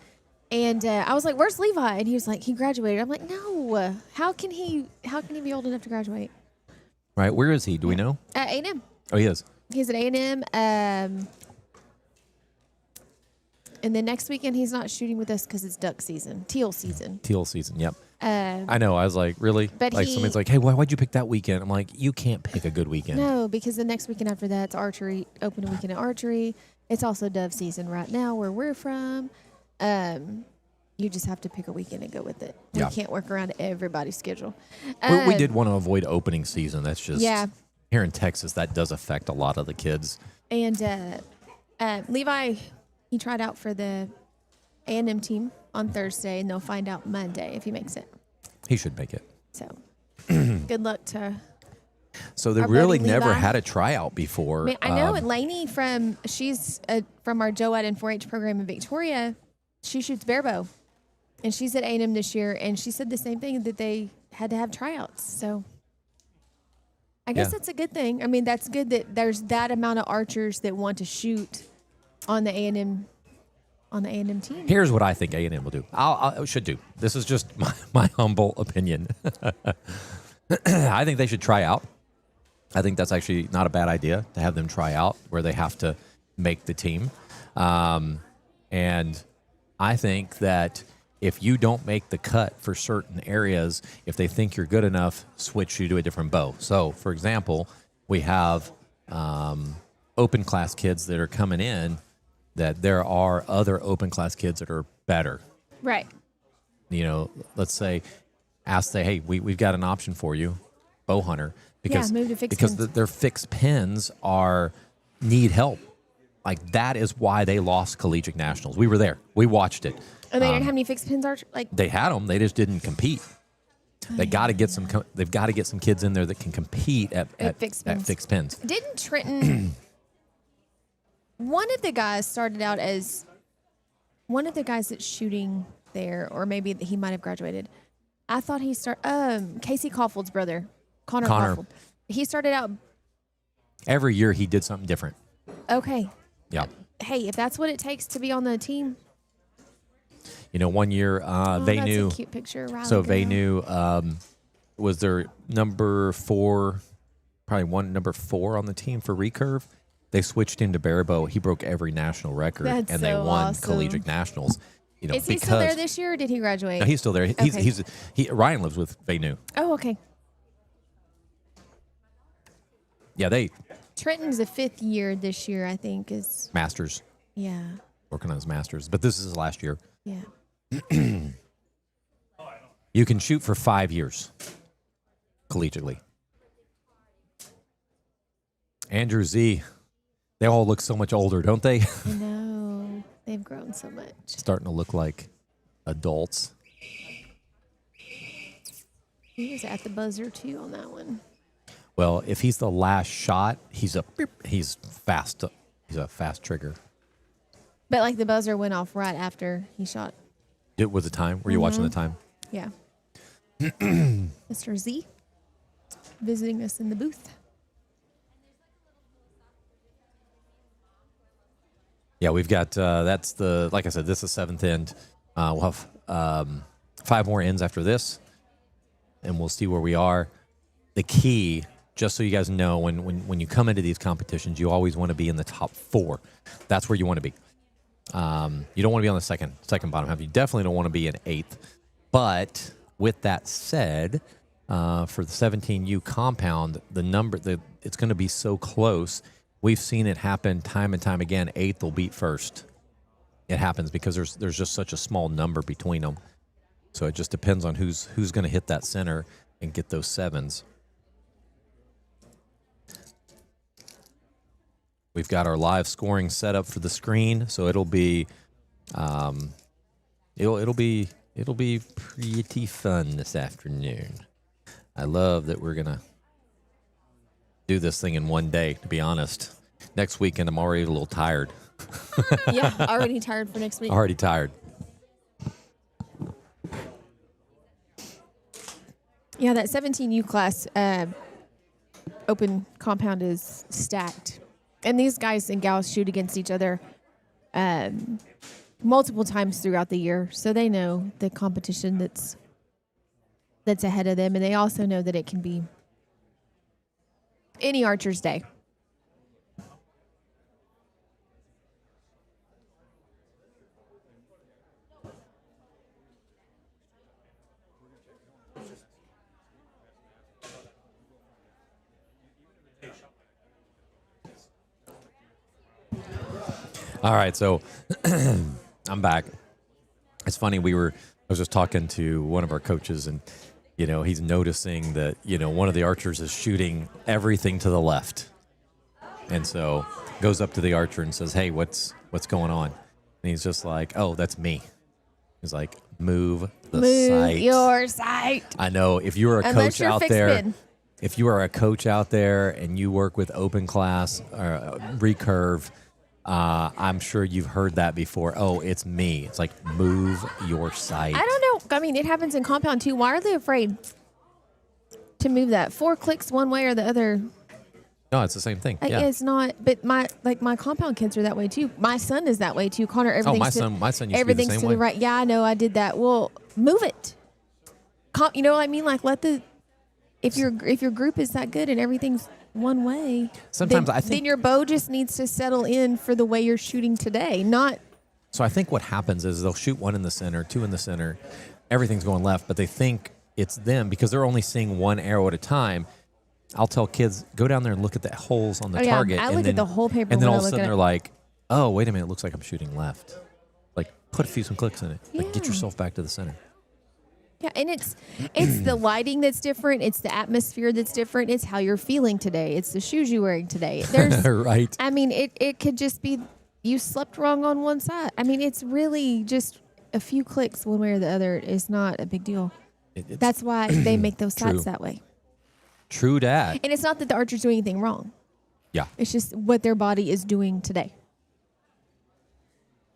Speaker 2: And I was like, "Where's Levi?" And he was like, "He graduated." I'm like, "No. How can he be old enough to graduate?"
Speaker 1: Right. Where is he? Do we know?
Speaker 2: At A&M.
Speaker 1: Oh, he is.
Speaker 2: He's at A&M. And then next weekend, he's not shooting with us because it's duck season, teal season.
Speaker 1: Teal season. Yep. I know. I was like, really?
Speaker 2: But
Speaker 1: like somebody's like, "Hey, why'd you pick that weekend?" I'm like, you can't pick a good weekend.
Speaker 2: No, because the next weekend after that, it's archery, open weekend at archery. It's also dove season right now where we're from. You just have to pick a weekend and go with it.
Speaker 1: Yeah.
Speaker 2: We can't work around everybody's schedule.
Speaker 1: We did want to avoid opening season. That's just here in Texas. That does affect a lot of the kids.
Speaker 2: And Levi, he tried out for the A&M team on Thursday, and they'll find out Monday if he makes it.
Speaker 1: He should make it.
Speaker 2: So good luck to.
Speaker 1: So they
Speaker 2: our
Speaker 1: really
Speaker 2: buddy
Speaker 1: never
Speaker 2: Levi.
Speaker 1: had a tryout before.
Speaker 2: I know Lainey she's from our JOAD and 4-H program in Victoria. She shoots barebow, and she's at A&M this year. And she said the same thing, that they had to have tryouts. So I guess that's a good thing. I mean, that's good that there's that amount of archers that want to shoot on the A&M team.
Speaker 1: Here's what I think A&M will do. I should do. This is just my humble opinion. I think they should try out. I think that's actually not a bad idea to have them try out where they have to make the team. And I think that if you don't make the cut for certain areas, if they think you're good enough, switch you to a different bow. So, for example, we have open class kids that are coming in that there are other open class kids that are better.
Speaker 2: Right.
Speaker 1: You know, let's say, hey, we've got an option for you, bow hunter, because
Speaker 2: move to fixed
Speaker 1: because
Speaker 2: pins.
Speaker 1: their fixed pins need help. Like that is why they lost collegiate nationals. We were there, we watched it.
Speaker 2: Oh, they didn't have any fixed pins archer?
Speaker 1: They had them, they just didn't compete. They got to get some. They've got to get some kids in there that can compete at
Speaker 2: fixed
Speaker 1: at
Speaker 2: pins.
Speaker 1: fixed pins.
Speaker 2: Didn't Trenton? One of the guys started out as one of the guys that's shooting there, or maybe he might have graduated. I thought he Casey Caulfield's brother, Connor. Caulfield. He started out.
Speaker 1: Every year he did something different.
Speaker 2: Okay.
Speaker 1: Yeah.
Speaker 2: Hey, if that's what it takes to be on the team.
Speaker 1: You know, one year they
Speaker 2: that's
Speaker 1: knew.
Speaker 2: a cute picture.
Speaker 1: So they knew was their number 4, probably number 4 on the team for recurve. They switched into barebow. He broke every national record,
Speaker 2: That's
Speaker 1: and they
Speaker 2: so
Speaker 1: won
Speaker 2: awesome.
Speaker 1: collegiate nationals. You know,
Speaker 2: Is he still there this year, or did he graduate?
Speaker 1: No, he's still there. Ryan lives with Vanu.
Speaker 2: Oh, okay.
Speaker 1: Yeah, they
Speaker 2: Trenton's a 5th year this year, I think. Is
Speaker 1: Masters.
Speaker 2: Yeah.
Speaker 1: Working on his Masters. But this is his last year.
Speaker 2: Yeah.
Speaker 1: You can shoot for 5 years collegiately. Andrew Z, they all look so much older, don't they?
Speaker 2: I know. They've grown so much.
Speaker 1: Starting to look like adults.
Speaker 2: He was at the buzzer, too, on that one.
Speaker 1: Well, if he's the last shot, he's fast. He's a fast trigger.
Speaker 2: But, like, the buzzer went off right after he shot.
Speaker 1: It was the time? Were you watching the time?
Speaker 2: Yeah. Mr. Z visiting us in the booth.
Speaker 1: Yeah, we've got, like I said, this is 7th end. We'll have 5 more ends after this, and we'll see where we are. The key, just so you guys know, when you come into these competitions, you always want to be in the top 4. That's where you want to be. You don't want to be on the second bottom half. You definitely don't want to be in 8th. But with that said, for the 17U compound, it's going to be so close. We've seen it happen time and time again. 8th will beat 1st. It happens because there's just such a small number between them. So it just depends on who's going to hit that center and get those 7s. We've got our live scoring set up for the screen, so it'll be it'll be pretty fun this afternoon. I love that we're gonna do this thing in one day, to be honest. Next weekend, I'm already a little tired.
Speaker 2: Yeah, already tired for next week.
Speaker 1: Already tired.
Speaker 2: Yeah, that 17U class open compound is stacked. And these guys and gals shoot against each other multiple times throughout the year. So they know the competition that's ahead of them. And they also know that it can be any archer's day.
Speaker 1: All right, so I'm back. It's funny, I was just talking to one of our coaches, and he's noticing that one of the archers is shooting everything to the left, and so goes up to the archer and says, "Hey, what's going on?" And he's just like, "Oh, that's me." He's like, "Move sight.
Speaker 2: Your sight."
Speaker 1: I know if you are a
Speaker 2: Unless
Speaker 1: coach
Speaker 2: you're
Speaker 1: out
Speaker 2: fixed
Speaker 1: there.
Speaker 2: spin.
Speaker 1: If you are a coach out there and you work with open class or recurve, I'm sure you've heard that before. Oh, it's me. It's like, move your sight.
Speaker 2: I don't know. I mean, it happens in compound too. Why are they afraid to move that? 4 clicks one way or the other.
Speaker 1: No, it's the same thing.
Speaker 2: Like,
Speaker 1: Yeah.
Speaker 2: it's not. But my compound kids are that way too. My son is that way too. Connor, everything's
Speaker 1: my son used to be the
Speaker 2: everything's
Speaker 1: same
Speaker 2: to
Speaker 1: way.
Speaker 2: the right. Yeah, I know. I did that. Well, move it. You know what I mean? Like, if your group is that good and everything's one way,
Speaker 1: Sometimes
Speaker 2: then,
Speaker 1: I think
Speaker 2: then your bow just needs to settle in for the way you're shooting today. Not.
Speaker 1: So I think what happens is they'll shoot 1 in the center, 2 in the center, everything's going left, but they think it's them because they're only seeing 1 arrow at a time. I'll tell kids, go down there and look at the holes on the target.
Speaker 2: I look at the whole paper.
Speaker 1: And then
Speaker 2: when
Speaker 1: all of
Speaker 2: I
Speaker 1: a
Speaker 2: look
Speaker 1: sudden
Speaker 2: at
Speaker 1: they're
Speaker 2: it.
Speaker 1: like, oh, wait a minute, it looks like I'm shooting left. Like, put some clicks in it. Like, get
Speaker 2: Yeah.
Speaker 1: yourself back to the center.
Speaker 2: Yeah, and it's the lighting that's different. It's the atmosphere that's different. It's how you're feeling today. It's the shoes you're wearing today. There's,
Speaker 1: Right.
Speaker 2: I mean, it could just be you slept wrong on one side. I mean, it's really just a few clicks one way or the other is not a big deal.
Speaker 1: It's
Speaker 2: That's why they make those
Speaker 1: True.
Speaker 2: sights that way.
Speaker 1: true dat.
Speaker 2: And it's not that the archer's doing anything wrong.
Speaker 1: Yeah.
Speaker 2: It's just what their body is doing today.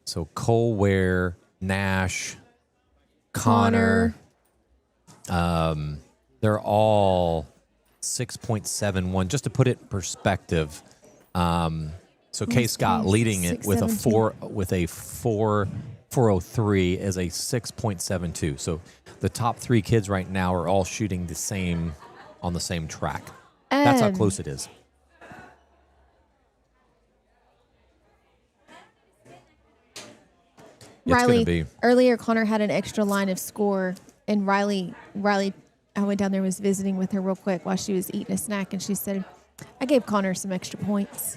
Speaker 1: So Cole Ware, Nash, Connor. They're all 6.71. Just to put it in perspective, so K Scott leading it with a 403 is a 6.72. So the top 3 kids right now are all shooting on the same track. That's how close it is. It's gonna be.
Speaker 2: Earlier, Connor had an extra line of score, and Riley, I went down there, was visiting with her real quick while she was eating a snack, and she said, I gave Connor some extra points.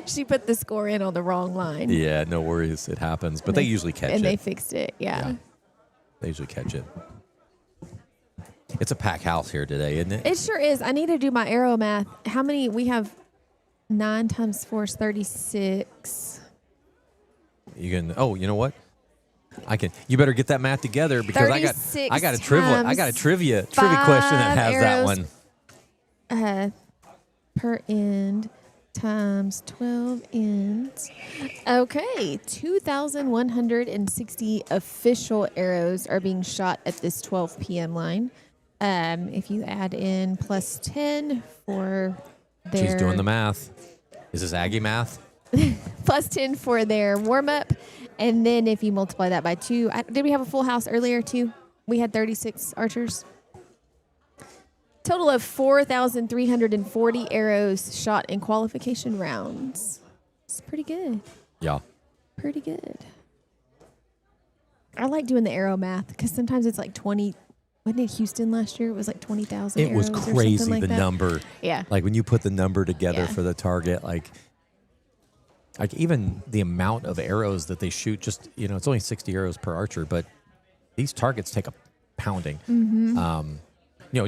Speaker 2: She put the score in on the wrong line.
Speaker 1: Yeah, no worries. It happens. But they usually catch it.
Speaker 2: And they fixed it, yeah.
Speaker 1: They usually catch it. It's a pack house here today, isn't it?
Speaker 2: It sure is. I need to do my arrow math. How many? We have 9 times 4 is 36.
Speaker 1: You can. Oh, you know what? I can. You better get that math together because I got a trivia question that has that one.
Speaker 2: Per end times 12 ends. Okay, 2,160 official arrows are being shot at this 12 p.m. line. If you add in plus 10 for their...
Speaker 1: She's doing the math. Is this Aggie math?
Speaker 2: Plus 10 for their warm-up. And then if you multiply that by 2... did we have a full house earlier, too? We had 36 archers. Total of 4,340 arrows shot in qualification rounds. It's pretty good.
Speaker 1: Yeah.
Speaker 2: Pretty good. I like doing the arrow math because sometimes it's like 20... Wasn't it Houston last year? It was like 20,000
Speaker 1: It was crazy,
Speaker 2: like
Speaker 1: the
Speaker 2: that.
Speaker 1: number.
Speaker 2: Yeah.
Speaker 1: Like when you put the number together
Speaker 2: Yeah.
Speaker 1: for the target, like even the amount of arrows that they shoot, just, it's only 60 arrows per archer, but these targets take a pounding.
Speaker 2: Mm-hmm.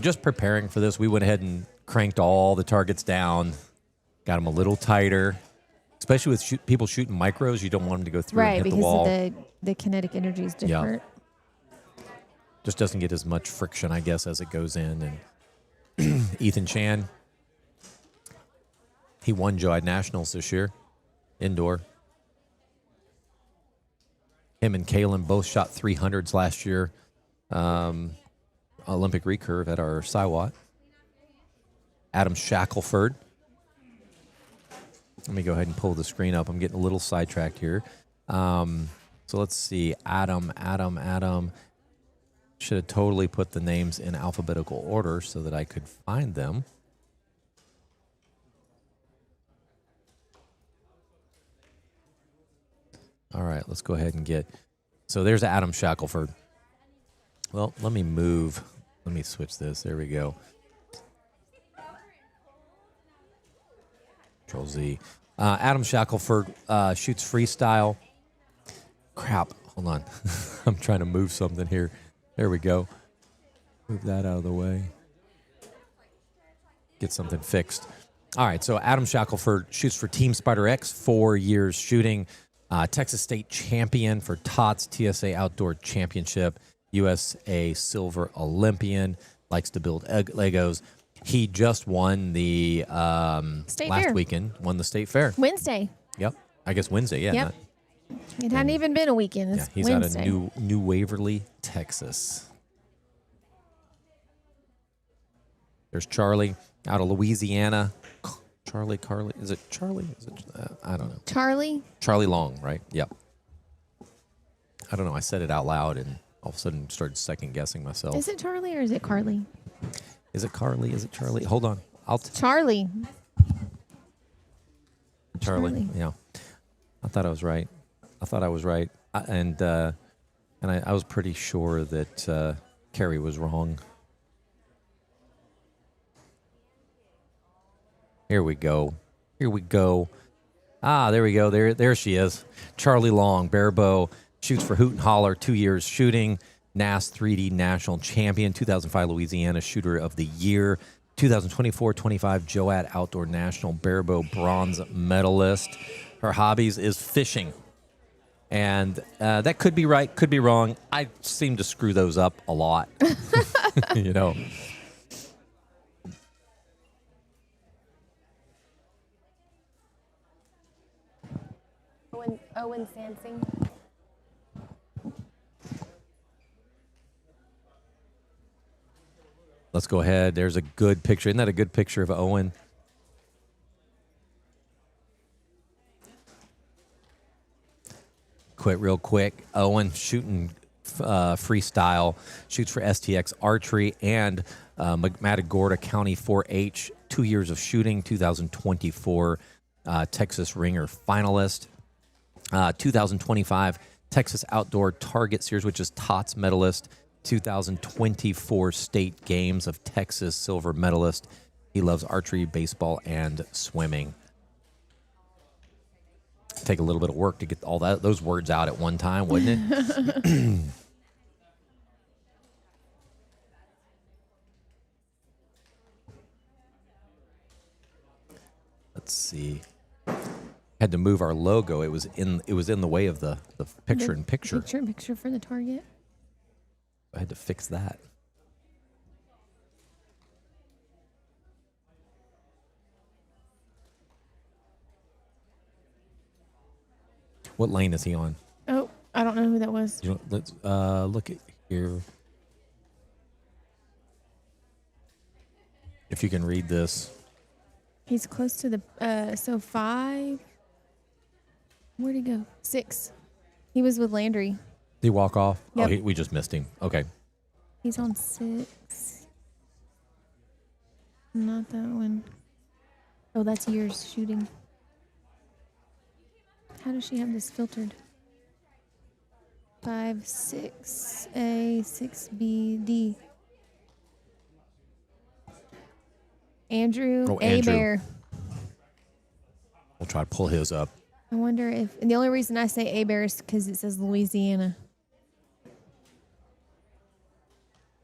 Speaker 1: Just preparing for this, we went ahead and cranked all the targets down, got them a little tighter, especially with people shooting micros. You don't want them to go through and hit the wall.
Speaker 2: Right, because the kinetic energy is different.
Speaker 1: Yeah. Just doesn't get as much friction, I guess, as it goes in. And Ethan Chan, he won Joad Nationals this year, indoor. Him and Kalen both shot 300s last year, Olympic recurve at our Siwat. Adam Shackelford. Let me go ahead and pull the screen up. I'm getting a little sidetracked here. So let's see. Adam. Should have totally put the names in alphabetical order so that I could find them. All right, let's go ahead and get... So there's Adam Shackelford. Well, let me switch this. There we go. Control Z. Adam Shackelford shoots freestyle. Crap, hold on. I'm trying to move something here. There we go. Move that out of the way. Get something fixed. All right, so Adam Shackelford shoots for Team Spider X, 4 years shooting. Texas State champion for TOTS, TSA Outdoor Championship, USA Silver Olympian, likes to build Legos. He just won the
Speaker 2: State
Speaker 1: last
Speaker 2: fair.
Speaker 1: weekend, won the state fair.
Speaker 2: Wednesday.
Speaker 1: Yep. I guess Wednesday, yeah.
Speaker 2: Yep. It hadn't even been a weekend. It's
Speaker 1: He's
Speaker 2: Wednesday.
Speaker 1: out of New Waverly, Texas. There's Charlie out of Louisiana. Carly. Is it Charlie? Is it? I don't know. Charlie Long, right? Yep. I don't know. I said it out loud and all of a sudden started second guessing myself.
Speaker 2: Is it Charlie or is it Carly?
Speaker 1: Is it Carly? Is it Charlie? Hold on.
Speaker 2: Charlie.
Speaker 1: Charlie. Yeah. I thought I was right. And I was pretty sure that Carrie was wrong. Here we go. Ah, there we go. There she is. Charlie Long, bare bow, shoots for Hoot and Holler, 2 years shooting. NAS 3D National Champion, 2005 Louisiana Shooter of the Year, 2024-25 Joad Outdoor National bare bow bronze medalist. Her hobbies is fishing. And that could be right, could be wrong. I seem to screw those up a lot. You know.
Speaker 2: Owen Sansing.
Speaker 1: Let's go ahead. There's a good picture. Isn't that a good picture of Owen? Real quick. Owen shooting freestyle, shoots for STX Archery and Matagorda County 4-H, 2 years of shooting, 2024 Texas Ringer finalist, 2025 Texas Outdoor Target Series, which is TOTS medalist, 2024 State Games of Texas silver medalist. He loves archery, baseball, and swimming. Take a little bit of work to get all those words out at one time, wouldn't it? Let's see. Had to move our logo. It was in the way of the picture in picture.
Speaker 2: Picture in picture for the target.
Speaker 1: I had to fix that. What lane is he on?
Speaker 2: Oh, I don't know who that was.
Speaker 1: You know, let's look at here. If you can read this.
Speaker 2: He's close to the, so 5. Where'd he go? 6. He was with Landry.
Speaker 1: Did he walk off?
Speaker 2: Yep.
Speaker 1: Oh, we just missed him. Okay.
Speaker 2: He's on 6. Not that one. Oh, that's yours shooting. How does she have this filtered? 5, 6, A, 6, B, D. Andrew,
Speaker 1: Oh,
Speaker 2: A
Speaker 1: Andrew.
Speaker 2: Bear.
Speaker 1: We'll try to pull his up.
Speaker 2: I wonder if, and the only reason I say A Bear is because it says Louisiana.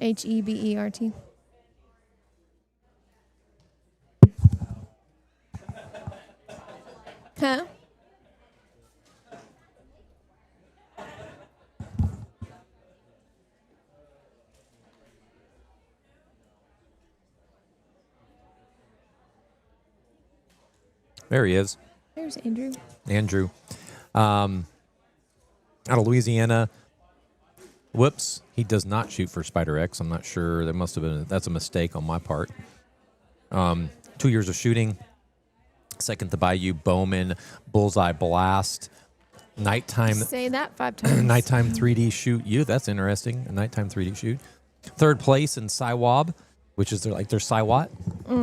Speaker 2: Hebert. Huh?
Speaker 1: There he is.
Speaker 2: There's Andrew.
Speaker 1: Andrew. Out of Louisiana. Whoops. He does not shoot for Spider X. I'm not sure. There must have been, that's a mistake on my part. 2 years of shooting. Second to Bayou, Bowman, Bullseye Blast. Nighttime.
Speaker 2: Say that 5 times.
Speaker 1: Nighttime 3D shoot. That's interesting. A nighttime 3D shoot. Third place in Siwab, which is their Siwat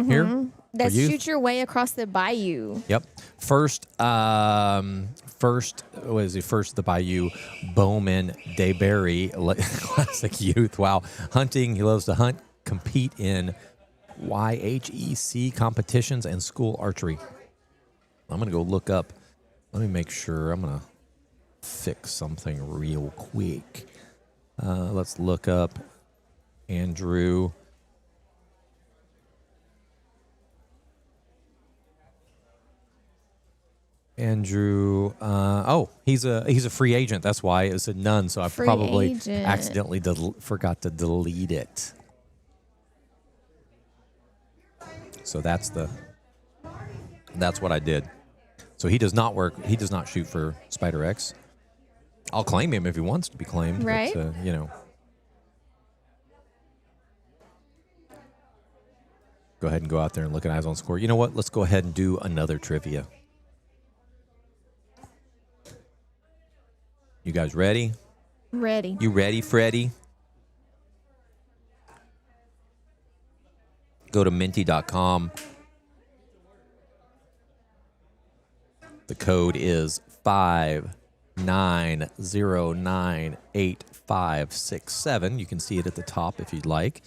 Speaker 1: here.
Speaker 2: That's
Speaker 1: for youth.
Speaker 2: shoot your way across the bayou.
Speaker 1: Yep. First, the Bayou Bowman Dayberry Classic Youth. Wow. Hunting. He loves to hunt, compete in YHEC competitions and school archery. I'm going to go look up. Let me make sure. I'm going to fix something real quick. Let's look up Andrew. Andrew, he's a free agent. That's why it said none. So I
Speaker 2: Free
Speaker 1: probably
Speaker 2: agent.
Speaker 1: accidentally forgot to delete it. So that's what I did. So he does not work. He does not shoot for Spider X. I'll claim him if he wants to be claimed.
Speaker 2: Right.
Speaker 1: But, go ahead and go out there and look at Eyes on Score. You know what? Let's go ahead and do another trivia. You guys ready?
Speaker 2: Ready.
Speaker 1: You ready, Freddie? Go to minty.com. The code is 59098567. You can see it at the top if you'd like.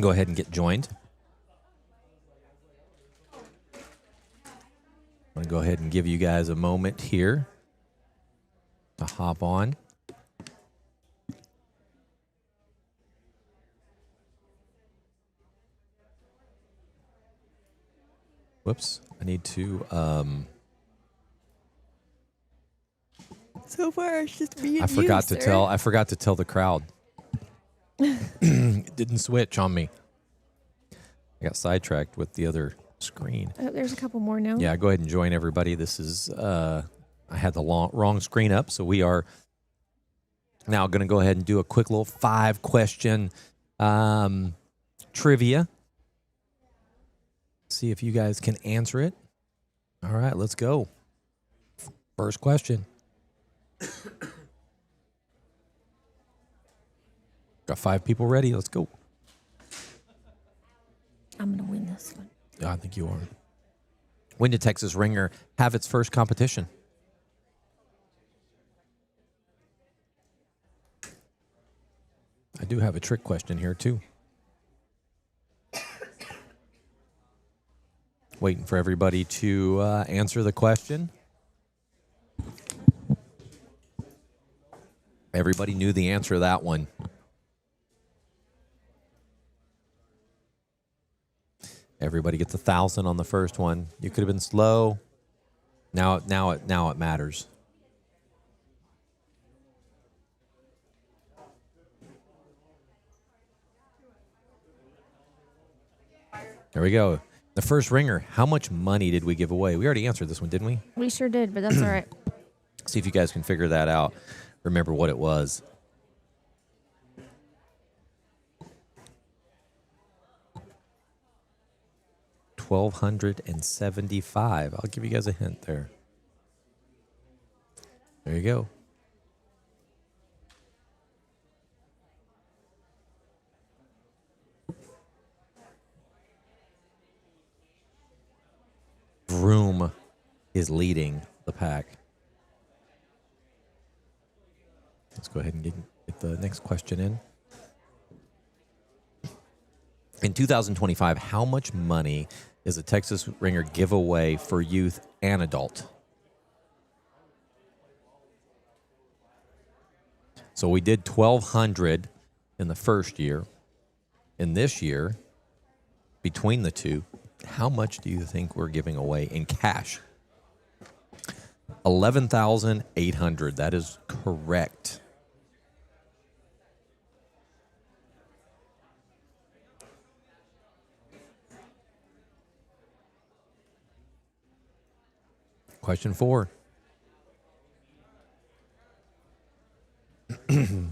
Speaker 1: Go ahead and get joined. I'm going to go ahead and give you guys a moment here to hop on. Whoops, I need to
Speaker 3: So far, it's just me and
Speaker 1: I forgot to tell the crowd. It didn't switch on me. I got sidetracked with the other screen.
Speaker 2: Oh, there's a couple more now.
Speaker 1: Yeah, go ahead and join everybody. This is I had the wrong screen up, so we are now going to go ahead and do a quick little 5-question trivia. See if you guys can answer it. All right, let's go. First question. Got 5 people ready. Let's go.
Speaker 2: I'm going to win this one.
Speaker 1: Yeah, I think you are. When did Texas Ringer have its first competition? I do have a trick question here, too. Waiting for everybody to answer the question. Everybody knew the answer to that one. Everybody gets 1,000 on the first one. You could have been slow. Now it matters. There we go. The first ringer. How much money did we give away? We already answered this one, didn't we?
Speaker 2: We sure did, but that's all right.
Speaker 1: See if you guys can figure that out. Remember what it was. $1,275. I'll give you guys a hint there. There you go. Vroom is leading the pack. Let's go ahead and get the next question in. In 2025, how much money is a Texas Ringer giveaway for youth and adult? So we did $1,200 in the first year. In this year, between the two, how much do you think we're giving away in cash? $11,800. That is correct. Question 4. The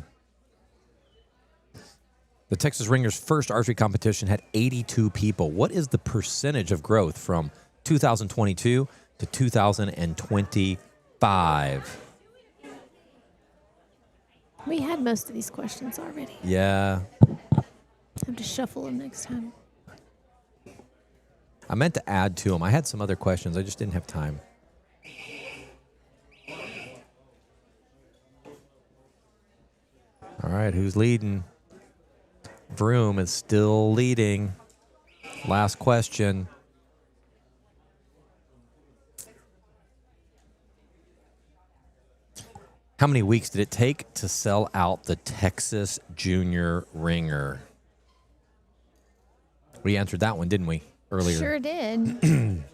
Speaker 1: Texas Ringer's first archery competition had 82 people. What is the percentage of growth from 2022 to 2025?
Speaker 2: We had most of these questions already.
Speaker 1: Yeah.
Speaker 2: I have to shuffle them next time.
Speaker 1: I meant to add to them. I had some other questions. I just didn't have time. All right, who's leading? Vroom is still leading. Last question. How many weeks did it take to sell out the Texas Junior Ringer? We answered that one, didn't we, earlier?
Speaker 2: Sure did.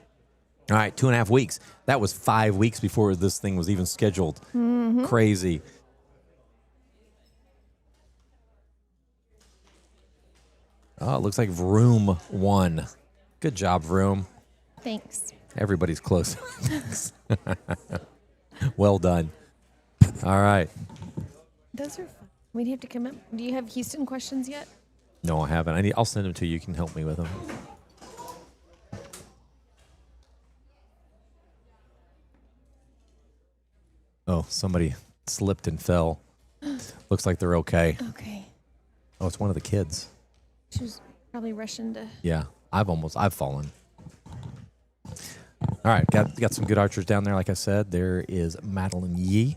Speaker 1: All right, 2.5 weeks. That was 5 weeks before this thing was even scheduled.
Speaker 2: Mm-hmm.
Speaker 1: Crazy. Oh, it looks like Vroom won. Good job, Vroom.
Speaker 2: Thanks.
Speaker 1: Everybody's close. Well done. All right.
Speaker 2: Those are fun. We'd have to come up. Do you have Houston questions yet?
Speaker 1: No, I haven't. I'll send them to you. You can help me with them. Oh, somebody slipped and fell. Looks like they're okay.
Speaker 2: Okay.
Speaker 1: Oh, it's one of the kids.
Speaker 2: She was probably rushing to.
Speaker 1: Yeah, I've fallen. All right, got some good archers down there. Like I said, there is Madeline Yee.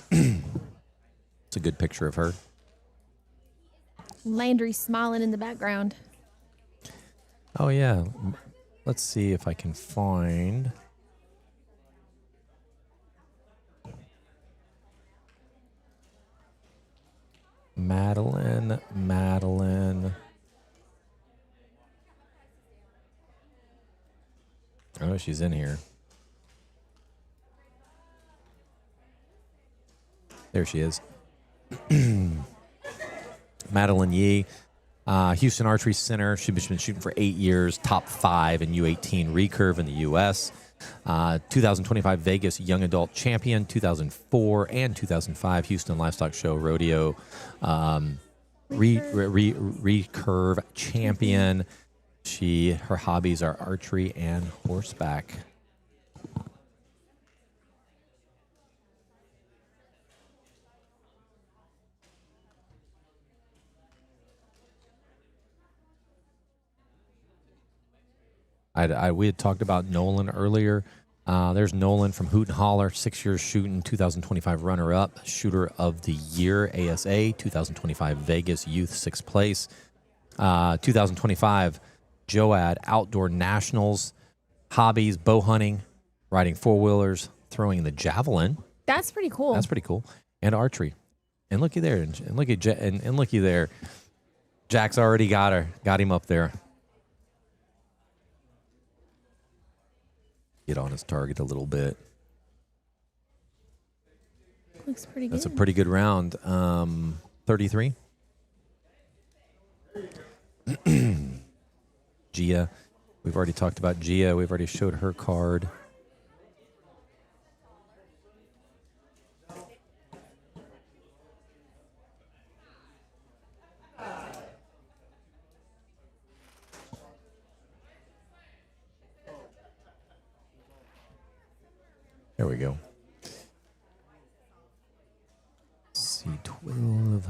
Speaker 1: It's a good picture of her.
Speaker 2: Landry smiling in the background.
Speaker 1: Oh yeah, let's see if I can find. Madeline. Oh, she's in here. There she is. Madeline Yee, Houston Archery Center. She's been shooting for 8 years, top 5 in U18 recurve in the U.S. 2025 Vegas Young Adult Champion, 2004 and 2005 Houston Livestock Show Rodeo recurve champion. Her hobbies are archery and horseback. We had talked about Nolan earlier. There's Nolan from Hoot and Holler, 6 years shooting, 2025 runner-up, shooter of the year, ASA, 2025 Vegas Youth 6th place, 2025 Joad Outdoor Nationals, hobbies, bow hunting, riding four-wheelers, throwing the javelin.
Speaker 2: That's pretty cool.
Speaker 1: That's pretty cool. And archery. And looky there. And looky there. Jack's already got him up there. Get on his target a little bit.
Speaker 2: Looks pretty good.
Speaker 1: That's a pretty good round. 33. Gia. We've already talked about Gia. We've already showed her card. There we go. C12.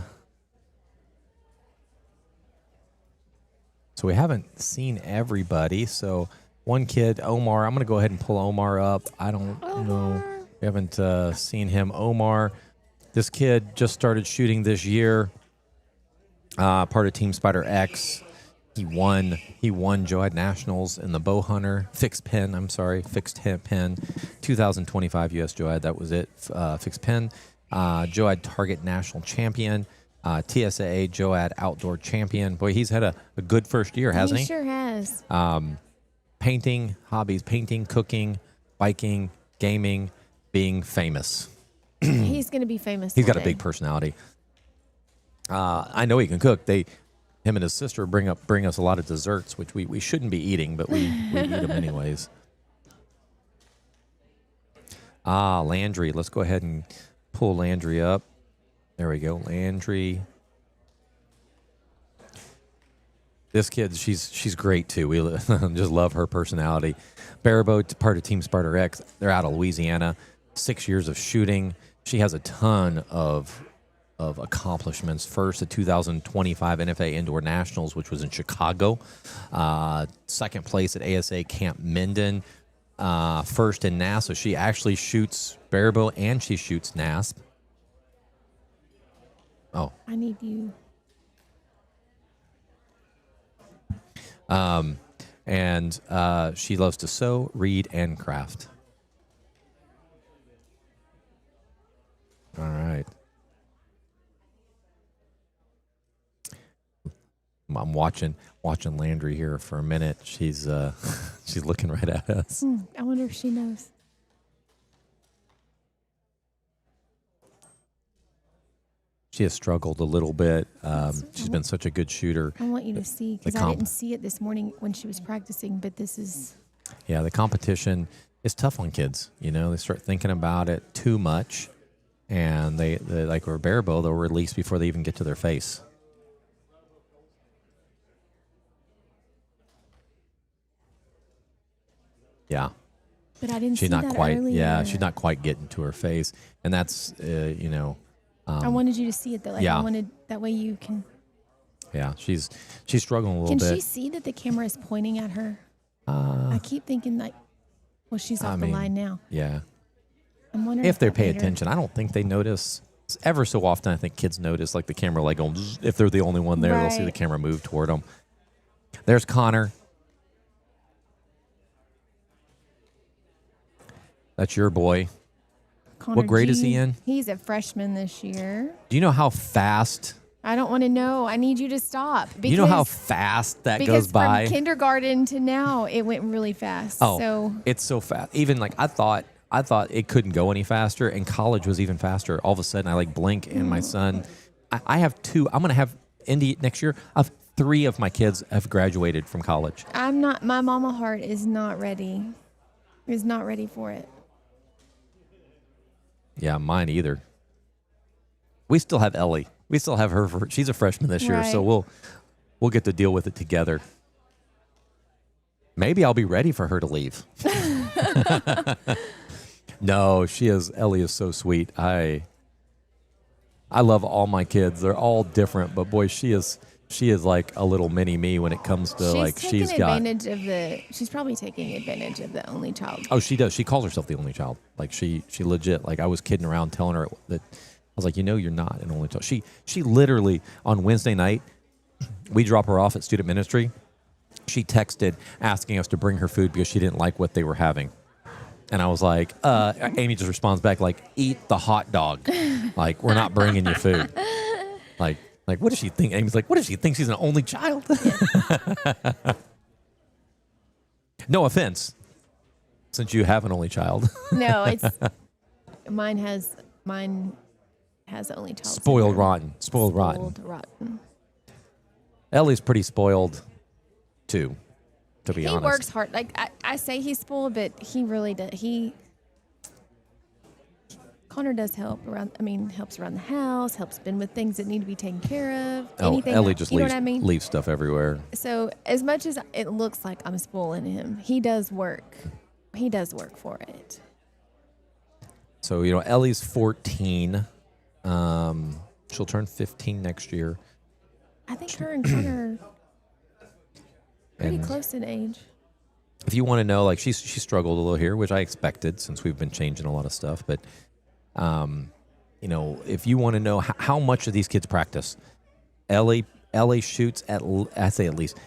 Speaker 1: So we haven't seen everybody. So one kid, Omar, I'm going to go ahead and pull Omar up. I don't know. We haven't seen him. Omar, this kid just started shooting this year. Part of Team Spider X. He won Joad Nationals in the bow hunter fixed pin. 2025 U.S. Joad. That was it. Fixed pin. Joad Target National Champion. TSAA Joad Outdoor Champion. Boy, he's had a good first year, hasn't he?
Speaker 2: He sure has.
Speaker 1: Painting, hobbies, painting, cooking, biking, gaming, being famous.
Speaker 2: He's going to be famous.
Speaker 1: He's got a
Speaker 2: someday.
Speaker 1: big personality. I know he can cook. Him and his sister bring us a lot of desserts, which we shouldn't be eating, but we eat them anyways. Landry. Let's go ahead and pull Landry up. There we go, Landry. This kid, she's great too. We just love her personality. Barabo, part of Team Spider X. They're out of Louisiana. 6 years of shooting. She has a ton of accomplishments. First, the 2025 NFA Indoor Nationals, which was in Chicago. Second place at ASA Camp Minden. First in NASP. So she actually shoots Barabo and she shoots NASP. Oh.
Speaker 2: I need you.
Speaker 1: And she loves to sew, read, and craft. All right. I'm watching Landry here for a minute. She's looking right at us.
Speaker 2: I wonder if she knows.
Speaker 1: She has struggled a little bit. She's been such a good shooter.
Speaker 2: I want you to see, because I didn't see it this morning when she was practicing, but this is...
Speaker 1: Yeah, the competition is tough on kids. You know, they start thinking about it too much, and they like with Barabo, they'll release before they even get to their face. Yeah.
Speaker 2: But I didn't
Speaker 1: she's
Speaker 2: see
Speaker 1: not
Speaker 2: that
Speaker 1: quite.
Speaker 2: earlier.
Speaker 1: Yeah, she's not quite getting to her face, and that's
Speaker 2: I wanted you to see it though. Like
Speaker 1: yeah.
Speaker 2: I wanted that way you can.
Speaker 1: Yeah, she's struggling a little bit.
Speaker 2: Can she see that the camera is pointing at her? I keep thinking like, well, she's off the line now.
Speaker 1: Yeah.
Speaker 2: I'm wondering
Speaker 1: If they
Speaker 2: that
Speaker 1: pay
Speaker 2: later-
Speaker 1: attention. I don't think they notice. Ever so often, I think kids notice like the camera, like going, zzz, if they're the only one there, they'll see the
Speaker 2: Right.
Speaker 1: camera move toward them. There's Connor. That's your boy.
Speaker 2: Connor
Speaker 1: What grade is
Speaker 2: G,
Speaker 1: he in?
Speaker 2: He's a freshman this year.
Speaker 1: Do you know how fast?
Speaker 2: I don't want to know. I need you to stop. Because,
Speaker 1: You know how fast that
Speaker 2: because
Speaker 1: goes by?
Speaker 2: from kindergarten to now, it went really fast.
Speaker 1: Oh,
Speaker 2: So
Speaker 1: it's so fast. Even like I thought it couldn't go any faster, and college was even faster. All of a sudden, I like blink, and my son, I have two. I'm gonna have Indy next year. I have 3 of my kids have graduated from college.
Speaker 2: I'm not. My mama heart is not ready. Is not ready for it.
Speaker 1: Yeah, mine either. We still have Ellie. We still have her. She's a freshman this year, so
Speaker 2: Right.
Speaker 1: we'll get to deal with it together. Maybe I'll be ready for her to leave. No, she is. Ellie is so sweet. I love all my kids. They're all different, but boy, she is like a little mini me when it comes to
Speaker 2: She's probably taking advantage of the only child.
Speaker 1: Oh, she does. She calls herself the only child. Like she legit. Like I was kidding around telling her that I was like, you're not an only child. She literally on Wednesday night, we drop her off at student ministry, she texted asking us to bring her food because she didn't like what they were having. And I was like, Amy just responds back like, eat the hot dog. Like, we're not bringing you food. Like, what does she think? Amy's like, what does she think? She's an only child? No offense, since you have an only child.
Speaker 2: No, it's mine has only child.
Speaker 1: Spoiled
Speaker 2: syndrome.
Speaker 1: rotten.
Speaker 2: Rotten.
Speaker 1: Ellie's pretty spoiled, too, to be honest.
Speaker 2: He works hard. Like I say he's spoiled, but he really does. Connor does help helps around the house, helps Ben with things that need to be taken care of. Anything
Speaker 1: Ellie just
Speaker 2: you know
Speaker 1: leaves,
Speaker 2: what I mean?
Speaker 1: leaves stuff everywhere.
Speaker 2: So as much as it looks like I'm spoiling him, he does work. He does work for it.
Speaker 1: So, Ellie's 14. She'll turn 15 next year.
Speaker 2: I think her and Connor are pretty
Speaker 1: And
Speaker 2: close in age.
Speaker 1: if you want to know, like, she struggled a little here, which I expected since we've been changing a lot of stuff. But, if you want to know how much of these kids practice, Ellie shoots at least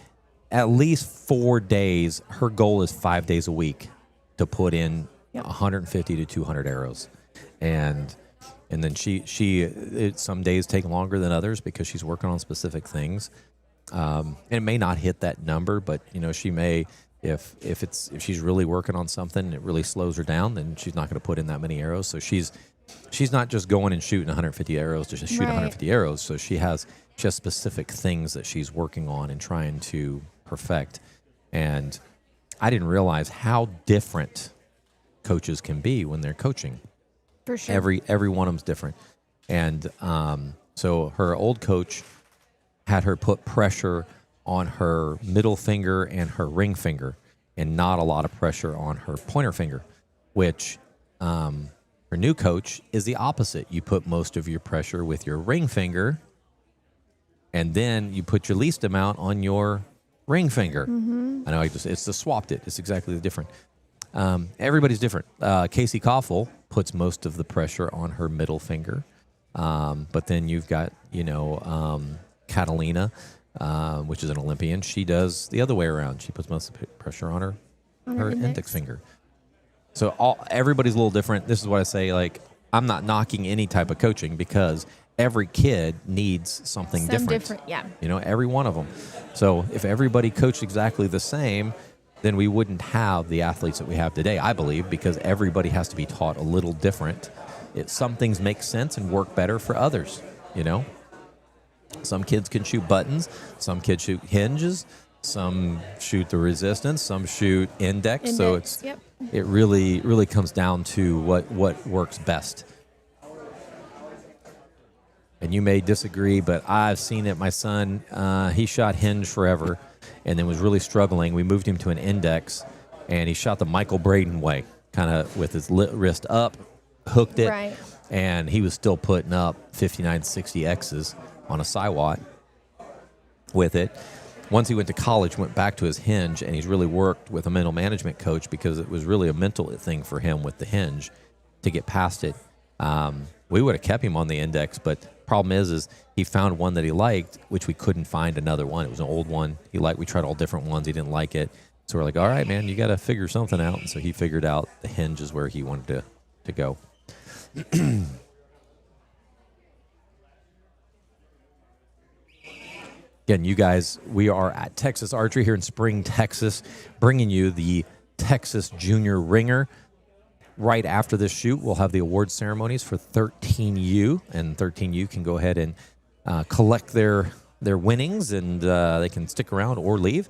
Speaker 1: 4 days. Her goal is 5 days a week to put in 150 to 200 arrows. And then some days take longer than others because she's working on specific things. And it may not hit that number, but she may, if she's really working on something and it really slows her down, then she's not going to put in that many arrows. So she's not just going and shooting 150 arrows to just shoot 150 arrows. So she has specific things that she's working on and trying to perfect. And I didn't realize how different coaches can be when they're coaching.
Speaker 2: For sure.
Speaker 1: Every one of them's different. And so her old coach had her put pressure on her middle finger and her ring finger and not a lot of pressure on her pointer finger, which her new coach is the opposite. You put most of your pressure with your ring finger and then you put your least amount on your ring finger. Mm-hmm. I know it's just swapped it. It's exactly different. Everybody's different. Casey Koffel puts most of the pressure on her middle finger. But then you've got, Catalina, which is an Olympian. She does the other way around. She puts most of the pressure on her index finger. So everybody's a little different. This is what I say, like, I'm not knocking any type of coaching because every kid needs something different.
Speaker 2: Yeah.
Speaker 1: Every one of them. So if everybody coached exactly the same, then we wouldn't have the athletes that we have today, I believe, because everybody has to be taught a little different. Some things make sense and work better for others, Some kids can shoot buttons. Some kids shoot hinges. Some shoot the resistance. Some shoot index. So it really, really comes down to what works best. And you may disagree, but I've seen it. My son, he shot hinge forever and then was really struggling. We moved him to an index, and he shot the Michael Braden way, kind of with his wrist up, hooked it, and he was still putting up 59, 60 X's on a Siwat with it. Once he went to college, went back to his hinge, and he's really worked with a mental management coach because it was really a mental thing for him with the hinge to get past it. We would have kept him on the index, but problem is he found one that he liked, which we couldn't find another one. It was an old one we tried all different ones. He didn't like it. So we're like, all right, man, you got to figure something out. And so he figured out the hinge is where he wanted to go. Again, you guys, we are at Texas Archery here in Spring, Texas, bringing you the Texas Junior Ringer. Right after this shoot, we'll have the award ceremonies for 13U, and 13U can go ahead and collect their winnings, and they can stick around or leave.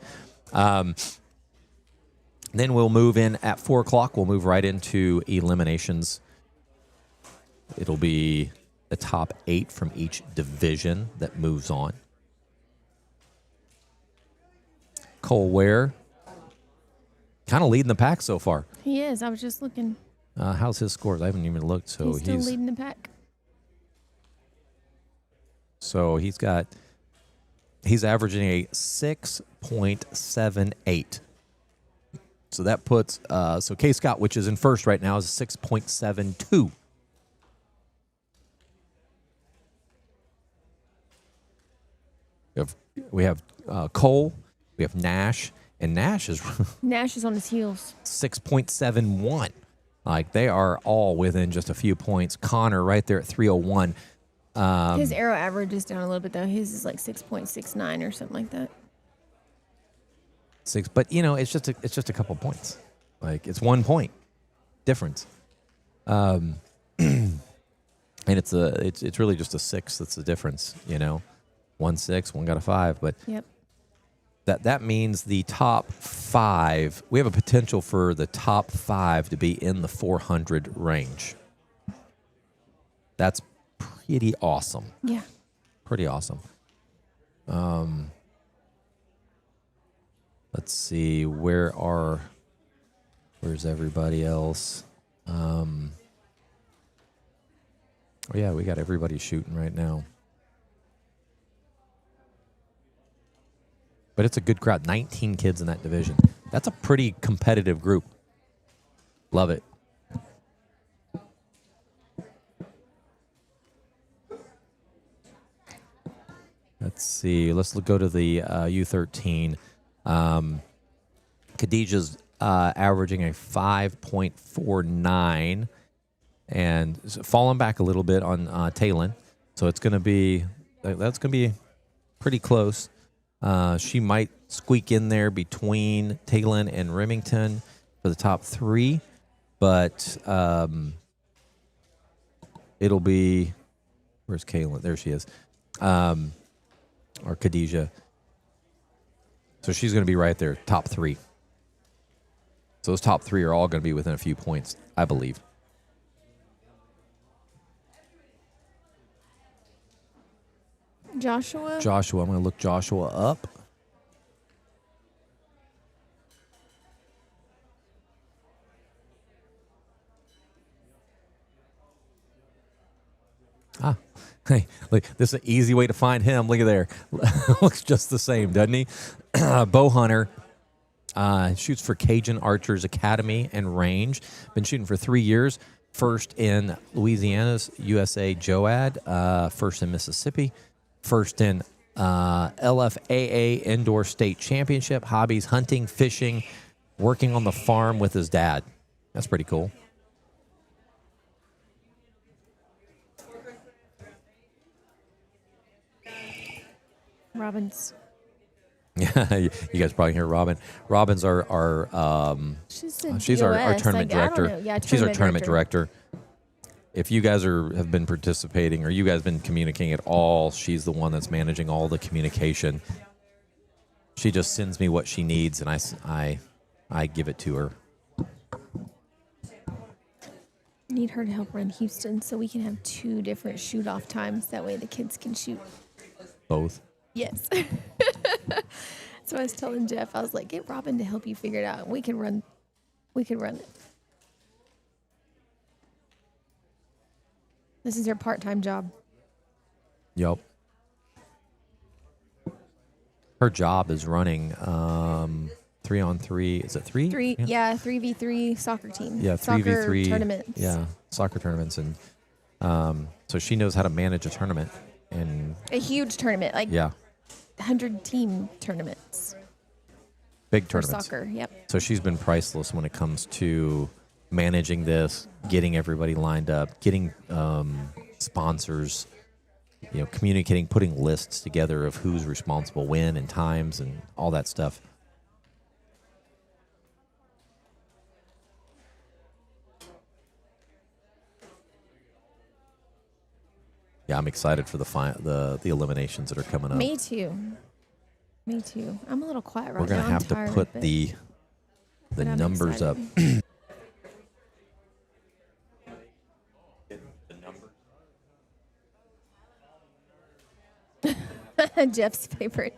Speaker 1: Then we'll move in at 4 o'clock. We'll move right into eliminations. It'll be the top 8 from each division that moves on. Cole Ware, kind of leading the pack so far.
Speaker 2: He is. I was just looking.
Speaker 1: How's his scores? I haven't even looked. So
Speaker 2: he's still leading the pack.
Speaker 1: So he's averaging a 6.78. So that puts K. Scott, which is in first right now, is a 6.72. We have Cole We have Nash, and Nash is
Speaker 2: Nash is on his heels.
Speaker 1: 6.71. Like, they are all within just a few points. Connor right there at 301.
Speaker 2: His arrow average is down a little bit, though. His is like 6.69 or something like that.
Speaker 1: But it's just a couple points. Like, it's 1 point difference. And it's really just a 6 that's the difference, 1 6, one got a 5, but
Speaker 2: Yep.
Speaker 1: that means the top 5, we have a potential for the top 5 to be in the 400 range. That's pretty awesome.
Speaker 2: Yeah.
Speaker 1: Pretty awesome. Let's see, where's everybody else? Oh yeah, we got everybody shooting right now. But it's a good crowd. 19 kids in that division. That's a pretty competitive group. Love it. Let's see. Let's go to the U13. Khadijah's averaging a 5.49 and falling back a little bit on Talon. So that's going to be pretty close. She might squeak in there between Talon and Remington for the top 3, but it'll be, where's Kaylin? There she is. Or Khadijah. So she's going to be right there, top 3. So those top 3 are all going to be within a few points, I believe.
Speaker 2: Joshua,
Speaker 1: I'm going to look Joshua up. Hey, look, this is an easy way to find him. Look at there. Looks just the same, doesn't he? Bow hunter. Shoots for Cajun Archers Academy and Range. Been shooting for 3 years. First in Louisiana's USA JOAD. First in Mississippi. First in LFAA Indoor State Championship. Hobbies, hunting, fishing, working on the farm with his dad. That's pretty cool.
Speaker 2: Robbins.
Speaker 1: Yeah, you guys probably hear Robin. Robin's our
Speaker 2: She's
Speaker 1: our tournament
Speaker 2: I don't
Speaker 1: director.
Speaker 2: know. Yeah,
Speaker 1: She's our tournament director. If you guys have been participating or you guys been communicating at all, she's the one that's managing all the communication. She just sends me what she needs, and I give it to her.
Speaker 2: Need her to help run Houston so we can have 2 different shoot-off times. That way the kids can shoot.
Speaker 1: Both.
Speaker 2: Yes. So I was telling Jeff, I was like, get Robin to help you figure it out. We can run it. This is her part-time job.
Speaker 1: Yep. Her job is running 3-on-3. Is it 3?
Speaker 2: 3v3 soccer team.
Speaker 1: Yeah, 3v3
Speaker 2: soccer tournaments.
Speaker 1: Yeah, soccer tournaments, and so she knows how to manage a tournament and
Speaker 2: A huge tournament, like
Speaker 1: yeah,
Speaker 2: 100 team tournaments
Speaker 1: big
Speaker 2: for
Speaker 1: tournaments.
Speaker 2: soccer. Yep.
Speaker 1: So she's been priceless when it comes to managing this, getting everybody lined up, getting sponsors, communicating, putting lists together of who's responsible when and times and all that stuff. Yeah, I'm excited for the eliminations that are coming up.
Speaker 2: Me too. I'm a little quiet right
Speaker 1: We're gonna
Speaker 2: now. I'm
Speaker 1: have to
Speaker 2: tired,
Speaker 1: put
Speaker 2: but
Speaker 1: the
Speaker 2: I'm
Speaker 1: numbers up.
Speaker 2: excited. Jeff's favorite.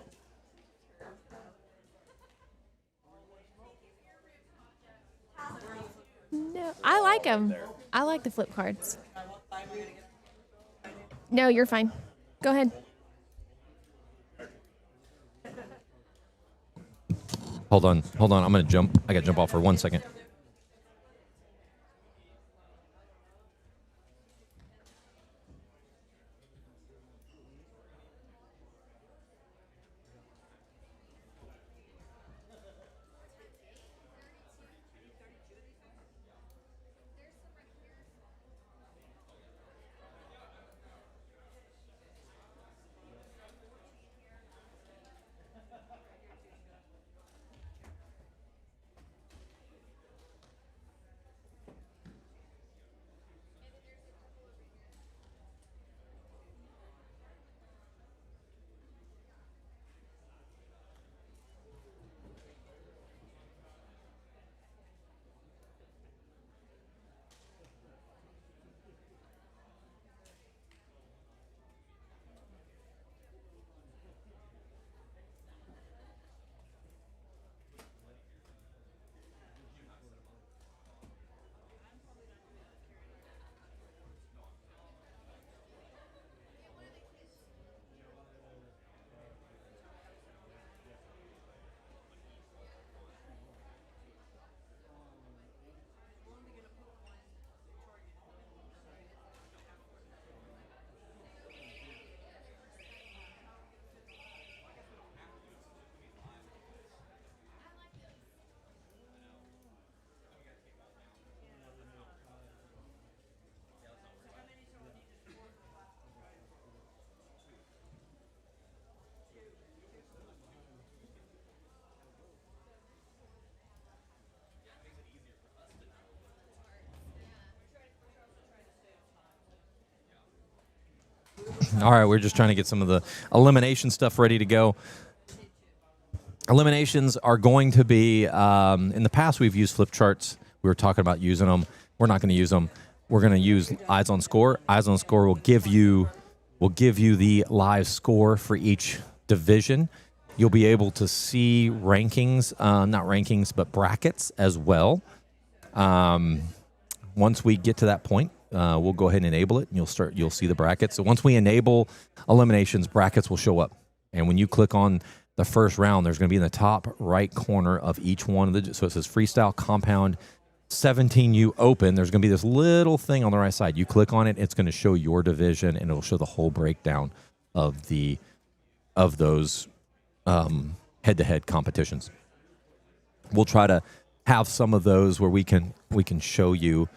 Speaker 2: No, I like them. I like the flip cards. No, you're fine. Go ahead.
Speaker 1: Hold on. I'm gonna jump. I gotta jump off for 1 second. All right, we're just trying to get some of the elimination stuff ready to go. Eliminations are going to be, in the past we've used flip charts. We were talking about using them. We're not going to use them. We're going to use Eyes on Score. Eyes on Score will give you the live score for each division. You'll be able to see rankings, not rankings, but brackets as well. Once we get to that point, we'll go ahead and enable it, and you'll see the brackets. So once we enable eliminations, brackets will show up. And when you click on the first round, there's going to be in the top right corner of each one of the. So it says freestyle, compound, 17U open. There's going to be this little thing on the right side. You click on it, it's going to show your division, and it'll show the whole breakdown of those head-to-head competitions. We'll try to have some of those where we can show you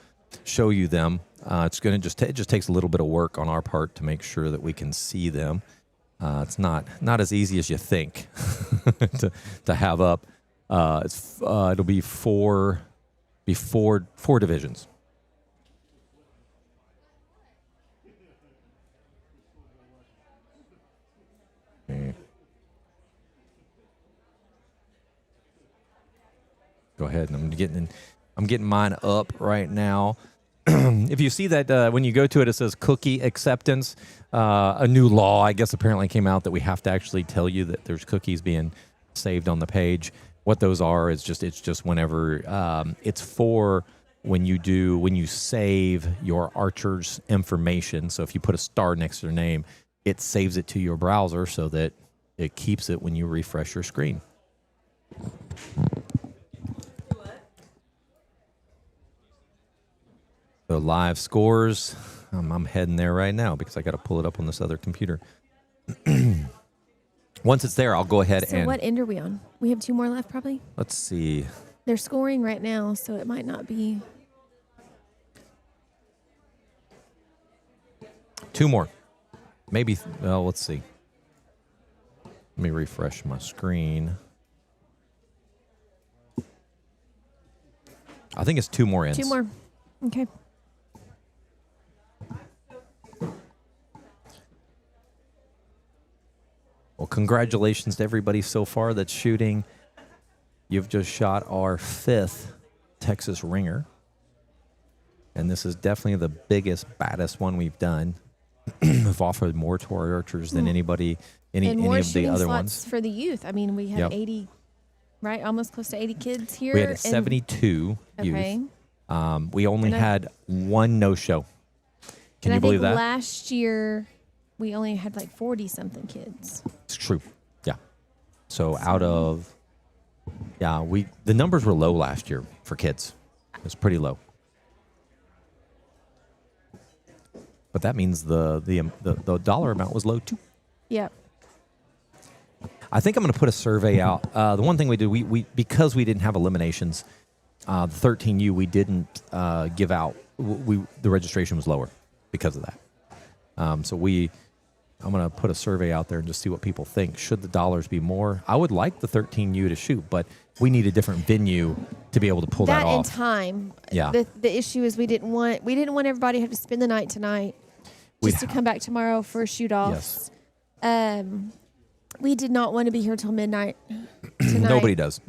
Speaker 1: them. It's going to it just takes a little bit of work on our part to make sure that we can see them. It's not as easy as you think to have up. It'll be four divisions. Okay. Go ahead, and I'm getting mine up right now. If you see that when you go to it, it says cookie acceptance. A new law, I guess, apparently came out that we have to actually tell you that there's cookies being saved on the page. What those are is it's just whenever it's for when you save your archer's information. So if you put a star next to their name, it saves it to your browser so that it keeps it when you refresh your screen. So live scores, I'm heading there right now because I got to pull it up on this other computer. Once it's there, I'll go ahead
Speaker 2: So what end are we on? We have 2 more left, probably?
Speaker 1: Let's see.
Speaker 2: They're scoring right now, so it might not be.
Speaker 1: 2 more. Maybe, well, let's see. Let me refresh my screen. I think it's 2 more ends.
Speaker 2: 2 more. Okay.
Speaker 1: Well, congratulations to everybody so far that's shooting. You've just shot our 5th Texas ringer. And this is definitely the biggest, baddest one we've done. We've offered more to our archers than any of the other ones.
Speaker 2: For the youth. I mean, we had 80, right? Almost close to 80 kids here.
Speaker 1: We had 72
Speaker 2: okay.
Speaker 1: youth. We only had 1 no-show. Can you believe that?
Speaker 2: Last year, we only had like 40-something kids.
Speaker 1: It's true. Yeah. So out of, the numbers were low last year for kids. It was pretty low. But that means the dollar amount was low too.
Speaker 2: Yeah.
Speaker 1: I think I'm going to put a survey out. The one thing we did, we because we didn't have eliminations, the 13U we didn't give out. The registration was lower because of that. I'm going to put a survey out there and just see what people think. Should the dollars be more? I would like the 13U to shoot, but we need a different venue to be able to pull that off.
Speaker 2: That in time.
Speaker 1: Yeah.
Speaker 2: The issue is we didn't want everybody to have to spend the night tonight just to come back tomorrow for shoot-offs. Yes. We did not want to be here till midnight tonight.
Speaker 1: Nobody does.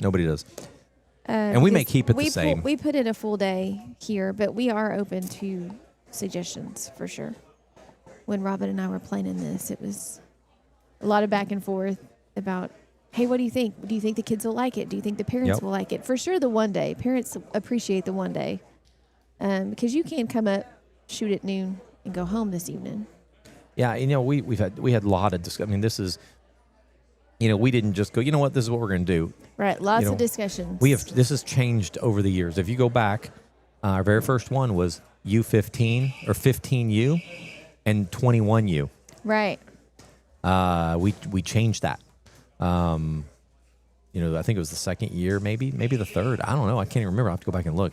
Speaker 1: And we may keep it the same.
Speaker 2: We put in a full day here, but we are open to suggestions for sure. When Robin and I were planning this, it was a lot of back and forth about, hey, what do you think? Do you think the kids will like it? Do you think the parents will like it? For sure, the one day. Parents appreciate the one day. Because you can come up, shoot at noon, and go home this evening. Yeah,
Speaker 1: we had a lot of discussion. I mean, this is, we didn't just go, you know what, this is what we're going to do.
Speaker 2: Right, lots of discussions.
Speaker 1: This has changed over the years. If you go back, our very first one was U15 or 15U. And 21U.
Speaker 2: Right.
Speaker 1: We changed that. I think it was the second year, maybe the third. I don't know. I can't even remember. I have to go back and look.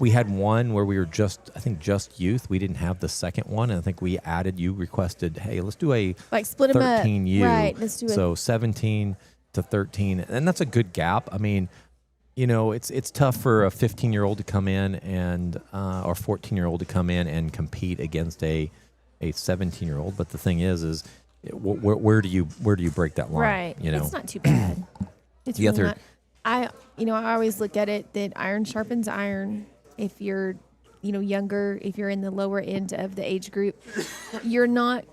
Speaker 1: We had one where we were just youth. We didn't have the second one, and I think we added. You requested, hey, let's do a
Speaker 2: split
Speaker 1: 13U.
Speaker 2: Them up. Right. Let's do it.
Speaker 1: So 17 to 13, and that's a good gap. I mean, it's tough for a 15-year-old to come in and or 14-year-old to come in and compete against a a 17-year-old. But the thing is where do you break that line?
Speaker 2: Right.
Speaker 1: You know,
Speaker 2: It's not too bad. It's
Speaker 1: You
Speaker 2: really
Speaker 1: have
Speaker 2: not. I always look at it that iron sharpens iron. If you're, younger, if you're in the lower end of the age group, you're not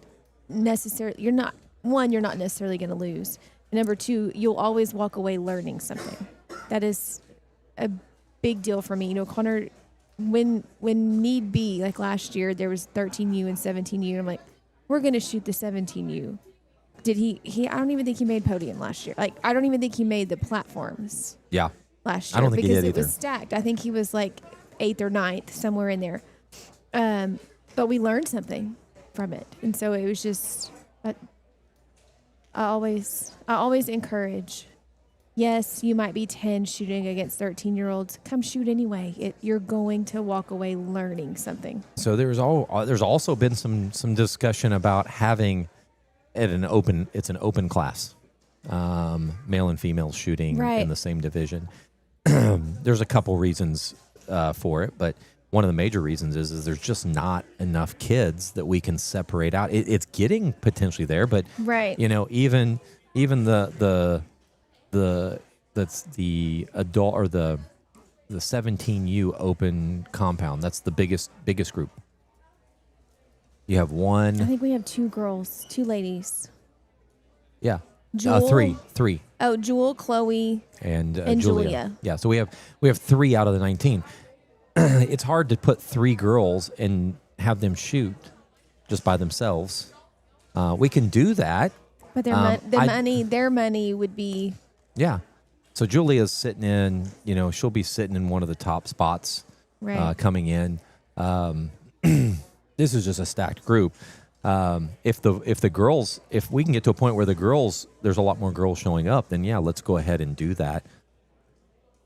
Speaker 2: necessarily going to lose. And number two, you'll always walk away learning something. That is a big deal for me. Connor, when need be, like last year, there was 13U and 17U. I'm like, we're going to shoot the 17U. Did he? I don't even think he made podium last year. Like, I don't even think he made the platforms.
Speaker 1: Yeah.
Speaker 2: Last year.
Speaker 1: I don't think he
Speaker 2: because
Speaker 1: did
Speaker 2: it
Speaker 1: either.
Speaker 2: was stacked. I think he was like 8th or 9th, somewhere in there. But we learned something from it. And so it was just, I always encourage, yes, you might be 10 shooting against 13-year-olds. Come shoot anyway. You're going to walk away learning something.
Speaker 1: So there's also been some discussion about having it's an open class, male and female shooting in the same division. There's a couple reasons for it, but one of the major reasons is there's just not enough kids that we can separate out. It's getting potentially there, but even that's the adult or the 17U open compound. That's the biggest group. You have one.
Speaker 2: I think we have 2 girls, 2 ladies.
Speaker 1: Yeah.
Speaker 2: Jewel,
Speaker 1: three.
Speaker 2: Oh, Jewel, Chloe,
Speaker 1: and
Speaker 2: Julia.
Speaker 1: Yeah, so we have 3 out of the 19. It's hard to put 3 girls and have them shoot just by themselves. We can do that,
Speaker 2: but their money would be.
Speaker 1: Yeah. So Julia's sitting in. She'll be sitting in one of the top spots.
Speaker 2: Right.
Speaker 1: Coming in. This is just a stacked group. If we can get to a point where there's a lot more girls showing up, then yeah, let's go ahead and do that.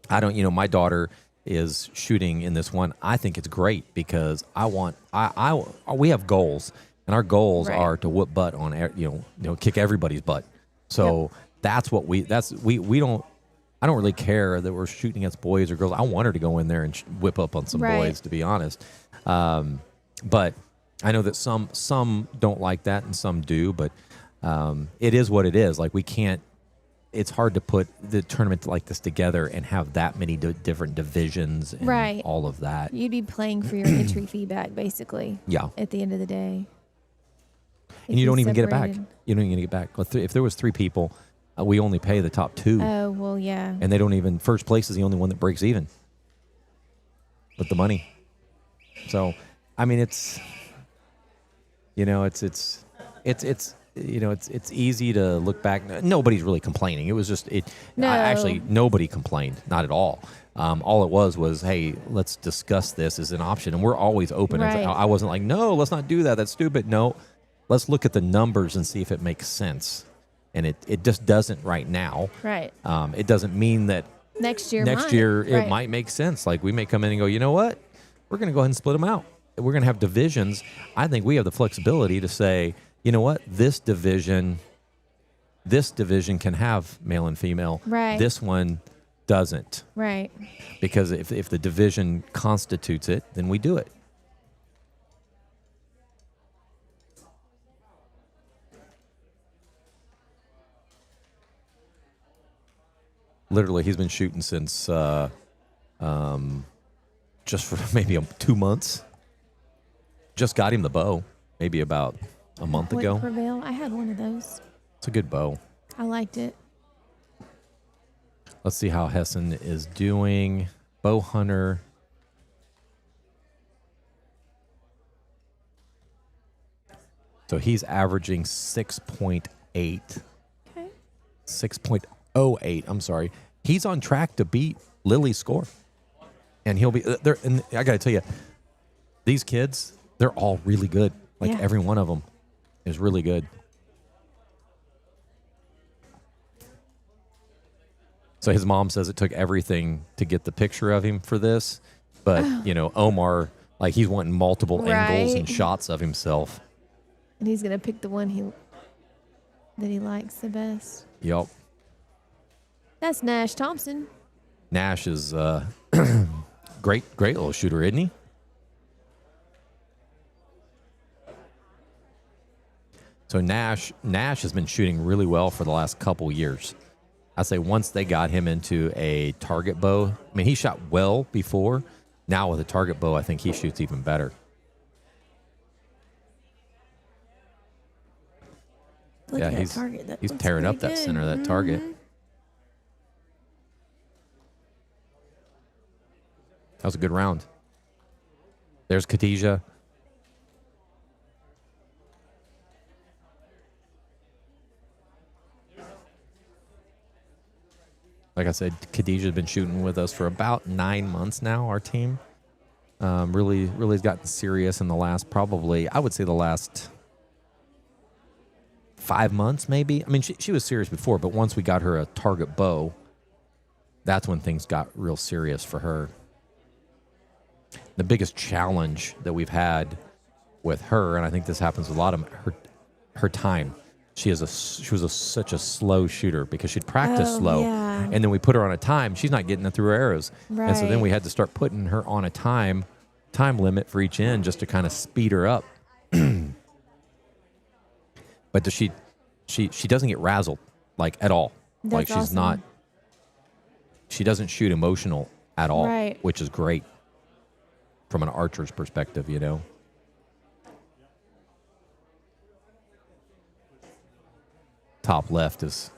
Speaker 1: My daughter is shooting in this one. I think it's great because we have goals, and our goals are to whoop butt on, kick everybody's butt. So that's what we don't. I don't really care that we're shooting against boys or girls. I want her to go in there and whip up on some boys, to be honest. But I know that some don't like that and some do, but it is what it is. Like, we can't, it's hard to put the tournament like this together and have that many different divisions and all of that.
Speaker 2: You'd be playing for your entry fee back, basically.
Speaker 1: Yeah.
Speaker 2: At the end of the day.
Speaker 1: And you don't even get it back. You don't even get it back. If there was 3 people, we only pay the top 2.
Speaker 2: Oh, well, yeah.
Speaker 1: And they don't even, first place is the only one that breaks even with the money. So, I mean, it's easy to look back. Nobody's really complaining. It was just actually nobody complained, not at all. All it was, hey, let's discuss this as an option, and we're always open.
Speaker 2: Right.
Speaker 1: I wasn't like, no, let's not do that. That's stupid. No, let's look at the numbers and see if it makes sense. And it just doesn't right now.
Speaker 2: Right.
Speaker 1: It doesn't mean that
Speaker 2: next year
Speaker 1: it might make sense. Like, we may come in and go, you know what? We're going to go ahead and split them out. We're going to have divisions. I think we have the flexibility to say, you know what? This division can have male and female.
Speaker 2: Right.
Speaker 1: This one doesn't.
Speaker 2: Right.
Speaker 1: Because if the division constitutes it, then we do it. Literally, he's been shooting since just for maybe 2 months. Just got him the bow maybe about a month ago.
Speaker 2: Prevail. I had one of those.
Speaker 1: It's a good bow.
Speaker 2: I liked it.
Speaker 1: Let's see how Hessen is doing. Bow hunter. So he's averaging 6.8.
Speaker 2: Okay.
Speaker 1: 6.08. I'm sorry. He's on track to beat Lily's score. And he'll be there. And I got to tell you, these kids, they're all really good. Like, every one of them is really good. So his mom says it took everything to get the picture of him for this. But, Omar, like, he's wanting multiple angles and shots of himself.
Speaker 2: And he's going to pick the one that he likes the best.
Speaker 1: Yep.
Speaker 2: That's Nash Thompson.
Speaker 1: Nash is great little shooter, isn't he? So Nash has been shooting really well for the last couple years. I say once they got him into a target bow, I mean, he shot well before. Now with a target bow, I think he shoots even better.
Speaker 2: Look
Speaker 1: Yeah,
Speaker 2: at that
Speaker 1: he's
Speaker 2: target. That
Speaker 1: he's
Speaker 2: looks
Speaker 1: tearing up
Speaker 2: pretty
Speaker 1: that
Speaker 2: good.
Speaker 1: center of that target. That was a good round. There's Khadijah. Like I said, Khadijah's been shooting with us for about 9 months now, our team. Really has gotten serious in the last, probably, I would say the last 5 months, maybe. I mean, she was serious before, but once we got her a target bow, that's when things got real serious for her. The biggest challenge that we've had with her, and I think this happens with a lot of her time. She was such a slow shooter because she'd practice slow,
Speaker 2: yeah.
Speaker 1: and then we put her on a time. She's not getting it through her arrows, and so then
Speaker 2: Right.
Speaker 1: we had to start putting her on a time limit for each end just to kind of speed her up. But she doesn't get razzled like at all.
Speaker 2: That's
Speaker 1: like she's
Speaker 2: awesome.
Speaker 1: not. She doesn't shoot emotional at all,
Speaker 2: Right.
Speaker 1: which is great from an archer's perspective, you know. Top left is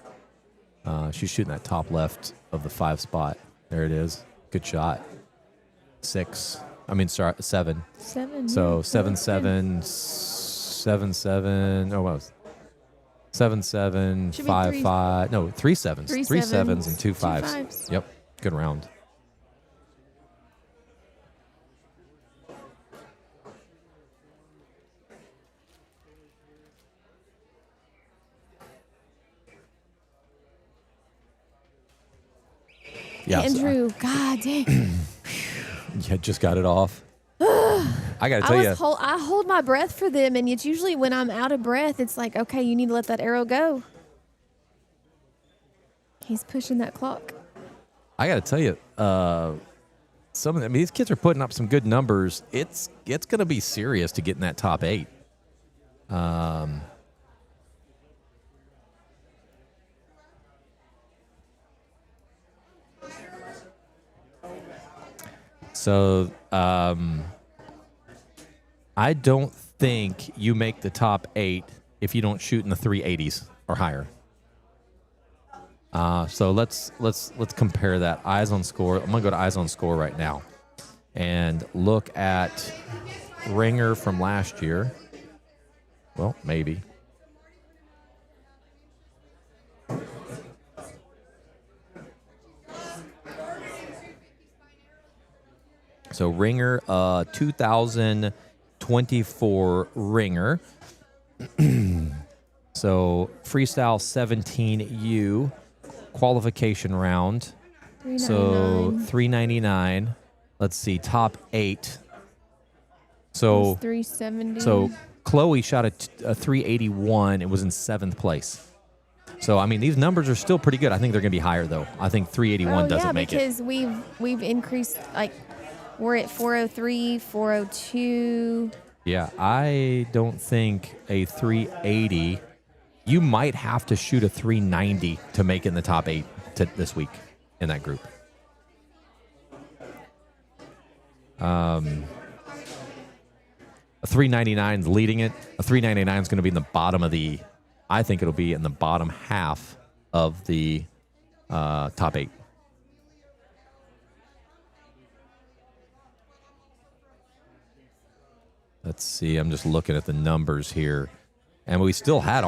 Speaker 1: she's shooting that top left of the 5 spot. There it is. Good shot. 7.
Speaker 2: 7.
Speaker 1: So
Speaker 2: yeah.
Speaker 1: 7-7, 7-7. Oh, what was 7-7,
Speaker 2: Should be
Speaker 1: 5-5. No, 3 sevens.
Speaker 2: 3
Speaker 1: 3 sevens and 2
Speaker 2: 2
Speaker 1: 5s.
Speaker 2: fives.
Speaker 1: Yep. Good round. Yeah,
Speaker 2: Andrew, God dang.
Speaker 1: yeah, just got it off. I got to tell you,
Speaker 2: I hold my breath for them, and it's usually when I'm out of breath, it's like, okay, you need to let that arrow go. He's pushing that clock.
Speaker 1: I got to tell you, some of them, these kids are putting up some good numbers. It's going to be serious to get in that top 8. So I don't think you make the top 8 if you don't shoot in the 380s or higher. So let's compare that. Eyes on score. I'm gonna go to eyes on score right now, and look at Ringer from last year. Well, maybe. So Ringer, 2024 Ringer. So freestyle 17U qualification round. So $399. Let's see, top 8. So
Speaker 2: $370.
Speaker 1: So Chloe shot a 381. It was in 7th place. So I mean, these numbers are still pretty good. I think they're going to be higher though. I think 381 doesn't make it.
Speaker 2: because we've increased, like we're at 403, 402.
Speaker 1: Yeah, I don't think a 380. You might have to shoot a 390 to make it in the top 8 this week in that group. A 399 is leading it. A 399 is going to be in the bottom of the. I think it'll be in the bottom half of the top 8. Let's see. I'm just looking at the numbers here. And we still had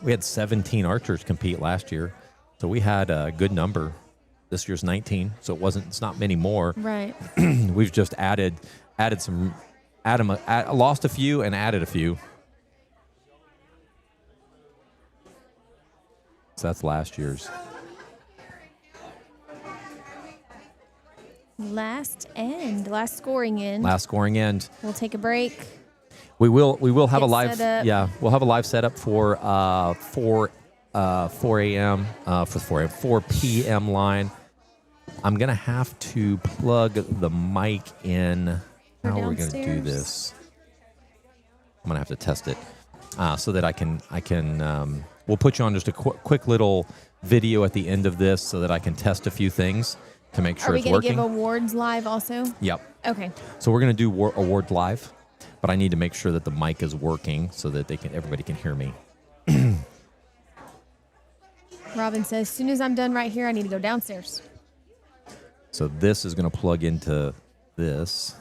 Speaker 1: we had 17 archers compete last year. So we had a good number. This year's 19. So it's not many more.
Speaker 2: Right.
Speaker 1: We've just added some, lost a few and added a few. So that's last year's.
Speaker 2: Last scoring end.
Speaker 1: Last scoring end.
Speaker 2: We'll take a break.
Speaker 1: We will have a
Speaker 2: Get
Speaker 1: live.
Speaker 2: set up.
Speaker 1: Yeah, we'll have a live setup for 4 a.m. For 4 p.m. line. I'm gonna have to plug the mic in. How are we gonna do
Speaker 2: downstairs.
Speaker 1: this? I'm gonna have to test it. so that I can we'll put you on just a quick little video at the end of this so that I can test a few things to make sure
Speaker 2: Are we
Speaker 1: it's
Speaker 2: going to
Speaker 1: working.
Speaker 2: give awards live also?
Speaker 1: Yep.
Speaker 2: Okay.
Speaker 1: So we're going to do award live, but I need to make sure that the mic is working so that everybody can hear me.
Speaker 2: Robin says, as soon as I'm done right here, I need to go downstairs.
Speaker 1: So this is going to plug into this.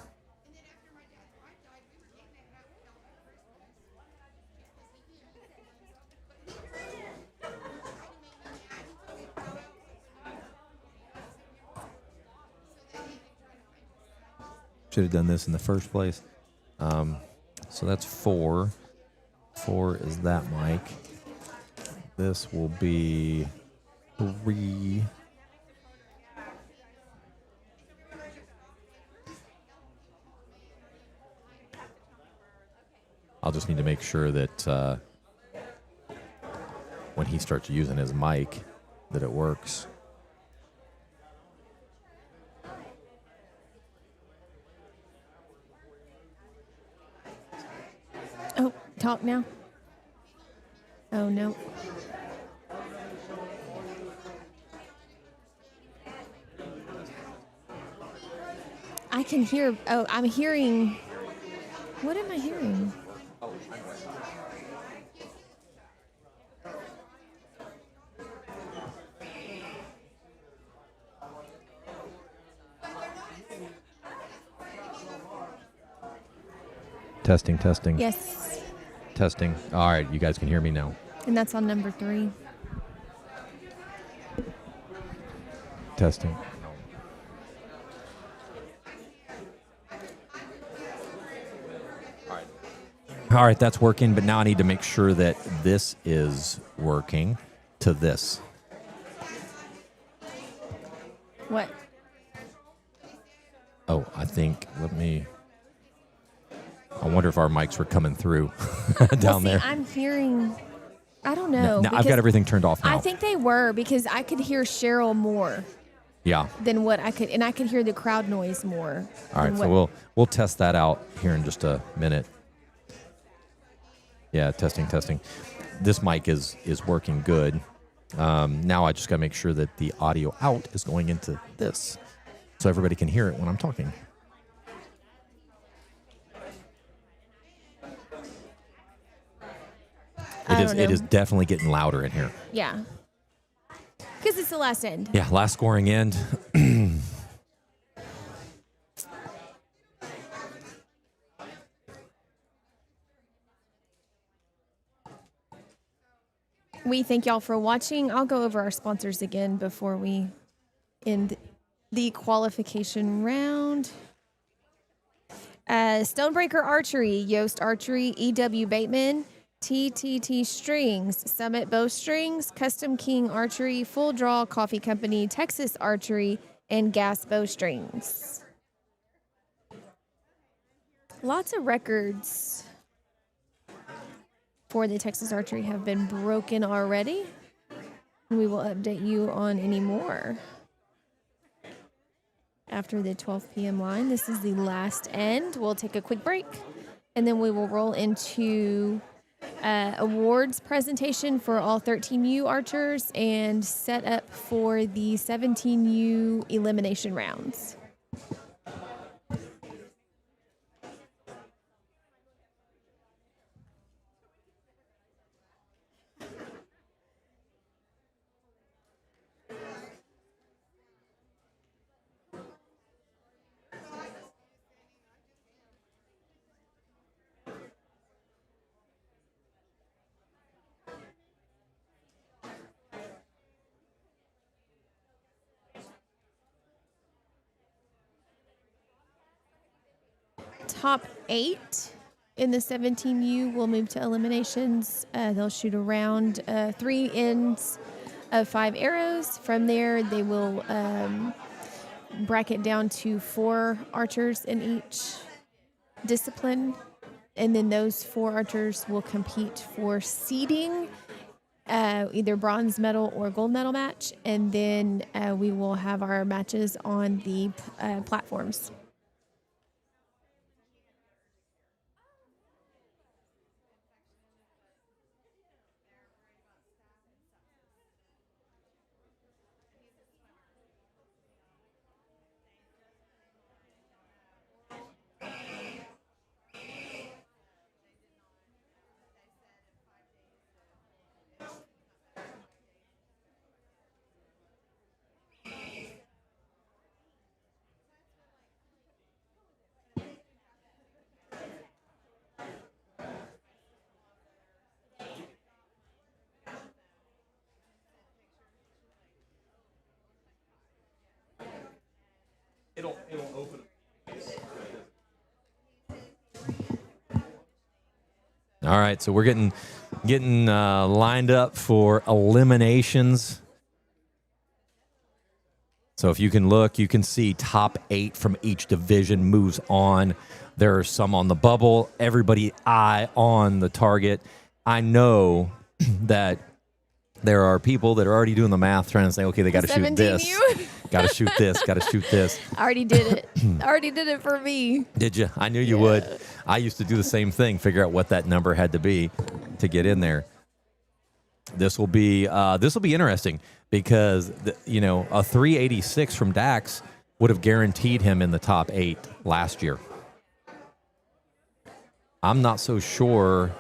Speaker 1: Should have done this in the first place. So that's 4. 4 is that mic. This will be 3. I'll just need to make sure that when he starts using his mic, that it works.
Speaker 2: Oh, talk now. Oh, no. I can hear. Oh, I'm hearing. What am I hearing?
Speaker 1: Testing, testing.
Speaker 2: Yes.
Speaker 1: Testing. All right, you guys can hear me now.
Speaker 2: And that's on number 3.
Speaker 1: Testing. All right, that's working, but now I need to make sure that this is working to this.
Speaker 2: What?
Speaker 1: Oh, I think, I wonder if our mics were coming through down there.
Speaker 2: I'm hearing. I don't know.
Speaker 1: No, I've got everything turned off now.
Speaker 2: I think they were because I could hear Cheryl more
Speaker 1: Yeah.
Speaker 2: than what I could, and I could hear the crowd noise more.
Speaker 1: All right, so we'll test that out here in just a minute. Yeah, testing. This mic is working good. Now I just got to make sure that the audio out is going into this, so everybody can hear it when I'm talking. It is definitely getting louder in here.
Speaker 2: Yeah. Because it's the last end.
Speaker 1: Yeah, last scoring end.
Speaker 2: We thank y'all for watching. I'll go over our sponsors again before we end the qualification round. Stonebreaker Archery, Yost Archery, EW Bateman, TTT Strings, Summit Bowstrings, Custom King Archery, Full Draw Coffee Company, Texas Archery, and Gas Bowstrings. Lots of records for the Texas Archery have been broken already. We will update you on any more after the 12 p.m. line. This is the last end. We'll take a quick break, and then we will roll into awards presentation for all 13U archers and set up for the 17U elimination rounds. Top 8 in the 17U will move to eliminations. They'll shoot around 3 ends of 5 arrows. From there, they will bracket down to 4 archers in each discipline. And then those 4 archers will compete for seeding, either bronze medal or gold medal match. And then we will have our matches on the platforms.
Speaker 1: All right, so we're getting lined up for eliminations. So if you can look, you can see top 8 from each division moves on. There are some on the bubble. Everybody eye on the target. I know that there are people that are already doing the math, trying to say, okay, they got to shoot this, got to shoot this, got to shoot this.
Speaker 2: I already did it. Already did it for me.
Speaker 1: Did you? I knew you would. I used to do the same thing, figure out what that number had to be to get in there. This will be interesting because a 386 from Dax would have guaranteed him in the top 8 last year. I'm not so sure.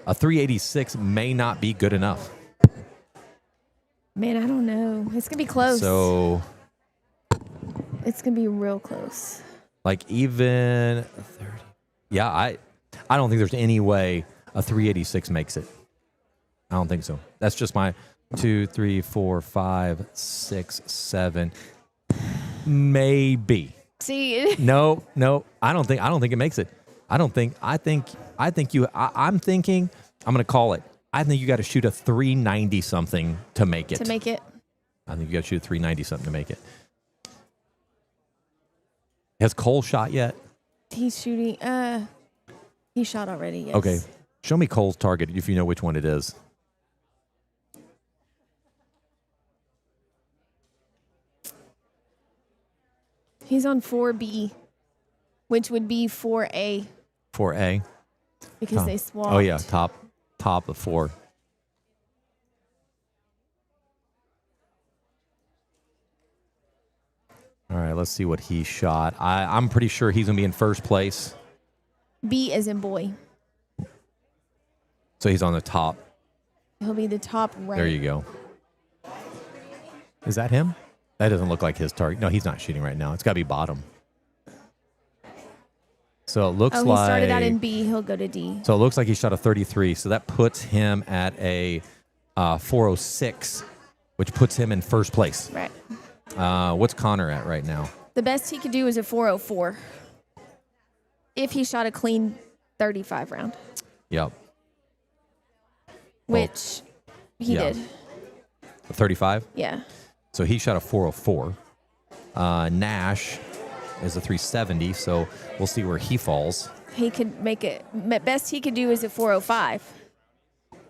Speaker 1: A 386 may not be good enough.
Speaker 2: Man, I don't know. It's going to be close.
Speaker 1: So
Speaker 2: it's going to be real close.
Speaker 1: Like even 30. Yeah, I don't think there's any way a 386 makes it. I don't think so. That's just my 2, 3, 4, 5, 6, 7. Maybe.
Speaker 2: See?
Speaker 1: No. I don't think it makes it. I'm thinking, I'm going to call it. I think you got to shoot a 390 something to make it.
Speaker 2: To make it.
Speaker 1: I think you got to shoot a 390 something to make it. Has Cole shot yet?
Speaker 2: He's shooting. He shot already, yes.
Speaker 1: Okay. Show me Cole's target if you know which one it is.
Speaker 2: He's on 4B, which would be 4A.
Speaker 1: 4A?
Speaker 2: Because they swapped.
Speaker 1: Oh, yeah. Top of 4. All right, let's see what he shot. I'm pretty sure he's going to be in first place.
Speaker 2: B as in boy.
Speaker 1: So he's on the top.
Speaker 2: He'll be the top right.
Speaker 1: There you go. Is that him? That doesn't look like his target. No, he's not shooting right now. It's got to be bottom. So it looks like...
Speaker 2: he started out in B. He'll go to D.
Speaker 1: So it looks like he shot a 33. So that puts him at a 406, which puts him in first place.
Speaker 2: Right.
Speaker 1: What's Connor at right now?
Speaker 2: The best he could do is a 404. If he shot a clean 35 round.
Speaker 1: Yep.
Speaker 2: Which he did.
Speaker 1: A 35?
Speaker 2: Yeah.
Speaker 1: So he shot a 404. Nash is a 370, so we'll see where he falls.
Speaker 2: He could make it. Best he could do is a 405.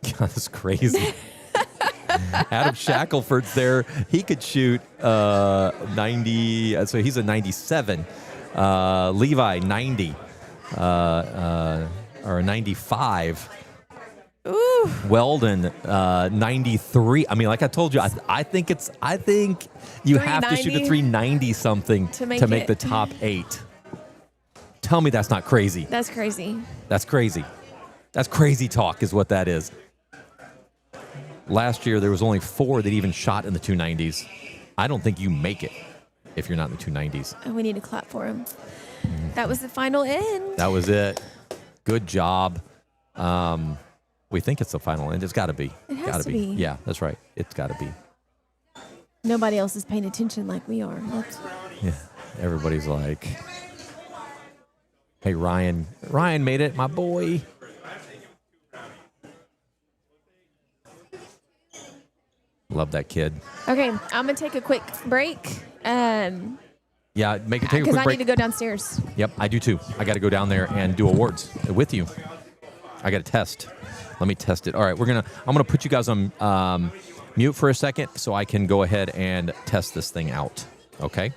Speaker 1: God, that's crazy. Adam Shackelford's there. He could shoot 90. So he's a 97. Levi, 90. Or 95.
Speaker 2: Ooh.
Speaker 1: Weldon, 93. I mean, like I told you, I think you have to shoot a 390 something to make the top 8. Tell me that's not crazy.
Speaker 2: That's crazy.
Speaker 1: That's crazy. That's crazy talk is what that is. Last year, there was only 4 that even shot in the 290s. I don't think you make it if you're not in the 290s.
Speaker 2: Oh, we need to clap for him. That was the final end.
Speaker 1: That was it. Good job. We think it's the final end. It's got to be.
Speaker 2: It has to be.
Speaker 1: Yeah, that's right. It's got to be.
Speaker 2: Nobody else is paying attention like we are.
Speaker 1: Yeah. Everybody's like, hey, Ryan made it, my boy. Love that kid.
Speaker 2: Okay, I'm going to take a quick break.
Speaker 1: Yeah, take a quick break.
Speaker 2: Because I need to go downstairs.
Speaker 1: Yep, I do too. I got to go down there and do awards with you. I got to test. Let me test it. All right, I'm gonna put you guys on mute for a second so I can go ahead and test this thing out. Okay.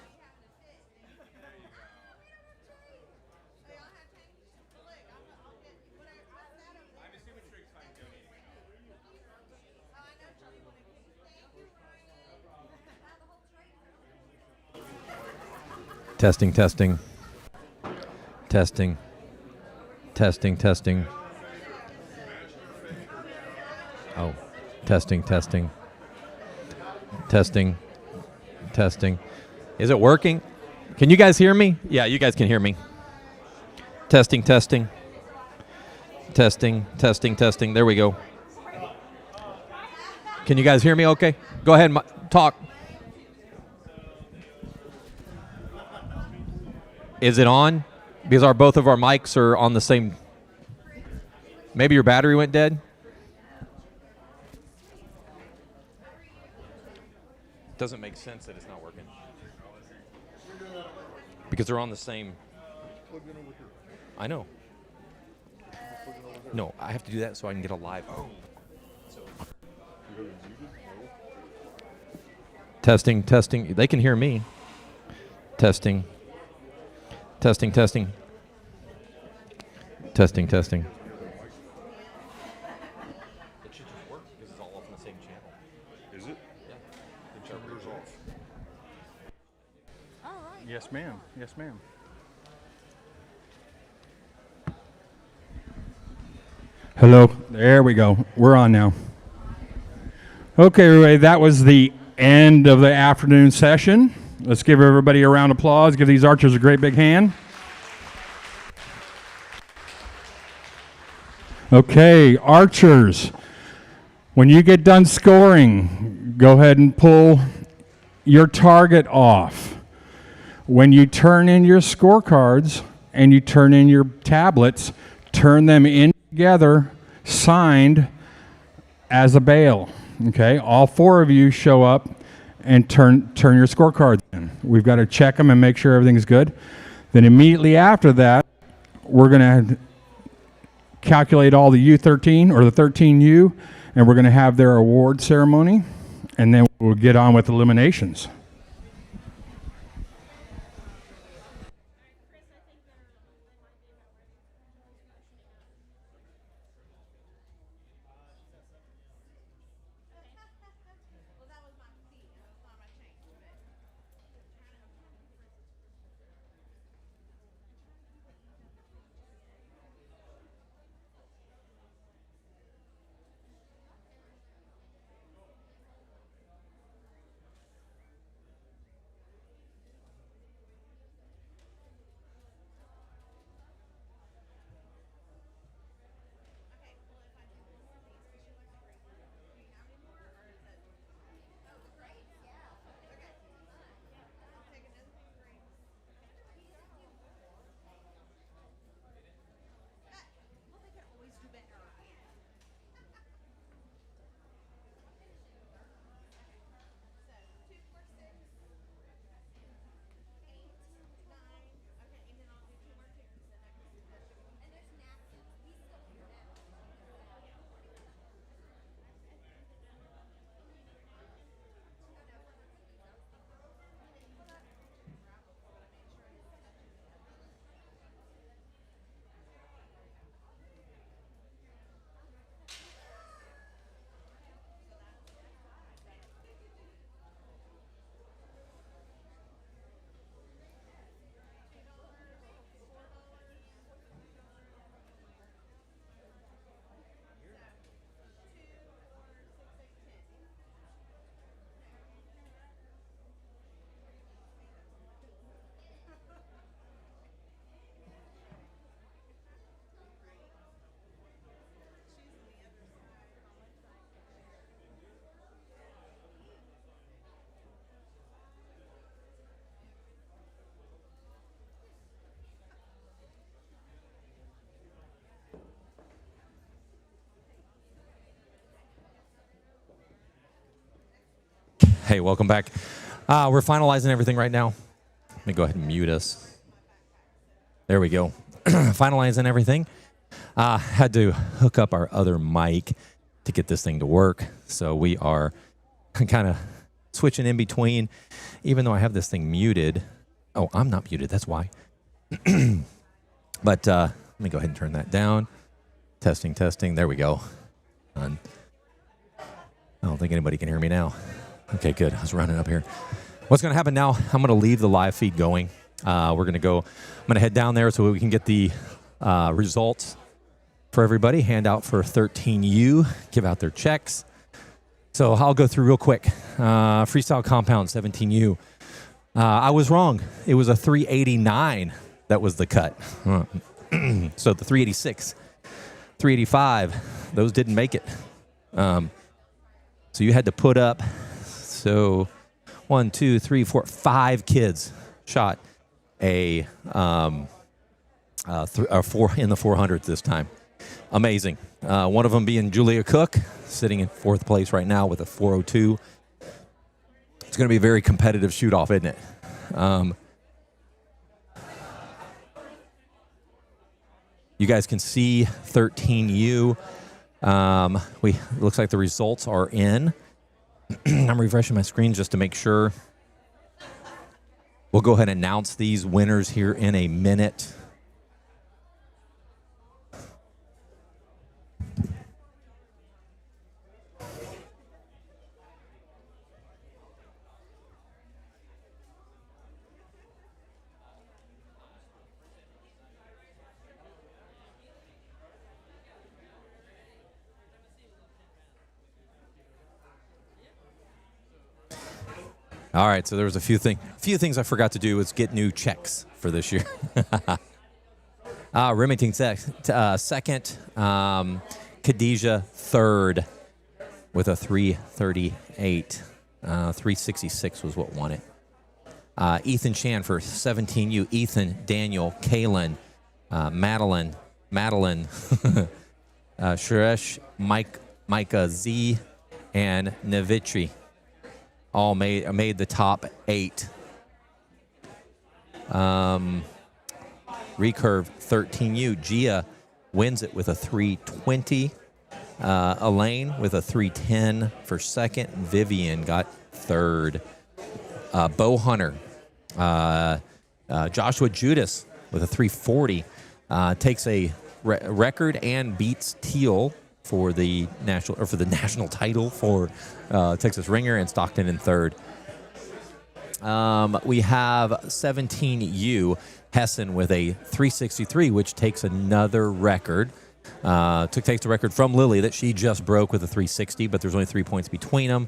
Speaker 1: Testing. Oh, testing. Is it working? Can you guys hear me? Yeah, you guys can hear me. Testing. There we go. Can you guys hear me okay? Go ahead and talk. Is it on? Because both of our mics are on the same. Maybe your battery went dead? Doesn't make sense that it's not working. Because they're on the same... I know. No, I have to do that so I can get a live... Testing, testing. They can hear me. Testing. Testing, testing. Testing, testing. It should just work because it's all off on the same channel.
Speaker 6: Is it?
Speaker 1: Yeah.
Speaker 6: Turn yours off. All right. Yes, ma'am. Yes, ma'am. Hello. There we go. We're on now. Okay, everybody, that was the end of the afternoon session. Let's give everybody a round of applause. Give these archers a great big hand. Okay, archers, when you get done scoring, go ahead and pull your target off. When you turn in your scorecards and you turn in your tablets, turn them in together, signed as a bail. Okay, all 4 of you show up and turn your scorecards in. We've got to check them and make sure everything's good. Then immediately after that, we're going to calculate all the U13 or the 13U, and we're going to have their award ceremony, and then we'll get on with eliminations.
Speaker 1: Hey, welcome back. We're finalizing everything right now. Let me go ahead and mute us. There we go. Finalizing everything. Had to hook up our other mic to get this thing to work. So we are kind of switching in between, even though I have this thing muted. Oh, I'm not muted. That's why. But let me go ahead and turn that down. Testing, testing. There we go. Done. I don't think anybody can hear me now. Okay, good. I was running up here. What's going to happen now, I'm going to leave the live feed going. I'm going to head down there so we can get the results for everybody, hand out for 13U, give out their checks. So I'll go through real quick. Freestyle Compound, 17U. I was wrong. It was a 389 that was the cut. So the 386, 385, those didn't make it. So you had to put up, 1, 2, 3, 4, 5 kids shot a 4 in the 400s this time. amazing. One of them being Julia Cook, sitting in 4th place right now with a 4:02. It's going to be a very competitive shoot-off, isn't it? You guys can see 13U. Looks like the results are in. I'm refreshing my screen just to make sure. We'll go ahead and announce these winners here in a minute. All right, so there was a few things I forgot to do was get new checks for this year. Remington second, Khadijah third with a 338. 366 was what won it. Ethan Chan for 17U. Ethan, Daniel, Kaylin, Madeline, Suresh, Micah Z, and Navitri. All made the top 8. Recurve 13U. Gia wins it with a 320. Elaine with a 310 for second. Vivian got third. Bow Hunter. Joshua Judas with a 340 takes a record and beats Teal for the national title for Texas Ringer, and Stockton in third. We have 17U Hessen with a 363, which takes another record. Takes the record from Lily that she just broke with a 360, but there's only 3 points between them.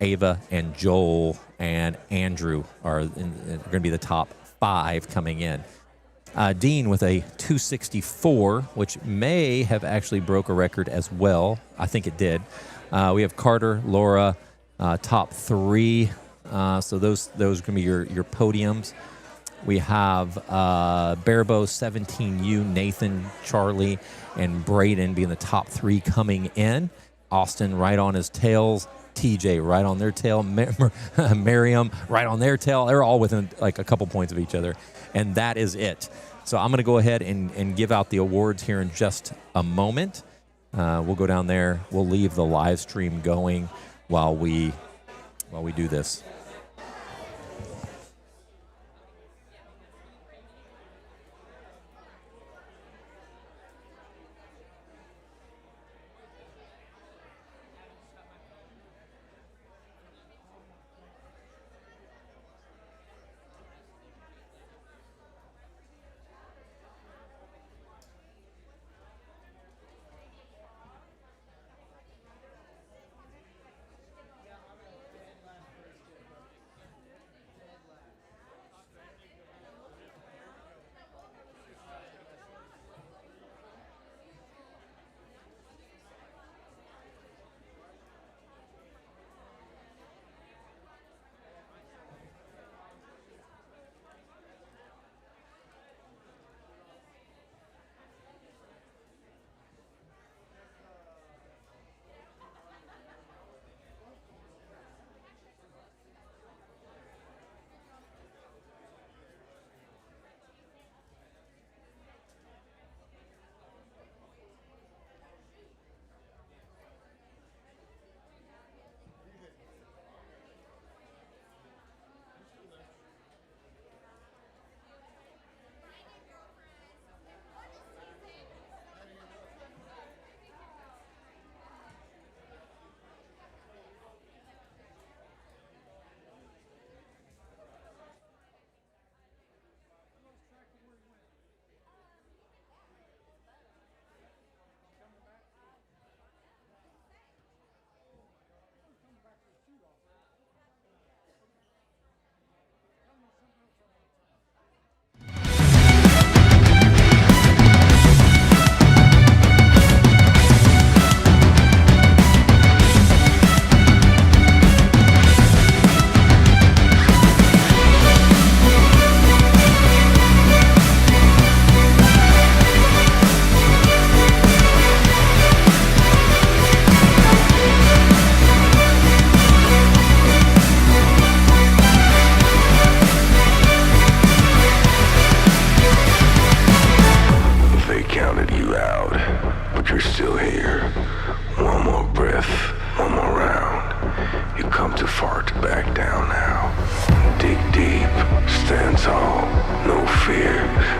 Speaker 1: Ava and Joel and Andrew are going to be the top 5 coming in. Dean with a 264, which may have actually broke a record as well. I think it did. We have Carter, Laura, top 3. So those are going to be your podiums. We have Barabo, 17U, Nathan, Charlie, and Braden being the top 3 coming in. Austin right on his tails. TJ right on their tail. Miriam right on their tail. They're all within like a couple points of each other. And that is it. So I'm going to go ahead and give out the awards here in just a moment. We'll go down there. We'll leave the live stream going while we do this.
Speaker 4: still here. One more breath, one more round. You come too far to back down now. Dig deep, stand tall. No fear,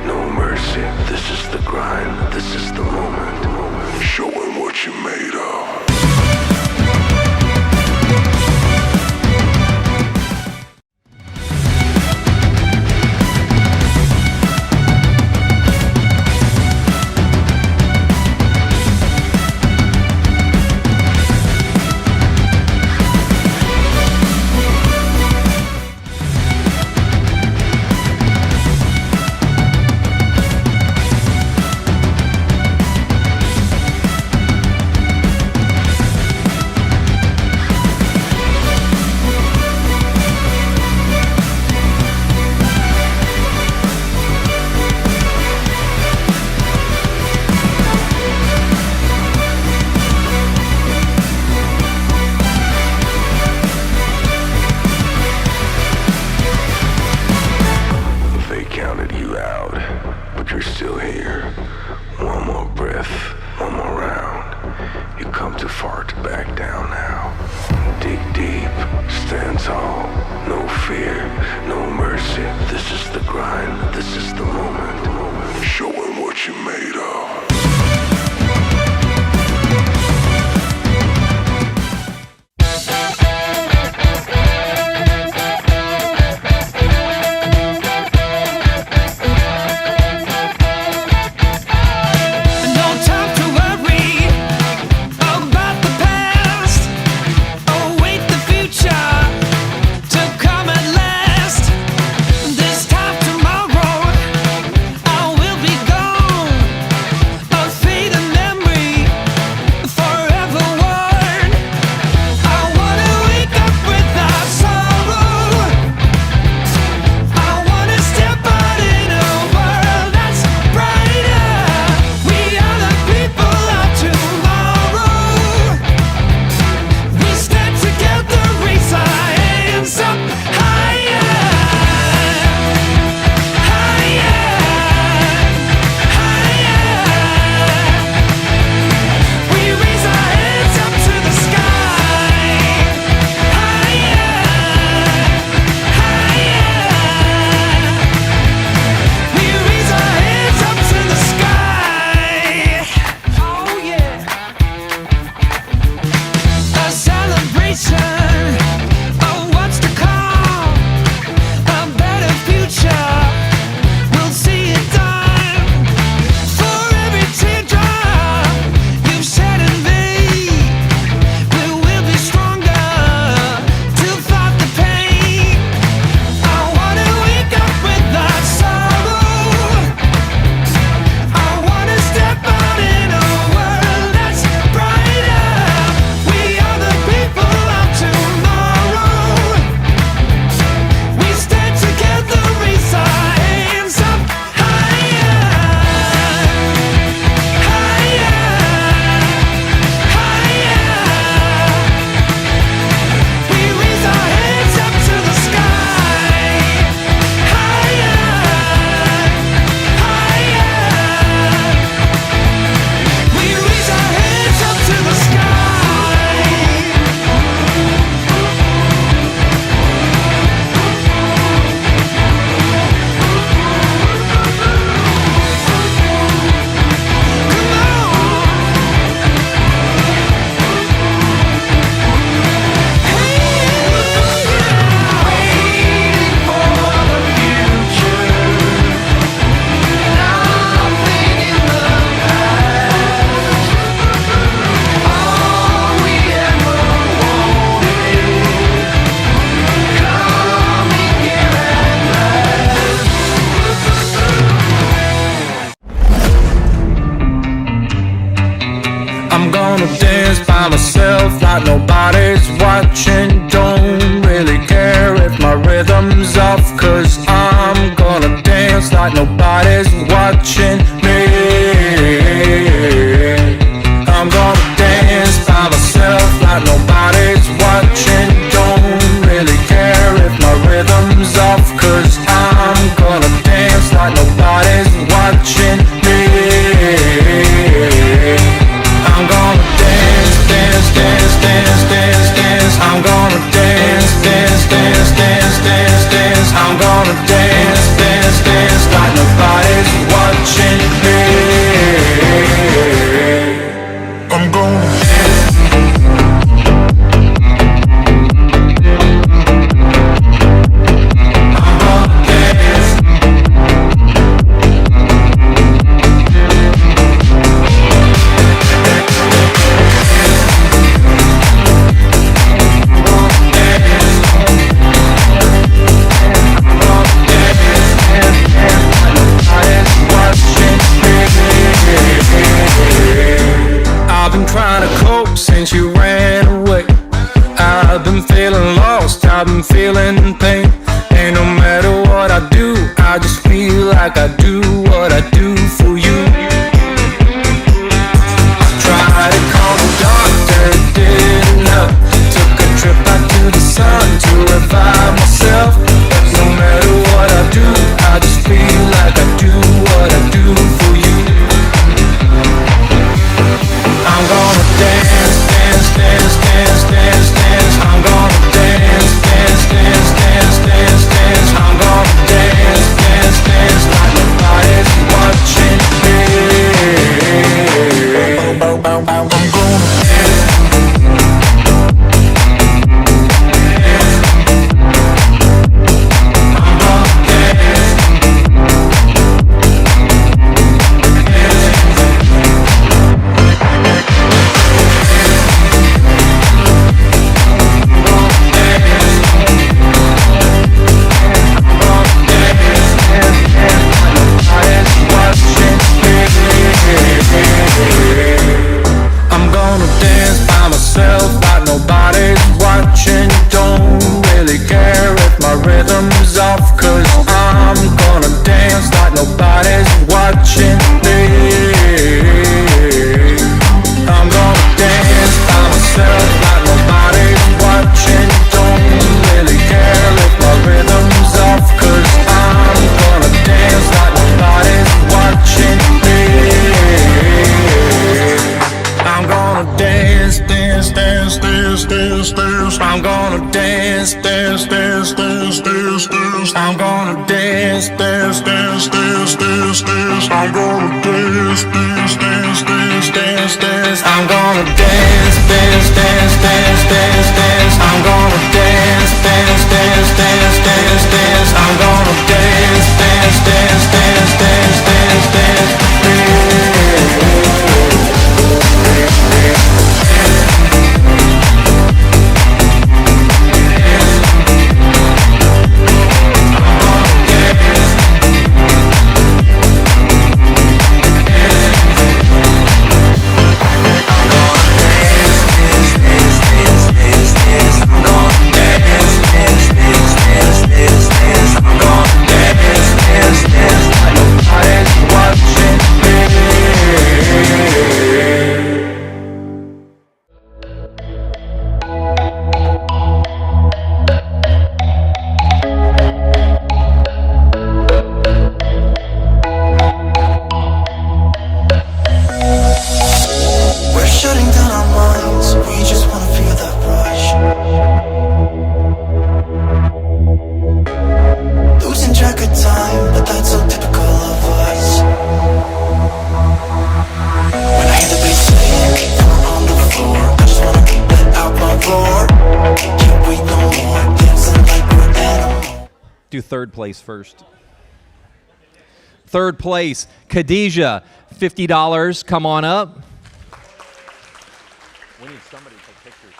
Speaker 4: no mercy. This is the grind, this is the moment. Showing what you're made of.
Speaker 5: by myself like nobody's watching. Don't really care if my rhythm's off, 'cause I'm gonna dance like nobody's watching me. I'm gonna dance by myself like nobody's watching. Don't really care if my rhythm's off, 'cause I'm gonna dance like nobody's watching me. cope since you ran away. I've been feeling lost, I've been feeling pain. And no matter what I do, I just feel like I do what I do for you. I tried to call the doctor, it didn't help. Took a trip out to the sun to revive myself. But no matter what I do, I just feel like I do what I do for you. I'm gonna dance, dance, dance, dance, dance, dance. I'm gonna dance, dance, dance, dance, dance, dance. I'm gonna dance, dance, dance like nobody's watching me. I'm gonna dance. I'm gonna dance by myself like nobody's watching. Don't really care if my rhythm's off, cause I'm gonna dance like nobody's watching me. I'm gonna dance by myself like nobody's watching. Don't really care if my rhythm's off, cause I'm gonna dance like nobody's watching me. I'm gonna dance, dance, dance, dance, dance, dance. I'm gonna dance, dance, dance, dance, dance, dance. I'm gonna dance, dance, dance, dance, dance, dance. I'm gonna dance, dance, dance, dance, dance, dance. I'm gonna dance, dance, dance, dance, dance, dance. I'm gonna dance, dance, dance, dance, dance, dance. I'm gonna dance, dance, dance, dance, dance, dance, dance.
Speaker 7: We're shutting down our minds, we just wanna feel that rush. Losing track of time, but that's so typical of us. When I hear the bass playing and we're on the floor, I just wanna let out my roar. Can't wait no more, dancing like we're animals.
Speaker 1: Do third place first. Third place, Khadijah, $50. Come on up. We need somebody to take pictures.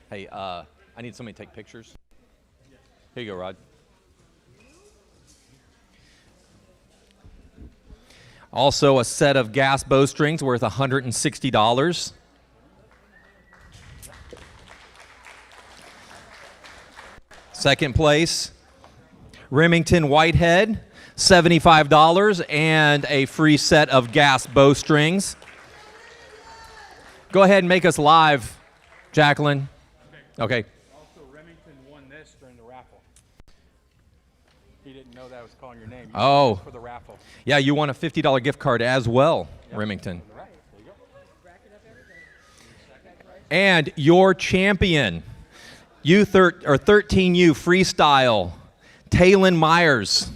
Speaker 1: Hey, I need somebody to take pictures. Here you go, Rod. Also, a set of gas bowstrings worth $160. Second place, Remington Whitehead, $75, and a free set of gas bowstrings. Go ahead and make us live, Jacqueline. Okay.
Speaker 6: Also, Remington won this during the raffle. He didn't know that I was calling your name.
Speaker 1: Oh.
Speaker 6: For the raffle.
Speaker 1: Yeah, you won a $50 gift card as well, Remington.
Speaker 6: Right, there you go.
Speaker 1: And your champion, U13U freestyle, Taylon Myers.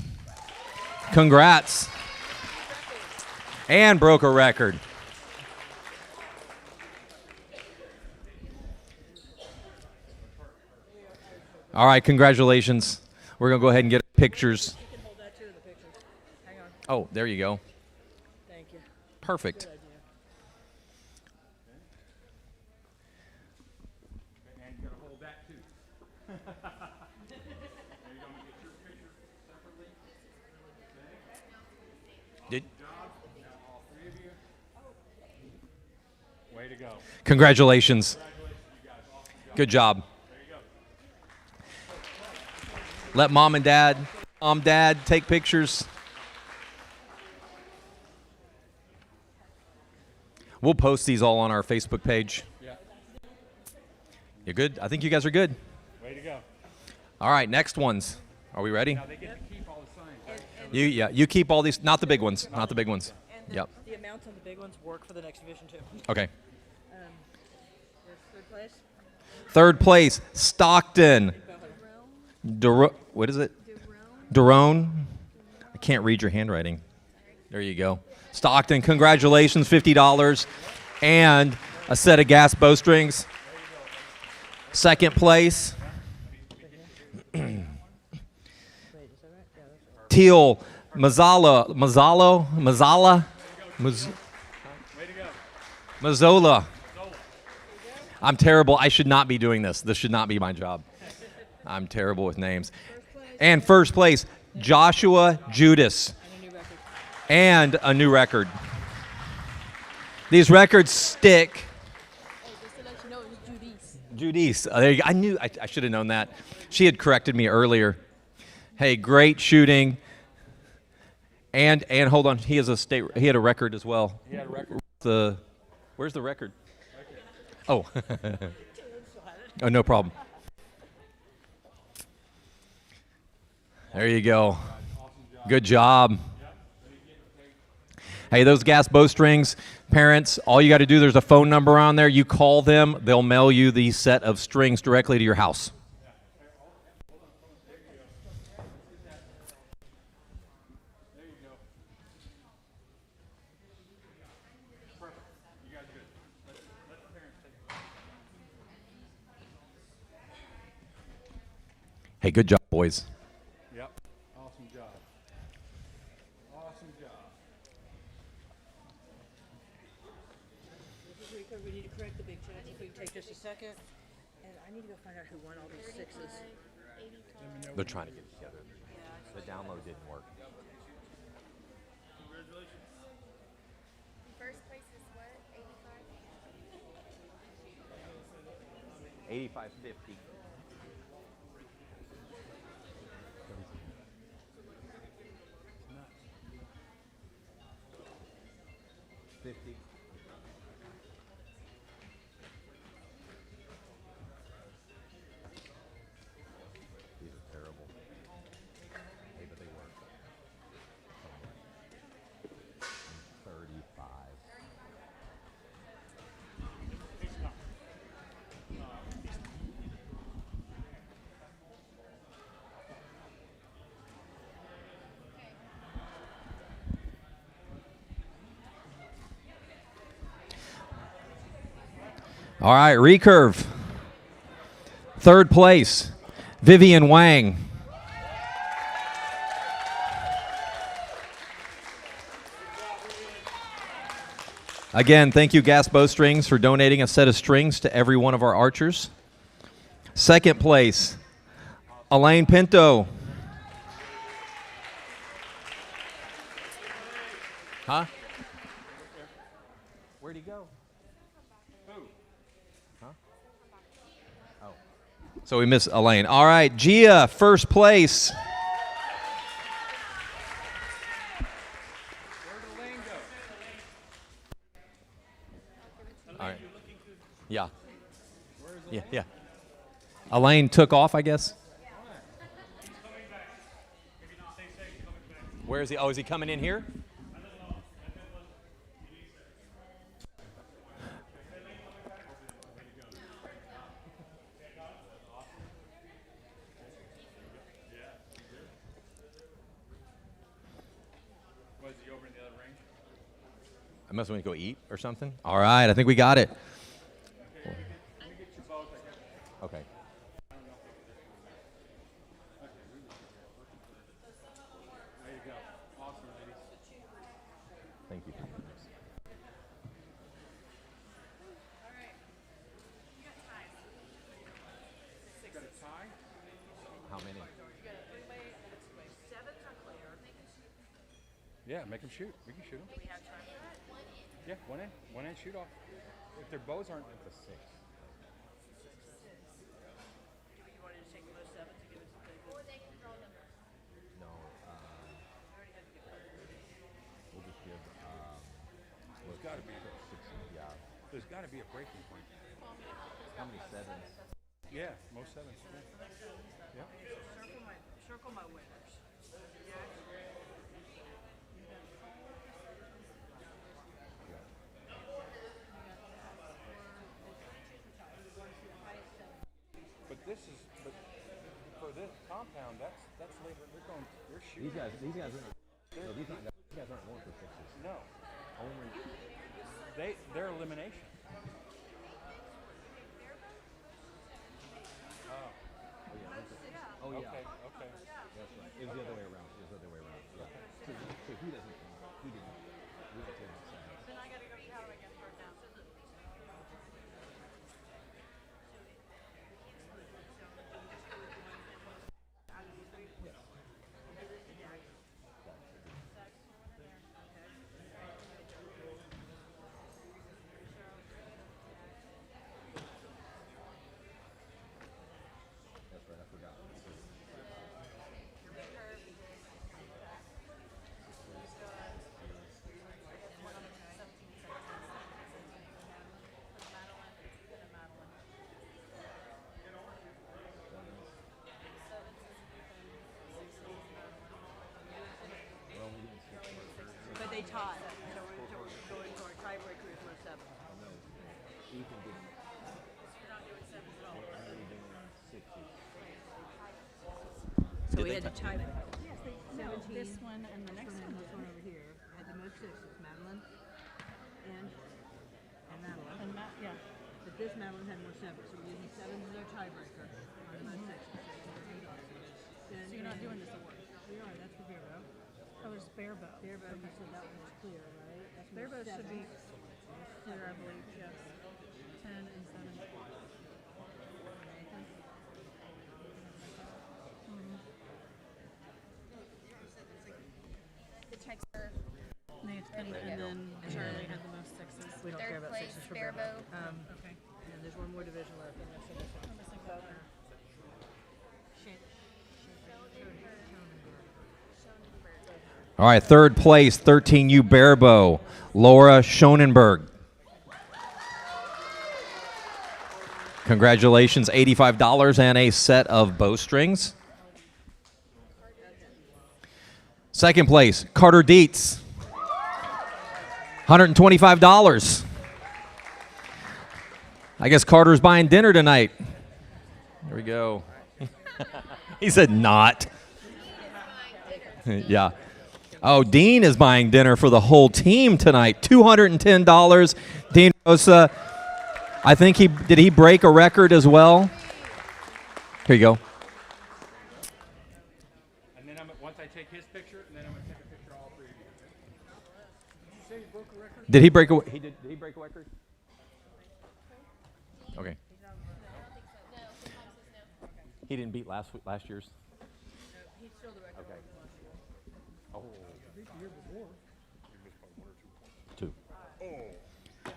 Speaker 1: Congrats. And broke a record. All right, congratulations. We're going to go ahead and get pictures.
Speaker 3: You can hold that too, the picture. Hang on.
Speaker 1: Oh, there you go.
Speaker 3: Thank you.
Speaker 1: Perfect.
Speaker 3: Good idea.
Speaker 6: And you're going to hold that too.
Speaker 1: Did,
Speaker 6: Way to go.
Speaker 1: Congratulations. Good job. Let mom, dad, take pictures. We'll post these all on our Facebook page.
Speaker 6: Yeah.
Speaker 1: You good? I think you guys are good.
Speaker 6: Way to go.
Speaker 1: All right, next ones. Are we ready?
Speaker 6: Now they get to keep all the signs. Right?
Speaker 1: You keep all these, not the big ones, not the big ones.
Speaker 3: And
Speaker 1: Yep.
Speaker 3: the amounts on the big ones work for the next division too.
Speaker 1: Okay.
Speaker 3: There's third place.
Speaker 1: Third place, Stockton. What is it? Daron. I can't read your handwriting. There you go. Stockton, congratulations, $50 and a set of gas bowstrings. Second place, Teal Mazzola. I'm terrible. I should not be doing this. This should not be my job. I'm terrible with names. And first place, Joshua Judas. And a new record. These records stick.
Speaker 3: Just to let you know, it was
Speaker 1: Judice. There you go. I knew. I should have known that. She had corrected me earlier. Hey, great shooting. And hold on, he had a record as well.
Speaker 6: He had a record.
Speaker 1: Where's the record? Oh. Oh, no problem. There you go. Good job. Hey, those gas bowstrings, parents, all you got to do, there's a phone number on there. You call them, they'll mail you the set of strings directly to your house. Hey, good job, boys.
Speaker 6: Yep. Awesome job. Awesome job.
Speaker 3: We need to correct the big chat. If we can take just a second. And I need to go find out who won all these sixes.
Speaker 1: They're trying to get it together. The download didn't work.
Speaker 2: First place is what?
Speaker 1: 85.50. These are terrible. Hey, but they work. 35. All right, recurve. Third place, Vivian Wang. Again, thank you, Gas Bowstrings, for donating a set of strings to every one of our archers. Second place, Elaine Pinto. Huh? Where'd he go? So we miss Elaine. All right, Gia, first place. All right. Yeah. Yeah. Elaine took off, I guess. Where is he? Oh, is he coming in here? I must want to go eat or something. All right, I think we got it. Okay. Thank you. How many?
Speaker 6: Yeah, make them shoot. We can shoot them. Yeah, one in, shoot off. If their bows aren't at the 6.
Speaker 3: Do you want to just take the most sevens and give it to David?
Speaker 1: No, we'll just give.
Speaker 6: There's got to be.
Speaker 1: Yeah.
Speaker 6: There's got to be a breaking point.
Speaker 1: How many sevens?
Speaker 6: Yeah, most 7s. Yeah.
Speaker 3: Circle my winners.
Speaker 6: But for this compound, that's later. They're shooting.
Speaker 1: These guys aren't going for 6s.
Speaker 6: No,
Speaker 1: Only.
Speaker 6: they're elimination.
Speaker 1: Oh yeah.
Speaker 6: Okay.
Speaker 1: That's right. It was the other way around. Yeah. So he doesn't. He didn't. We had 10 sevens.
Speaker 3: Then I got to go. How do I get her now?
Speaker 1: That's right. I forgot.
Speaker 3: But they tied. So we're going for a tiebreaker with most sevens.
Speaker 1: Ethan didn't.
Speaker 3: You're not doing sevens at all.
Speaker 1: Only doing 6s.
Speaker 3: So
Speaker 1: Did
Speaker 3: we
Speaker 1: they
Speaker 3: had to
Speaker 1: tie-
Speaker 3: tie. Yes, they.
Speaker 8: No, this one and the next one.
Speaker 3: This one over here had the most sixes, Madeline and Madeline.
Speaker 8: And Matt, yeah.
Speaker 3: But this Madeline had more sevens, so we're using sevens as our tiebreaker on the most sixes.
Speaker 8: So you're not doing this award.
Speaker 3: We are, that's for Bearbow.
Speaker 8: Oh, there's bear bow.
Speaker 3: Bearbow, you said that one was clear, right? That's
Speaker 8: Bear bow
Speaker 3: most
Speaker 8: should be
Speaker 3: sevens.
Speaker 8: clear, I believe. Yes. 10 and 7.
Speaker 2: The checks are
Speaker 8: And then Charlie had the most 6s.
Speaker 3: We don't care
Speaker 2: third
Speaker 3: about
Speaker 2: place,
Speaker 3: sixes for
Speaker 2: Bearbow.
Speaker 3: Bearbow.
Speaker 8: Okay.
Speaker 3: And there's one more division left. And that's
Speaker 8: I'm missing Bowder.
Speaker 1: All right, third place, 13U Barebow, Laura Schonenberg. Congratulations, $85 and a set of bowstrings. Second place, Carter Dietz, $125. I guess Carter's buying dinner tonight. There we go. He said not. Yeah. Oh, Dean is buying dinner for the whole team tonight. $210. Dean Rosa, I think did he break a record as well? Here you go.
Speaker 6: And then once I take his picture, and then I'm gonna take a picture of all 3 of you. Did you say he broke a record?
Speaker 1: Did he break a did he break a record? Okay. He didn't beat last year's.
Speaker 3: he's still the record.
Speaker 1: Okay. Oh.
Speaker 6: I think the year before. You missed by 1 or 2 points.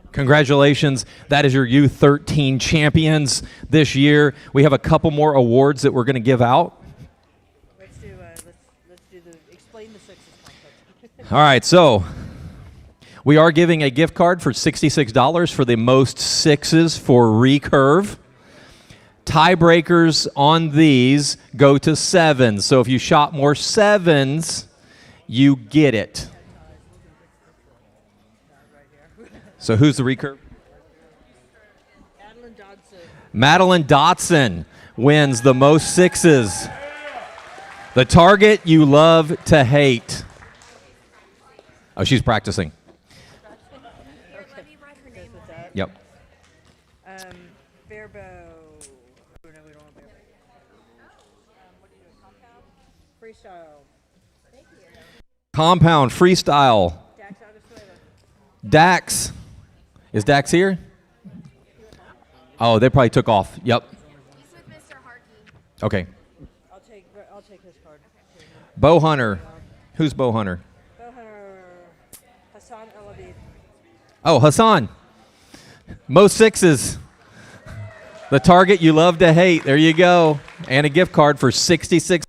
Speaker 1: 2. Congratulations. That is your U13 champions this year. We have a couple more awards that we're going to give out.
Speaker 3: Let's do the explain the sixes contest.
Speaker 1: All right, so we are giving a gift card for $66 for the most 6s for recurve. Tiebreakers on these go to 7s. So if you shot more 7s, you get it. So who's the recurve?
Speaker 3: Madeline Dodson.
Speaker 1: Madeline Dotson wins the most 6s. The target you love to hate. Oh, she's practicing.
Speaker 2: Here, let me write her name
Speaker 3: With
Speaker 2: on
Speaker 3: that.
Speaker 1: Yep.
Speaker 3: Barebow. Oh, no, we don't want Barebow. What do you do? Compound? Freestyle.
Speaker 1: Compound freestyle.
Speaker 3: Dax Aguasuela.
Speaker 1: Dax. Is Dax here? Oh, they probably took off. Yep.
Speaker 2: He's with Mr. Harkey.
Speaker 1: Okay.
Speaker 3: I'll take his card.
Speaker 1: Bow hunter. Who's bow hunter?
Speaker 3: Bowhunter Hassan El Abid.
Speaker 1: Oh, Hassan. Most sixes. The target you love to hate. There you go. And a gift card for $66.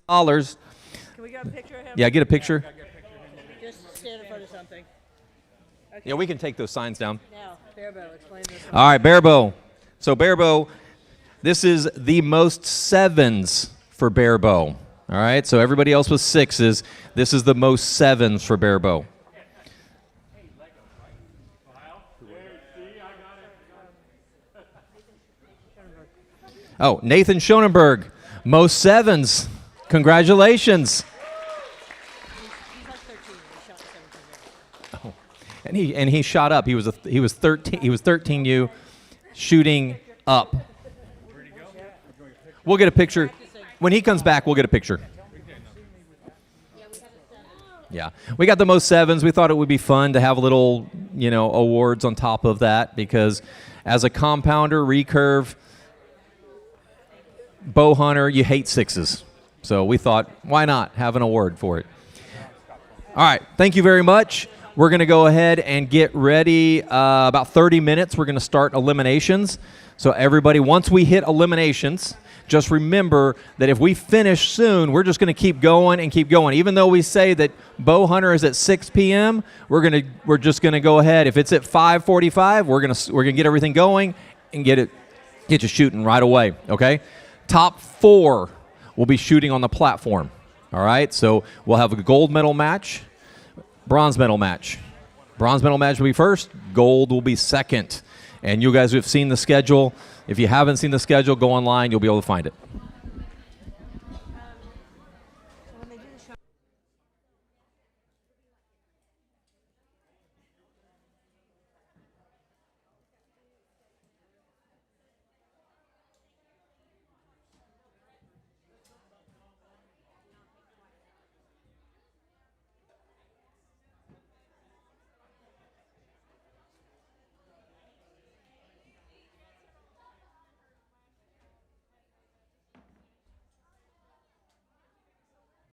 Speaker 3: Can we get a picture of him?
Speaker 1: Yeah, get a picture.
Speaker 3: Just stand in front of something.
Speaker 1: Yeah, we can take those signs down.
Speaker 3: Now, Barebow, explain this.
Speaker 1: All right, Barebow. So Barebow, this is the most sevens for Barebow. All right, so everybody else was sixes. This is the most sevens for Barebow. Oh, Nathan Schonenberg, most sevens. Congratulations.
Speaker 3: He's like 13. He shot 17 there.
Speaker 1: And he shot up. He was 13U shooting up. We'll get a picture. When he comes back, we'll get a picture. Yeah. We got the most sevens. We thought it would be fun to have a little, awards on top of that because as a compounder, recurve, bow hunter, you hate sixes. So we thought, why not have an award for it? All right. Thank you very much. We're going to go ahead and get ready. About 30 minutes, we're going to start eliminations. So everybody, once we hit eliminations, just remember that if we finish soon, we're just going to keep going and keep going. Even though we say that bow hunter is at 6 p.m., we're just going to go ahead. If it's at 5:45, we're going to get everything going and get you shooting right away. Okay. Top 4 will be shooting on the platform. All right. So we'll have a gold medal match, bronze medal match. Bronze medal match will be first. Gold will be second. And you guys who have seen the schedule, if you haven't seen the schedule, go online. You'll be able to find it.